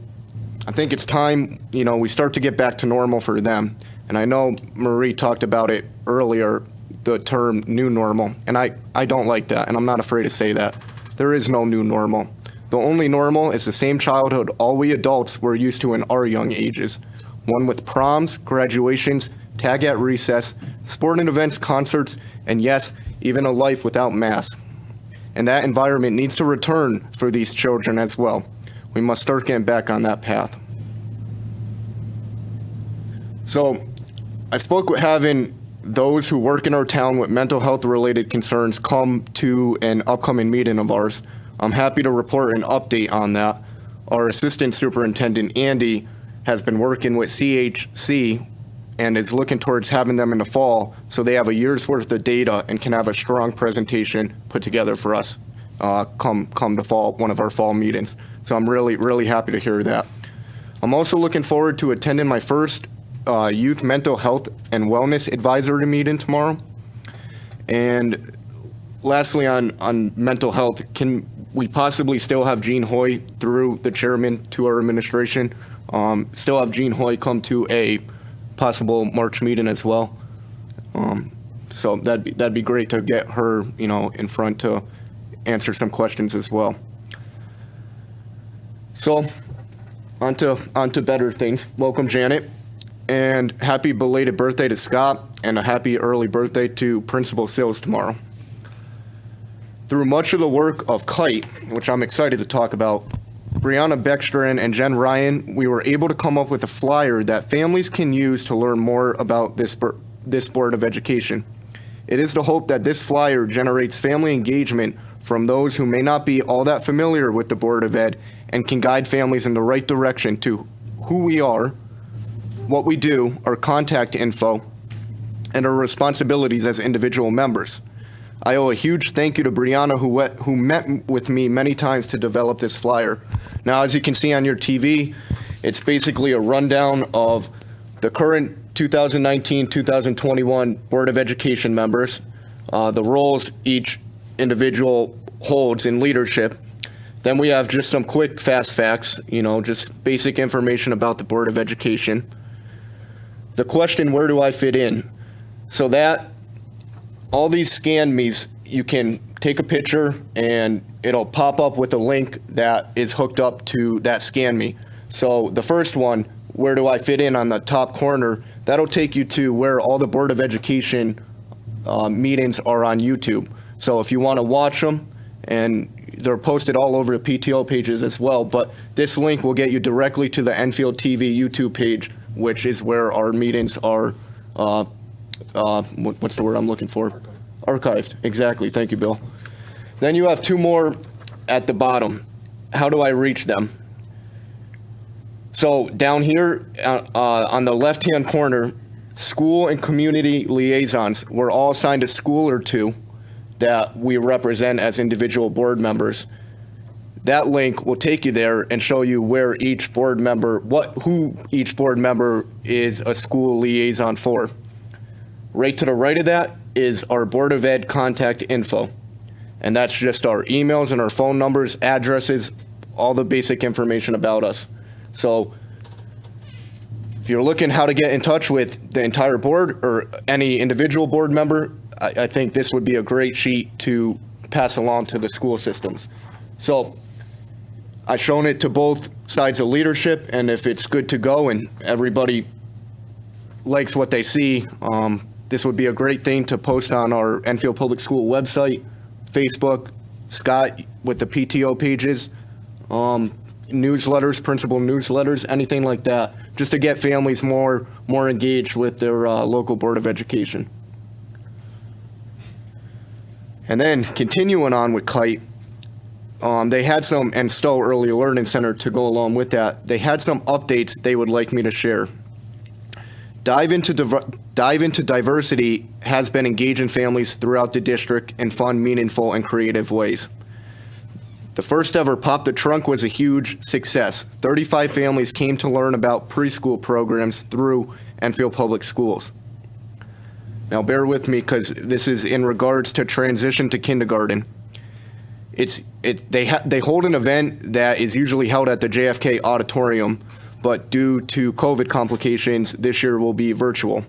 I think it's time, we start to get back to normal for them. And I know Marie talked about it earlier, the term new normal, and I don't like that, and I'm not afraid to say that. There is no new normal. The only normal is the same childhood all we adults were used to in our young ages. One with proms, graduations, tag at recess, sporting events, concerts, and yes, even a life without masks. And that environment needs to return for these children as well. We must start getting back on that path. So I spoke with having those who work in our town with mental health related concerns come to an upcoming meeting of ours. I'm happy to report an update on that. Our assistant superintendent, Andy, has been working with CHC and is looking towards having them in the fall so they have a year's worth of data and can have a strong presentation put together for us come the fall, one of our fall meetings. So I'm really, really happy to hear that. I'm also looking forward to attending my first youth mental health and wellness advisory meeting tomorrow. And lastly, on mental health, can we possibly still have Jean Hoy through the chairman to our administration? Still have Jean Hoy come to a possible March meeting as well. So that'd be great to get her, in front to answer some questions as well. So, on to better things. Welcome, Janet, and happy belated birthday to Scott, and a happy early birthday to Principal Sills tomorrow. Through much of the work of KITE, which I'm excited to talk about, Brianna Beckstrom and Jen Ryan, we were able to come up with a flyer that families can use to learn more about this Board of Education. It is the hope that this flyer generates family engagement from those who may not be all that familiar with the Board of Ed and can guide families in the right direction to who we are, what we do, our contact info, and our responsibilities as individual members. I owe a huge thank you to Brianna who met with me many times to develop this flyer. Now, as you can see on your TV, it's basically a rundown of the current 2019-2021 Board of Education members, the roles each individual holds in leadership. Then we have just some quick fast facts, just basic information about the Board of Education. The question, where do I fit in? So that all these Scan Me's, you can take a picture and it'll pop up with a link that is hooked up to that Scan Me. So the first one, where do I fit in, on the top corner, that'll take you to where all the Board of Education meetings are on YouTube. So if you want to watch them, and they're posted all over the PTO pages as well, but this link will get you directly to the Enfield TV YouTube page which is where our meetings are, what's the word I'm looking for? Archived, exactly. Thank you, Bill. Then you have two more at the bottom. How do I reach them? So down here on the left-hand corner, school and community liaisons. We're all assigned a school or two that we represent as individual board members. That link will take you there and show you where each board member, who each board member is a school liaison for. Right to the right of that is our Board of Ed contact info. And that's just our emails and our phone numbers, addresses, all the basic information about us. So if you're looking how to get in touch with the entire board or any individual board member, I think this would be a great sheet to pass along to the school systems. So I've shown it to both sides of leadership, and if it's good to go and everybody likes what they see, this would be a great thing to post on our Enfield Public School website, Facebook, Scott with the PTO pages, newsletters, principal newsletters, anything like that, just to get families more engaged with their local Board of Education. And then continuing on with KITE, they had some, and Stowe Early Learning Center to go along with that, they had some updates they would like me to share. Dive into Diversity has been engaging families throughout the district in fun, meaningful, and creative ways. The first ever Pop the Trunk was a huge success. 35 families came to learn about preschool programs through Enfield Public Schools. Now bear with me because this is in regards to transition to kindergarten. They hold an event that is usually held at the JFK Auditorium, but due to COVID complications, this year will be virtual.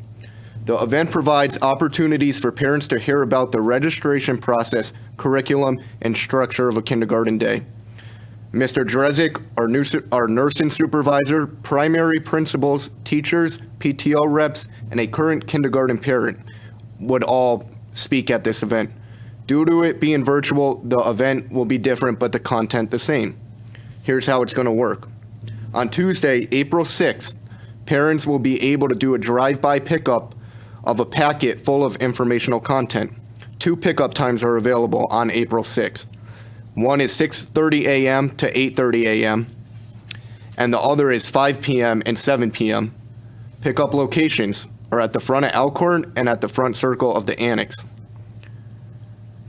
The event provides opportunities for parents to hear about the registration process, curriculum, and structure of a kindergarten day. Mr. Drezik, our nursing supervisor, primary principals, teachers, PTO reps, and a current kindergarten parent would all speak at this event. Due to it being virtual, the event will be different, but the content the same. Here's how it's going to work. On Tuesday, April 6th, parents will be able to do a drive-by pickup of a packet full of informational content. 2 pickup times are available on April 6th. One is 6:30 a.m. to 8:30 a.m., and the other is 5 p.m. and 7 p.m. Pickup locations are at the front of Alcorn and at the front circle of the annex.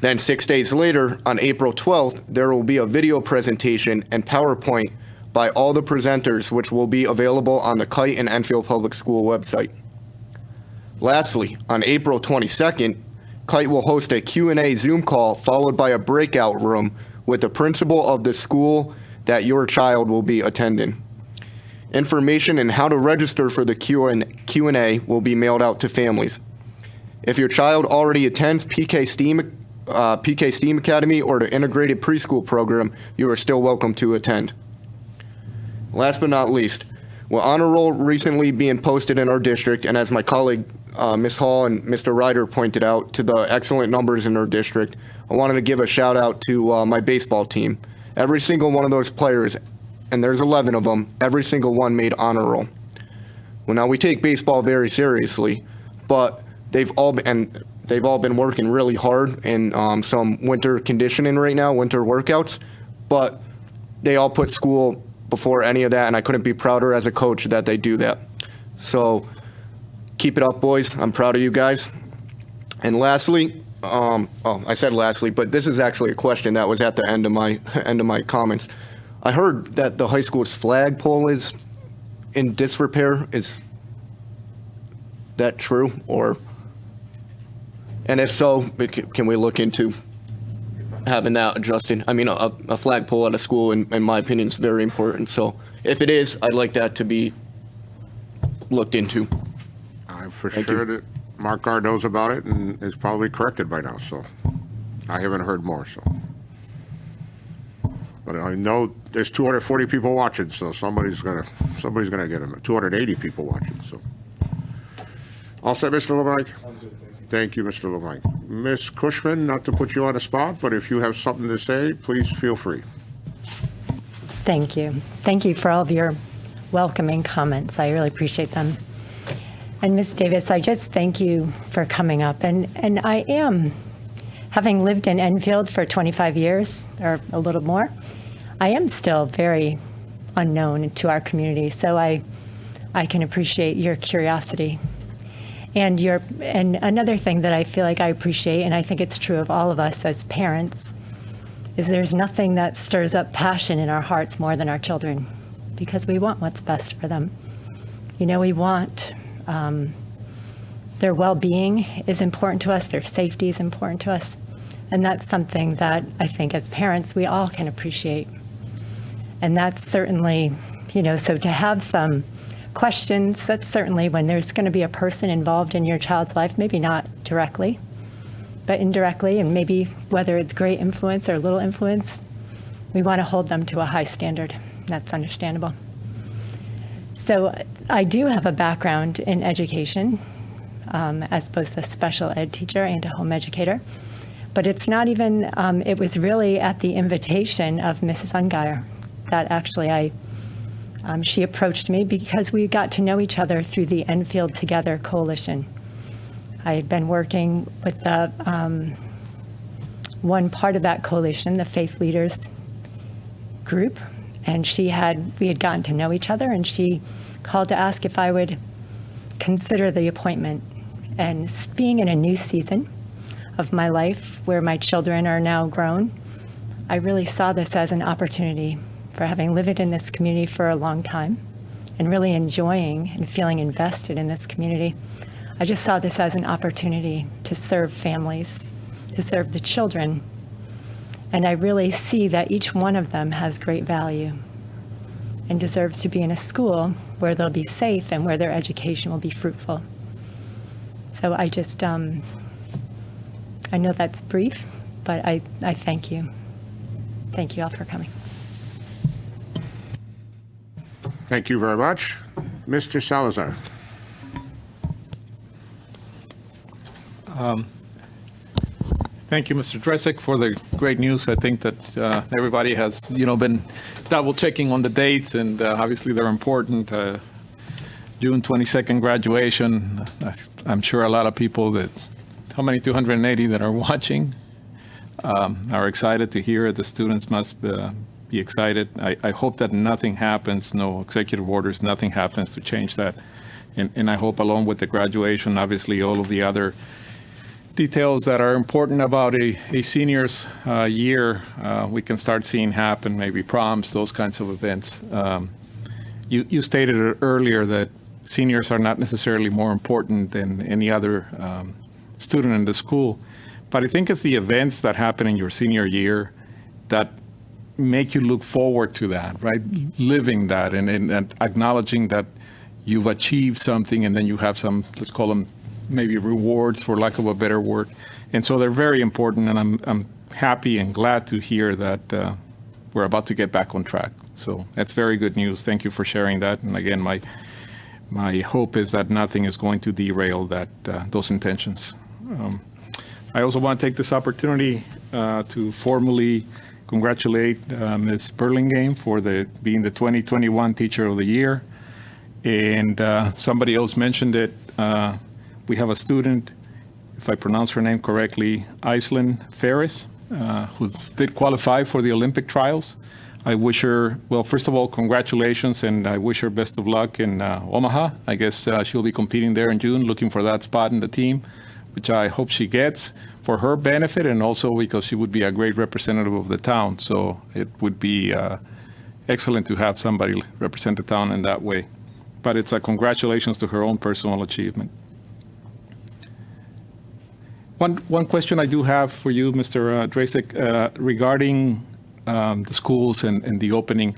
Then 6 days later, on April 12th, there will be a video presentation and PowerPoint by all the presenters, which will be available on the KITE and Enfield Public School website. Lastly, on April 22nd, KITE will host a Q&A Zoom call followed by a breakout room with the principal of the school that your child will be attending. Information on how to register for the Q&A will be mailed out to families. If your child already attends PK STEAM Academy or the Integrated Preschool Program, you are still welcome to attend. Last but not least, with honor roll recently being posted in our district, and as my colleague Ms. Hall and Mr. Ryder pointed out to the excellent numbers in our district, I wanted to give a shout out to my baseball team. Every single one of those players, and there's 11 of them, every single one made honor roll. Well, now we take baseball very seriously, but they've all been working really hard in some winter conditioning right now, winter workouts, but they all put school before any of that, and I couldn't be prouder as a coach that they do that. So keep it up, boys. I'm proud of you guys. And lastly, I said lastly, but this is actually a question that was at the end of my comments. I heard that the high school's flagpole is in disrepair. Is that true? And if so, can we look into having that adjusted? I mean, a flagpole at a school, in my opinion, is very important. So if it is, I'd like that to be looked into. I'm for sure that Mark Gard knows about it and is probably corrected by now, so I haven't heard more, so. But I know there's 240 people watching, so somebody's gonna get them. 280 people watching, so. All set, Mr. LeBlanc? Thank you, Mr. LeBlanc. Ms. Cushman, not to put you on the spot, but if you have something to say, please feel free. Thank you. Thank you for all of your welcoming comments. I really appreciate them. And Ms. Davis, I just thank you for coming up. And I am, having lived in Enfield for 25 years or a little more, I am still very unknown to our community. So I can appreciate your curiosity. And another thing that I feel like I appreciate, and I think it's true of all of us as parents, is there's nothing that stirs up passion in our hearts more than our children, because we want what's best for them. You know, we want their well-being is important to us, their safety is important to us, and that's something that I think as parents we all can appreciate. And that's certainly, you know, so to have some questions, that's certainly when there's going to be a person involved in your child's life, maybe not directly, but indirectly, and maybe whether it's great influence or little influence, we want to hold them to a high standard. That's understandable. So I do have a background in education as both a special ed teacher and a home educator, but it's not even, it was really at the invitation of Mrs. Ungeier that actually she approached me because we got to know each other through the Enfield Together Coalition. I had been working with the one part of that coalition, the Faith Leaders group, and we had gotten to know each other, and she called to ask if I would consider the appointment. And being in a new season of my life where my children are now grown, I really saw this as an opportunity for having lived in this community for a long time and really enjoying and feeling invested in this community. I just saw this as an opportunity to serve families, to serve the children. And I really see that each one of them has great value and deserves to be in a school where they'll be safe and where their education will be fruitful. So I just, I know that's brief, but I thank you. Thank you all for coming. Thank you very much. Mr. Salazar. Thank you, Mr. Dresek, for the great news. I think that everybody has, been double checking on the dates, and obviously they're important. June 22nd graduation. I'm sure a lot of people how many 280 that are watching are excited to hear it. The students must be excited. I hope that nothing happens, no executive orders, nothing happens to change that. And I hope along with the graduation, obviously all of the other details that are important about a senior's year, we can start seeing happen, maybe proms, those kinds of events. You stated earlier that seniors are not necessarily more important than any other student in the school, but I think it's the events that happen in your senior year that make you look forward to that, right? Living that and acknowledging that you've achieved something, and then you have some, let's call them maybe rewards, for lack of a better word. And so they're very important, and I'm happy and glad to hear that we're about to get back on track. So that's very good news. Thank you for sharing that. And again, my hope is that nothing is going to derail those intentions. I also want to take this opportunity to formally congratulate Ms. Burlingame for being the 2021 Teacher of the Year. And somebody else mentioned it. We have a student, if I pronounce her name correctly, Aislinn Ferris, who did qualify for the Olympic trials. I wish her, well, first of all, congratulations, and I wish her best of luck in Omaha. I guess she'll be competing there in June, looking for that spot in the team, which I hope she gets for her benefit, and also because she would be a great representative of the town. So it would be excellent to have somebody represent the town in that way. But it's a congratulations to her own personal achievement. One question I do have for you, Mr. Dresek, regarding the schools and the opening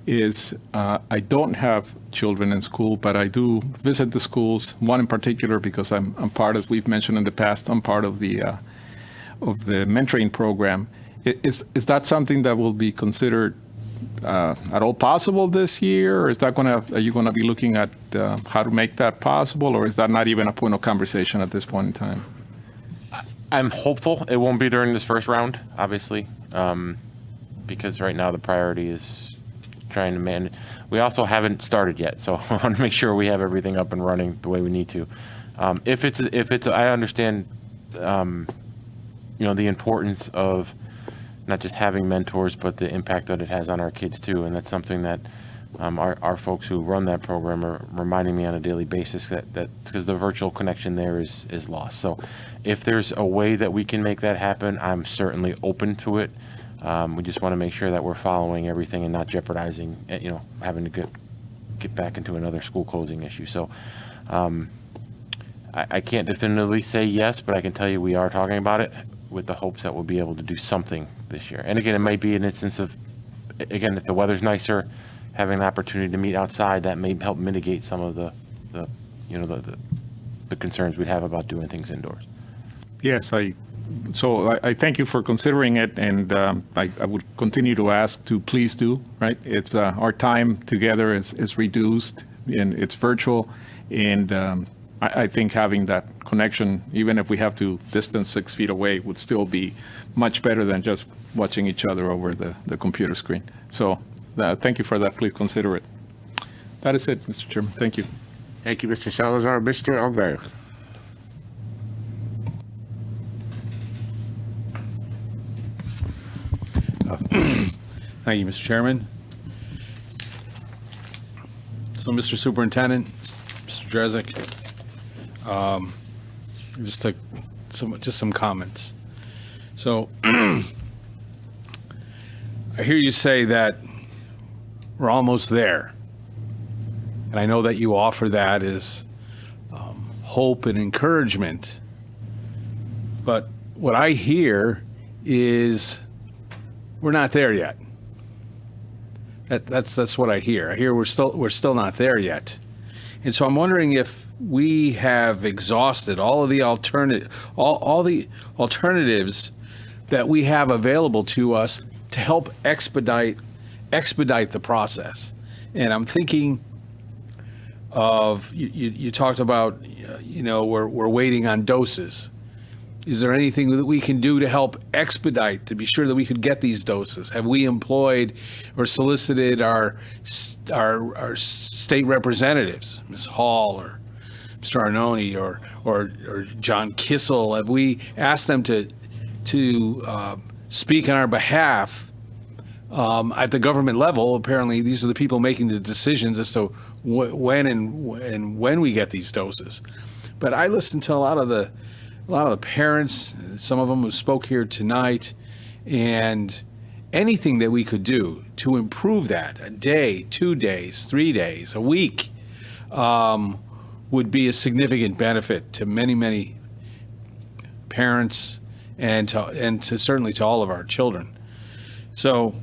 is I don't have children in school, but I do visit the schools, one in particular because I'm part, as we've mentioned in the past, I'm part of the mentoring program. Is that something that will be considered at all possible this year, or are you going to be looking at how to make that possible, or is that not even a point of conversation at this point in time? I'm hopeful it won't be during this first round, obviously, because right now the priority is trying to manage. We also haven't started yet, so I want to make sure we have everything up and running the way we need to. If it's, I understand, the importance of not just having mentors, but the impact that it has on our kids too, and that's something that our folks who run that program are reminding me on a daily basis that because the virtual connection there is lost. So if there's a way that we can make that happen, I'm certainly open to it. We just want to make sure that we're following everything and not jeopardizing, having to get back into another school closing issue. So I can't definitively say yes, but I can tell you we are talking about it with the hopes that we'll be able to do something this year. And again, it might be an instance of, again, if the weather's nicer, having an opportunity to meet outside, that may help mitigate some of the concerns we'd have about doing things indoors. Yes, I thank you for considering it, and I would continue to ask to please do, right? It's our time together is reduced, and it's virtual, and I think having that connection, even if we have to distance 6 feet away, would still be much better than just watching each other over the computer screen. So thank you for that. Please consider it. That is it, Mr. Chairman. Thank you. Thank you, Mr. Salazar. Mr. Unger. Thank you, Mr. Chairman. So, Mr. Superintendent, Mr. Drezek, just some comments. So, I hear you say that we're almost there, and I know that you offer that as hope and encouragement. But what I hear is we're not there yet. That's what I hear. I hear we're still not there yet. And so I'm wondering if we have exhausted all the alternatives that we have available to us to help expedite the process. And I'm thinking of you talked about we're waiting on doses. Is there anything that we can do to help expedite, to be sure that we could get these doses? Have we employed or solicited our state representatives, Ms. Hall or Mr. Arnone or John Kissel? Have we asked them to speak on our behalf at the government level? Apparently, these are the people making the decisions as to when we get these doses. But I listened to a lot of the parents, some of them who spoke here tonight, and anything that we could do to improve that, a day, 2 days, 3 days, a week, would be a significant benefit to many, many parents and to certainly to all of our children. So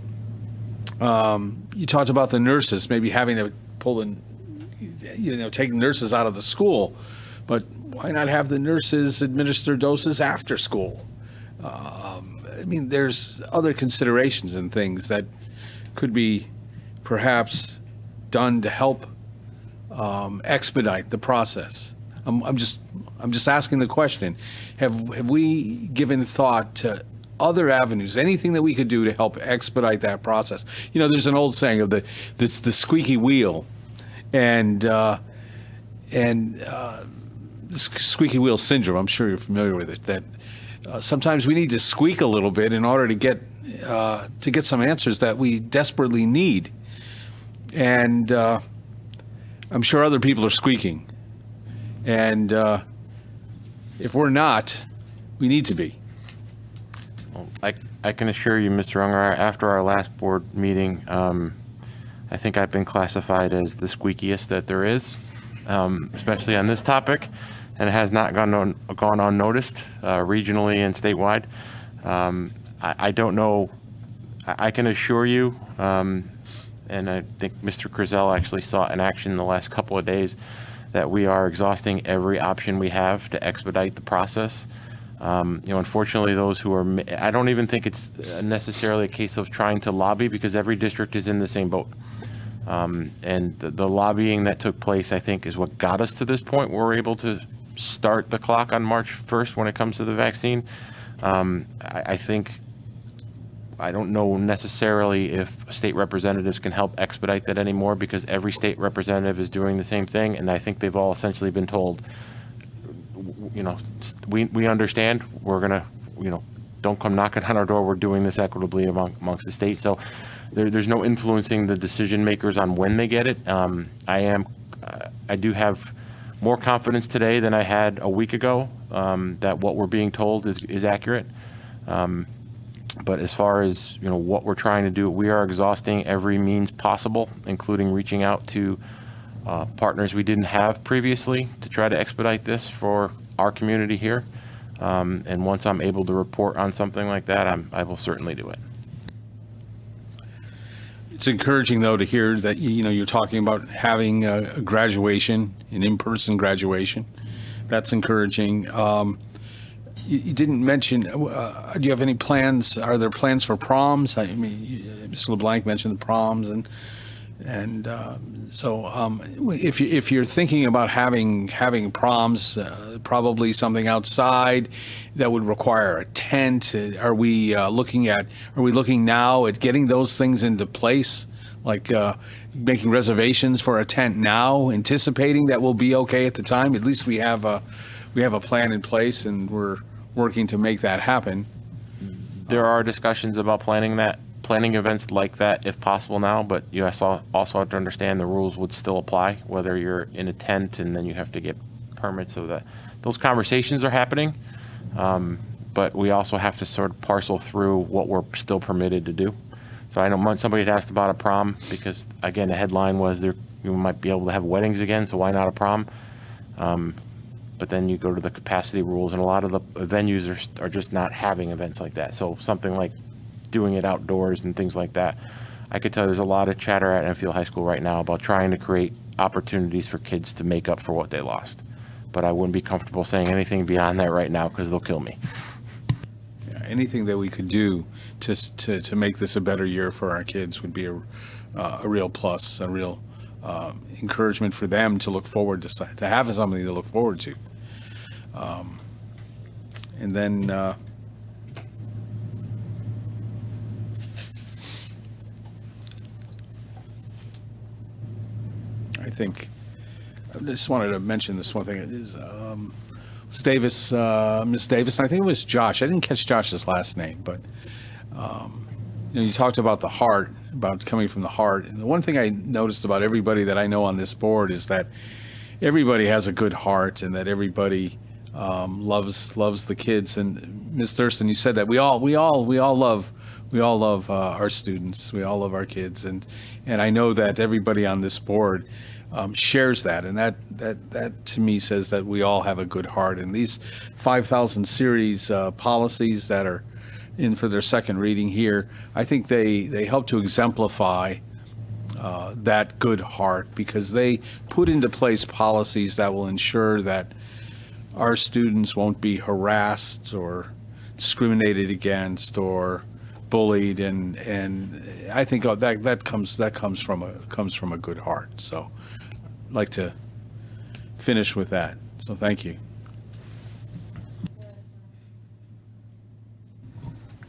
you talked about the nurses, maybe having to take nurses out of the school, but why not have the nurses administer doses after school? There's other considerations and things that could be perhaps done to help expedite the process. I'm just asking the question: Have we given thought to other avenues, anything that we could do to help expedite that process? There's an old saying of the squeaky wheel, and squeaky wheel syndrome. I'm sure you're familiar with it. That sometimes we need to squeak a little bit in order to get some answers that we desperately need. And I'm sure other people are squeaking. And if we're not, we need to be. Well, I can assure you, Mr. Unger, after our last board meeting, I think I've been classified as the squeakiest that there is, especially on this topic. And it has not gone unnoticed regionally and statewide. I don't know. I can assure you, and I think Mr. Crizel actually saw it in action in the last couple of days, that we are exhausting every option we have to expedite the process. Unfortunately, those who are, I don't even think it's necessarily a case of trying to lobby, because every district is in the same boat. And the lobbying that took place, I think, is what got us to this point where we're able to start the clock on March 1st when it comes to the vaccine. I think I don't know necessarily if state representatives can help expedite that anymore, because every state representative is doing the same thing, and I think they've all essentially been told, you know, we understand, we're gonna, you know, don't come knocking on our door, we're doing this equitably amongst the states. So there's no influencing the decision makers on when they get it. I do have more confidence today than I had a week ago that what we're being told is accurate. But as far as, you know, what we're trying to do, we are exhausting every means possible, including reaching out to partners we didn't have previously to try to expedite this for our community here. And once I'm able to report on something like that, I will certainly do it. It's encouraging, though, to hear that, you know, you're talking about having a graduation, an in-person graduation. That's encouraging. You didn't mention, do you have any plans? Are there plans for proms? I mean, Mr. LeBlanc mentioned the proms, so if you're thinking about having proms, probably something outside that would require a tent. Are we looking now at getting those things into place, like making reservations for a tent now, anticipating that we'll be okay at the time? At least we have a plan in place, and we're working to make that happen. There are discussions about planning events like that if possible now, but you also have to understand the rules would still apply, whether you're in a tent and then you have to get permits. So that those conversations are happening, but we also have to sort of parcel through what we're still permitted to do. So I know somebody had asked about a prom, because again, the headline was you might be able to have weddings again, so why not a prom? But then you go to the capacity rules, and a lot of the venues are just not having events like that. So something like doing it outdoors and things like that. I could tell there's a lot of chatter at Enfield High School right now about trying to create opportunities for kids to make up for what they lost. But I wouldn't be comfortable saying anything beyond that right now, because they'll kill me. Yeah, anything that we could do to make this a better year for our kids would be a real plus, a real encouragement for them to look forward to having something to look forward to. And then I think I just wanted to mention this one thing. It is Miss Davis, and I think it was Josh. I didn't catch Josh's last name, but you know, you talked about the heart, about coming from the heart. And the one thing I noticed about everybody that I know on this board is that everybody has a good heart, and that everybody loves the kids. And Ms. Thurston, you said that we all love our students. We all love our kids, and I know that everybody on this board shares that, and that to me says that we all have a good heart. And these 5,000 series policies that are in for their second reading here, I think they help to exemplify that good heart, because they put into place policies that will ensure that our students won't be harassed or discriminated against or bullied, and I think that comes from a good heart. So I'd like to finish with that. So thank you.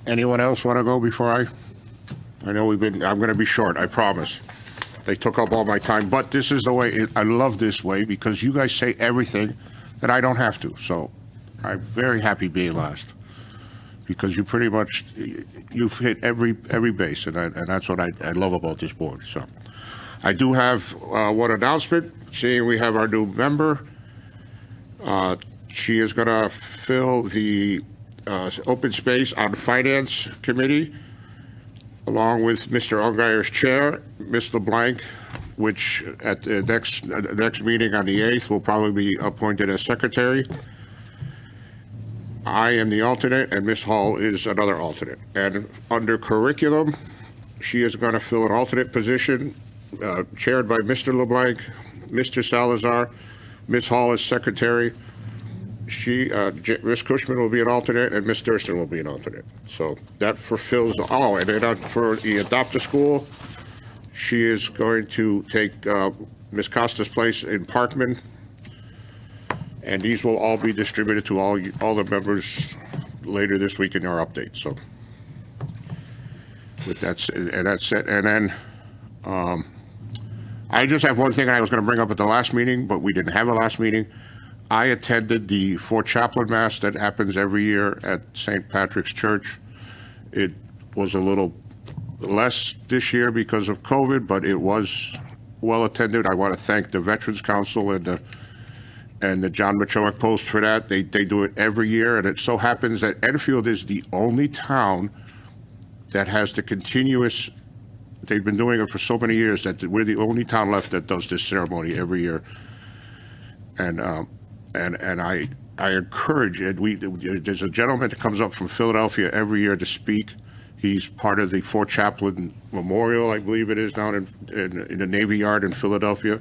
Anyone else want to go before I know I'm going to be short, I promise. They took up all my time, but this is the way, I love this way, because you guys say everything that I don't have to. So I'm very happy being last, because you pretty much, you've hit every base, and that's what I love about this board. So I do have one announcement, seeing we have our new member. She is going to fill the Open Space on Finance Committee, along with Mr. Ungeier's chair, Ms. LeBlanc, which at the next meeting on the 8th will probably be appointed as secretary. I am the alternate, and Ms. Hall is another alternate. And under curriculum, she is going to fill an alternate position, chaired by Mr. LeBlanc, Mr. Salazar. Ms. Hall is secretary. Ms. Cushman will be an alternate, and Ms. Thurston will be an alternate. So that fulfills all. And then for the Adopt a School, she is going to take Ms. Costa's place in Parkman, and these will all be distributed to all the members later this week in our update. So with that, and that's it. And then I just have one thing I was going to bring up at the last meeting, but we didn't have a last meeting. I attended the Fort Chaplain Mass that happens every year at St. Patrick's Church. It was a little less this year because of COVID, but it was well attended. I want to thank the Veterans Council and the John Machowick Post for that. They do it every year, and it so happens that Enfield is the only town that has the continuous. They've been doing it for so many years that we're the only town left that does this ceremony every year. And I encourage it. There's a gentleman that comes up from Philadelphia every year to speak. He's part of the Fort Chaplain Memorial, I believe it is, down in the Navy Yard in Philadelphia.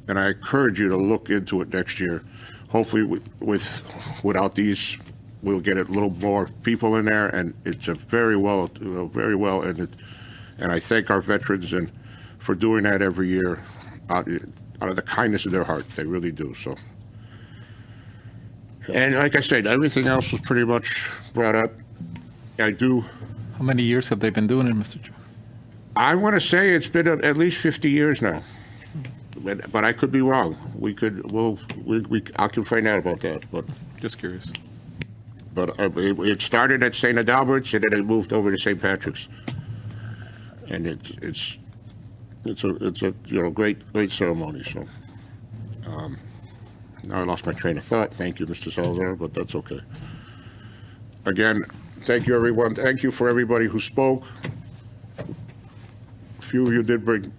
And I encourage you to look into it next year. Hopefully, without these, we'll get a little more people in there, and it's a very well, and I thank our veterans for doing that every year out of the kindness of their heart. They really do. So, and like I said, everything else was pretty much brought up. I do. How many years have they been doing it, Mr. Chair? I want to say it's been at least 50 years now, but I could be wrong. I can find out about that. But just curious. But it started at St. Adalbert's, and then it moved over to St. Patrick's. And it's a great ceremony. So now I lost my train of thought. Thank you, Mr. Salazar, but that's okay. Again, thank you, everyone. Thank you for everybody who spoke. A few of you did bring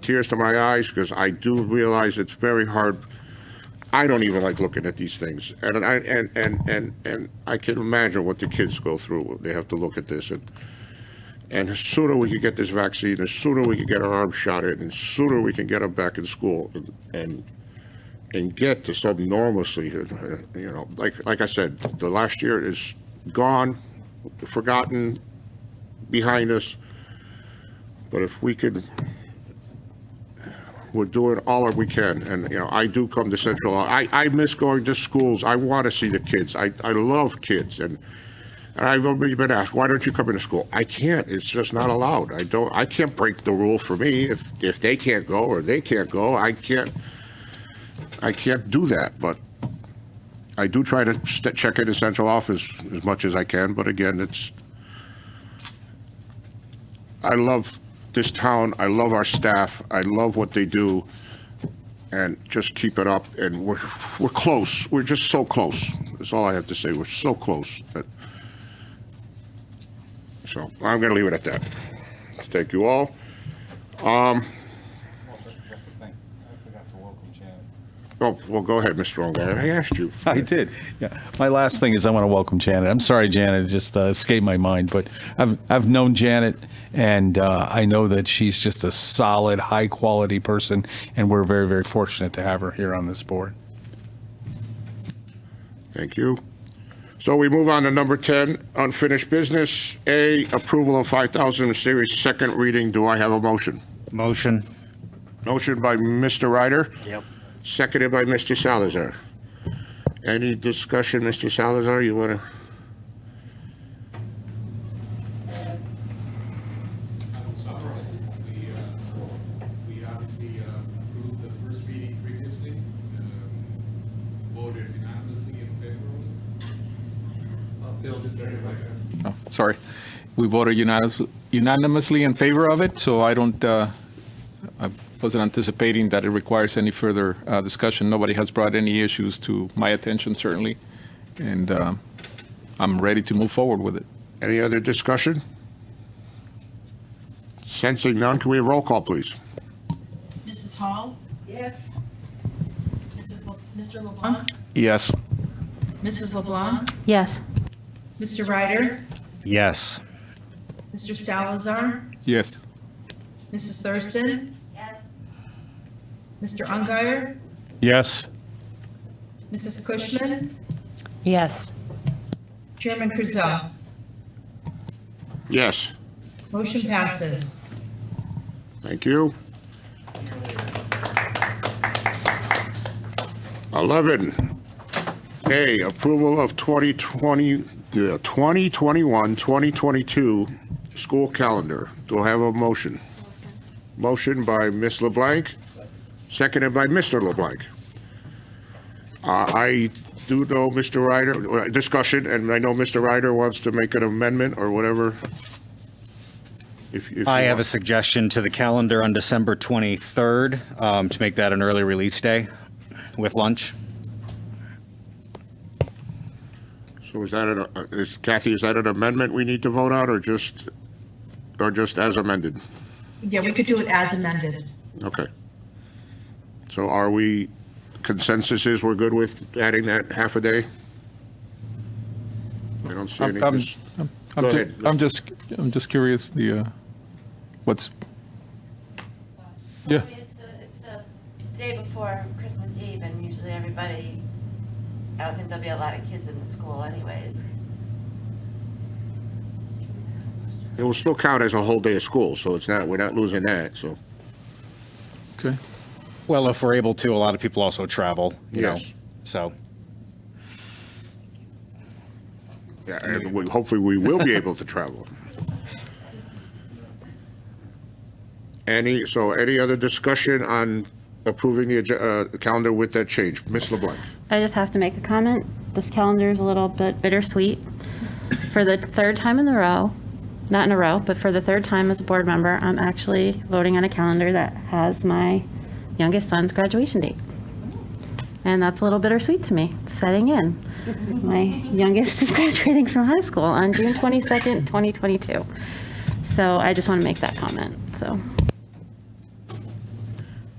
tears to my eyes, because I do realize it's very hard. I don't even like looking at these things, and I can imagine what the kids go through. They have to look at this, and the sooner we can get this vaccine, the sooner we can get our arms shot in, and the sooner we can get them back in school and get to some normalcy. You know, like I said, the last year is gone, forgotten, behind us. But if we could, we're doing all that we can. And, you know, I do come to Central. I miss going to schools. I want to see the kids. I love kids. And I've been asked, why don't you come into school? I can't. It's just not allowed. I can't break the rule for me. If they can't go or they can't go, I can't do that. But I do try to check into central office as much as I can. But again, I love this town. I love our staff. I love what they do. And just keep it up. And we're close. We're just so close. That's all I have to say. We're so close. So I'm going to leave it at that. Thank you all. Oh, well, go ahead, Mr. Ongar. I asked you. I did. Yeah. My last thing is I want to welcome Janet. I'm sorry, Janet, it just escaped my mind, but I've known Janet, and I know that she's just a solid, high-quality person, and we're very, very fortunate to have her here on this board. Thank you. So we move on to number 10, unfinished business. A, approval of 5,000 series, second reading. Do I have a motion? Motion. Motion by Mr. Ryder. Yep. Seconded by Mr. Salazar. Any discussion, Mr. Salazar? You want to? Summarize it. We obviously approved the first reading previously, voted unanimously in favor of it. Bill, just oh, sorry. We voted unanimously in favor of it, so I don't. I wasn't anticipating that it requires any further discussion. Nobody has brought any issues to my attention, certainly, and I'm ready to move forward with it. Any other discussion? Sensing none, can we have roll call, please? Mrs. Hall? Yes. Mr. LeBlanc? Yes. Mrs. LeBlanc? Yes. Mr. Ryder? Yes. Mr. Salazar? Yes. Mrs. Thurston? Yes. Mr. Ungary? Yes. Mrs. Cushman? Yes. Chairman Krizel? Yes. Motion passes. Thank you. 11, A, approval of 2021-2022 school calendar. Do I have a motion? Motion by Ms. LeBlanc, seconded by Mr. LeBlanc. I do know Mr. Ryder, discussion, and I know Mr. Ryder wants to make an amendment or whatever. If I you have a want. suggestion to the calendar on December 23rd to make that an early release day with lunch. So is that Kathy, is that an amendment we need to vote on, or just as amended? Yeah, we could do it as amended. Okay. So are we, consensus is we're good with adding that half a day? I don't see any. Go ahead. I'm just curious, what's, yeah. It's the day before Christmas Eve, and usually everybody, I don't think there'll be a lot of kids in the school anyways. It will still count as a whole day of school, so we're not losing that, so. Okay. Well, if we're able to, a lot of people also travel, you know, Yes. so. Yeah, and hopefully we will be able to travel. Any other discussion on approving the calendar with that change? Ms. LeBlanc? I just have to make a comment. This calendar is a little bit bittersweet. For the third time in a row, not in a row, but for the third time as a board member, I'm actually voting on a calendar that has my youngest son's graduation date. And that's a little bittersweet to me, setting in. My youngest is graduating from high school on June 22nd, 2022. So I just want to make that comment, so.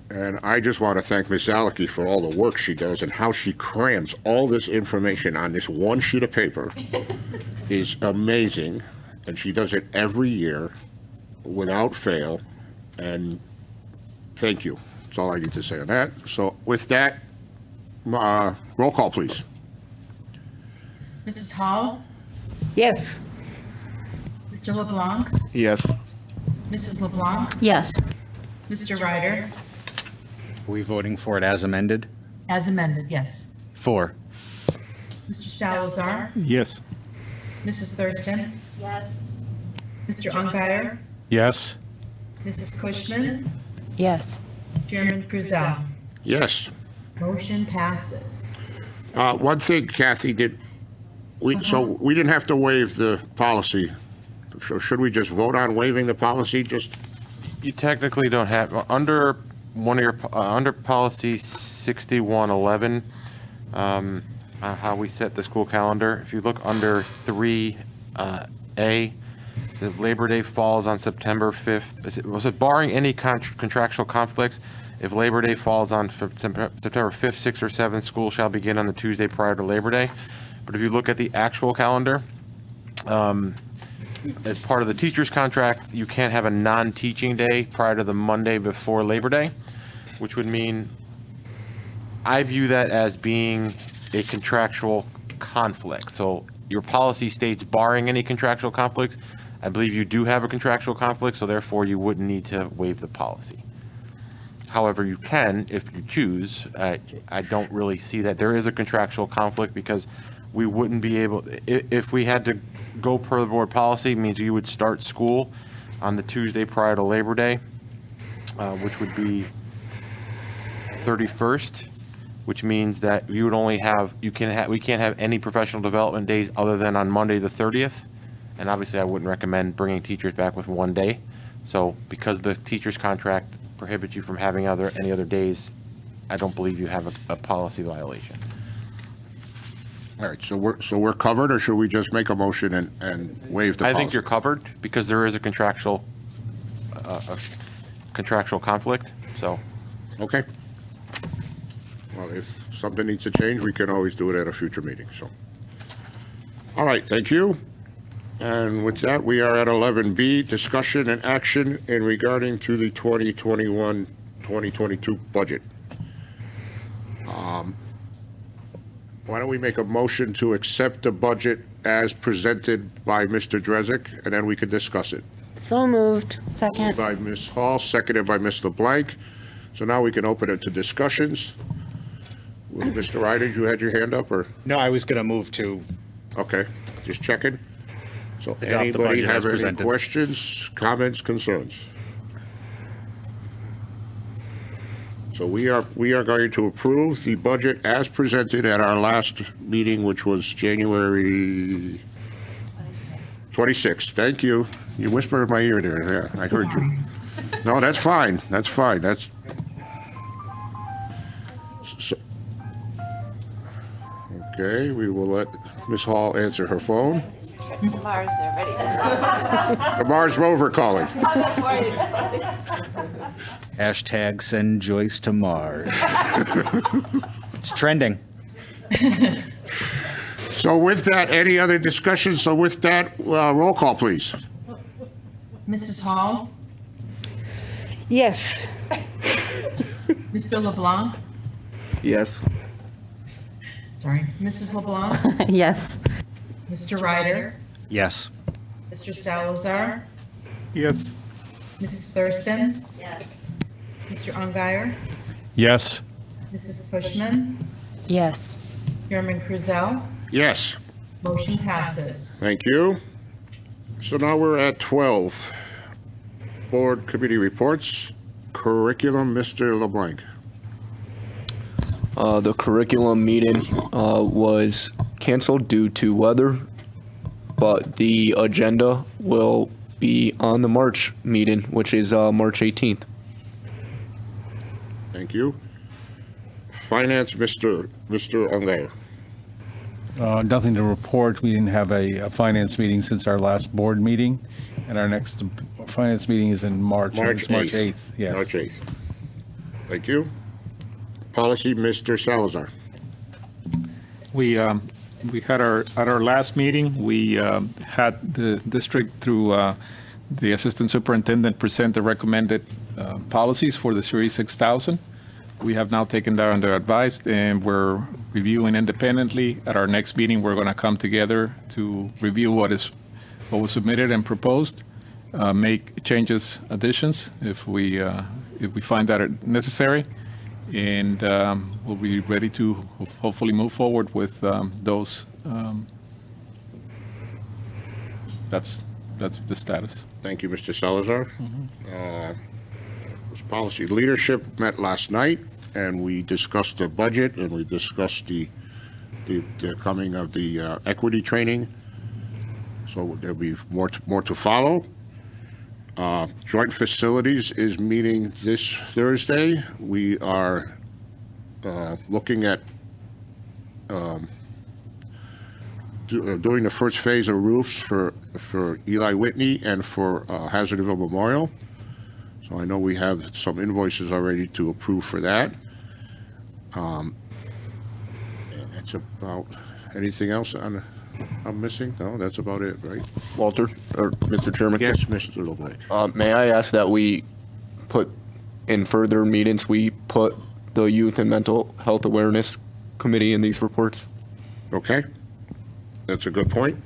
And I just want to thank Ms. Zalicki for all the work she does and how she crams all this information on this one sheet of paper is amazing. And she does it every year without fail. And thank you. That's all I need to say on that. So with that, roll call, please. Mrs. Hall? Yes. Mr. LeBlanc? Yes. Mrs. LeBlanc? Yes. Mr. Ryder? Are we voting for it as amended? As amended, yes. 4. Mr. Salazar? Yes. Mrs. Thurston? Yes. Mr. Ungary? Yes. Mrs. Cushman? Yes. Chairman Kruzel? Yes. Motion passes. One thing, Kathy, so we didn't have to waive the policy. So should we just vote on waiving the policy? You technically don't have, under one of your, under policy 6111, how we set the school calendar, if you look under 3A, the Labor Day falls on September 5th. Was it barring any contractual conflicts? If Labor Day falls on September 5th, 6th, or 7th, school shall begin on the Tuesday prior to Labor Day. But if you look at the actual calendar, as part of the teacher's contract, you can't have a non-teaching day prior to the Monday before Labor Day, which would mean I view that as being a contractual conflict. So your policy states barring any contractual conflicts. I believe you do have a contractual conflict, so therefore you wouldn't need to waive the policy. However, you can if you choose. I don't really see that there is a contractual conflict because we wouldn't be able, if we had to go per the board policy, it means you would start school on the Tuesday prior to Labor Day, which would be 31st, which means that you would only have, we can't have any professional development days other than on Monday the 30th. And obviously I wouldn't recommend bringing teachers back with one day. So because the teacher's contract prohibits you from having any other days, I don't believe you have a policy violation. All right, so we're covered, or should we just make a motion and waive the policy? I think you're covered because there is a contractual conflict, so. Okay. Well, if something needs to change, we can always do it at a future meeting, so. All right, thank you. And with that, we are at 11B, discussion and action in regarding to the 2021-2022 budget. Why don't we make a motion to accept the budget as presented by Mr. Drezek, and then we can discuss it. So moved. Second. By Ms. Hall, seconded by Ms. LeBlanc. So now we can open it to discussions. Mr. Ryder, you had your hand up, or? No, I was going to move to. Okay, just checking. So the anybody budget as have any presented. questions, comments, concerns? So we are going to approve the budget as presented at our last meeting, which was January 26th. Thank you. You whispered in my ear there. Yeah, I heard you. No, that's fine. That's fine. That's. So, okay, we will let Ms. Hall answer her phone. Tomorrow's there, ready. The Mars rover calling. Hashtag send Joyce to Mars. It's trending. So with that, any other discussion? So with that, roll call, please. Mrs. Hall? Yes. Mr. LeBlanc? Yes. Sorry. Mrs. LeBlanc? Yes. Mr. Ryder? Yes. Mr. Salazar? Yes. Mrs. Thurston? Yes. Mr. Ungary? Yes. Mrs. Cushman? Yes. Chairman Cruzel? Yes. Motion passes. Thank you. So now we're at 12. Board committee reports. Curriculum, Mr. LeBlanc. The curriculum meeting was canceled due to weather, but the agenda will be on the March meeting, which is March 18th. Thank you. Finance, Mr. Ungary. Nothing to report. We didn't have a finance meeting since our last board meeting, and our next finance meeting is in March. and it's March 8th. Yes. March 8th. Thank you. Policy, Mr. Salazar. We had at our last meeting, we had the district through the assistant superintendent present the recommended policies for the Series 6000. We have now taken that under advice, and we're reviewing independently. At our next meeting, we're going to come together to review what was submitted and proposed, make changes, additions if we find that necessary, and we'll be ready to hopefully move forward with those. That's the status. Thank you, Mr. Salazar. This policy leadership met last night, and we discussed the budget, and we discussed the coming of the equity training. So there'll be more to follow. Joint Facilities is meeting this Thursday. We are looking at doing the first phase of roofs for Eli Whitney and for Hazardville Memorial. So I know we have some invoices already to approve for that. And that's about, anything else I'm missing? No, that's about it, right? Walter, or Mr. Chairman? Yes, Mr. LeBlanc. May I ask that we put, in further meetings, we put the Youth and Mental Health Awareness Committee in these reports? Okay, that's a good point.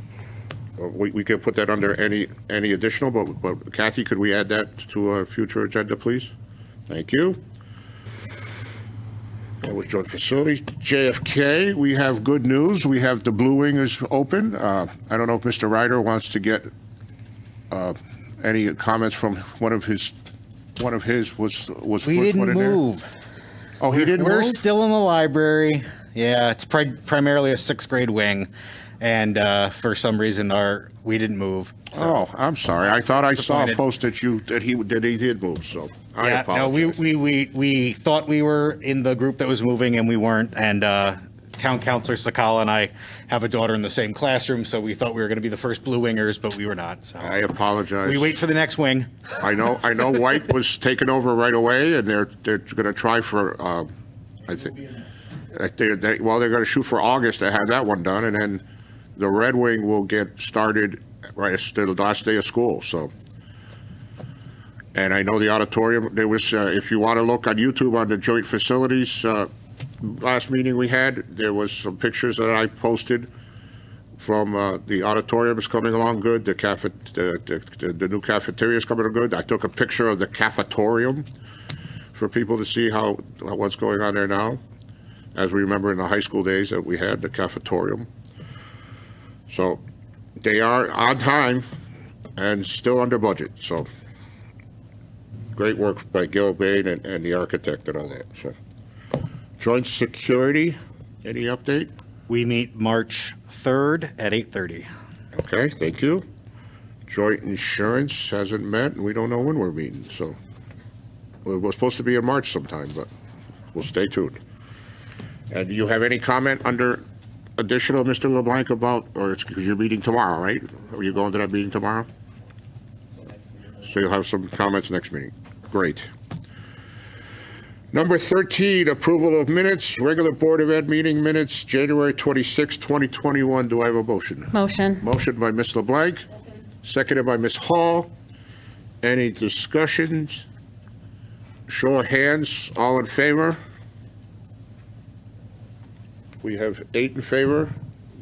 We could put that under any additional, but Kathy, could we add that to a future agenda, please? Thank you. That was Joint Facilities. JFK, we have good news. We have the Blue Wing is open. I don't know if Mr. Ryder wants to get any comments from one of his was We didn't put in there? move. Oh, he didn't We're move? still in the library. Yeah, it's primarily a sixth grade wing, and for some reason we didn't move. Oh, I'm sorry. I thought I saw a Disappointed. post that he did move. So I Yeah, no, apologize. we thought we were in the group that was moving, and we weren't. And Town Councilor Sakala and I have a daughter in the same classroom, so we thought we were going to be the first Blue Wingers, but we were not. So I apologize. we wait for the next wing. I know White was taken over right away, and they're going to try for I think they're going to shoot for August to have that one done, and then the Red Wing will get started right the last day of school. So, and I know the auditorium. There was if you want to look on YouTube on the Joint Facilities last meeting we had, there was some pictures that I posted from the auditorium is coming along good. The new cafeteria is coming along good. I took a picture of the cafetorium for people to see what's going on there now, as we remember in the high school days that we had the cafetorium. So They are on time and still under budget, so great work by Gil Bain and the architect and all that, so. Joint Security, any update? We meet March 3rd at 8:30. Okay, thank you. Joint Insurance hasn't met, and we don't know when we're meeting, so. Well, it was supposed to be in March sometime, but we'll stay tuned. And do you have any comment under additional, Mr. LeBlanc, about, or it's because you're meeting tomorrow, right? Are you going to that meeting tomorrow? So you'll have some comments next meeting. Great. Number 13, approval of minutes, regular Board of Ed meeting minutes, January 26, 2021. Do I have a motion? Motion. Motion by Ms. LeBlanc, seconded by Ms. Hall. Any discussions? Show of hands, all in favor? We have 8 in favor,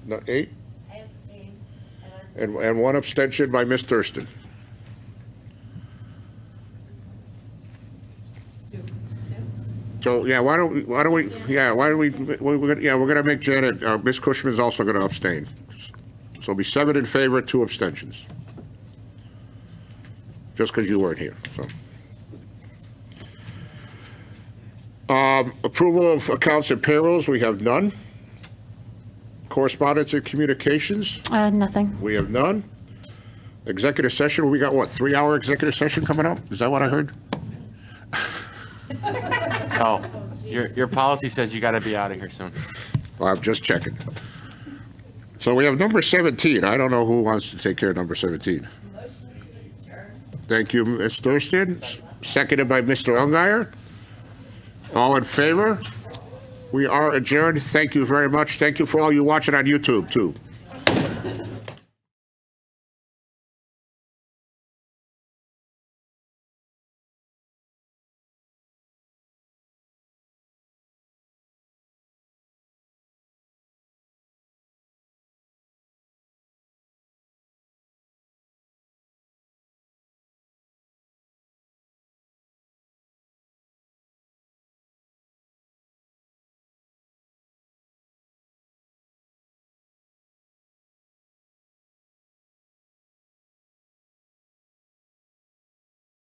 not 8? And 1 abstention by Ms. Thurston. So, yeah, we're gonna make Janet, Ms. Cushman's also gonna abstain. So it'll be 7 in favor, 2 abstentions. Just because you weren't here, so. Approval of accounts and payrolls, we have none. Correspondence and communications, Nothing. we have none. Executive session, we got what, 3-hour executive session coming up? Is that what I heard? No, your policy says you got to be out of here soon. Well, I'm just checking. So we have number 17. I don't know who wants to take care of number 17. Thank you, Ms. Thurston. Seconded by Mr. Ungary. All in favor? We are adjourned. Thank you very much. Thank you for all you watching on YouTube, too.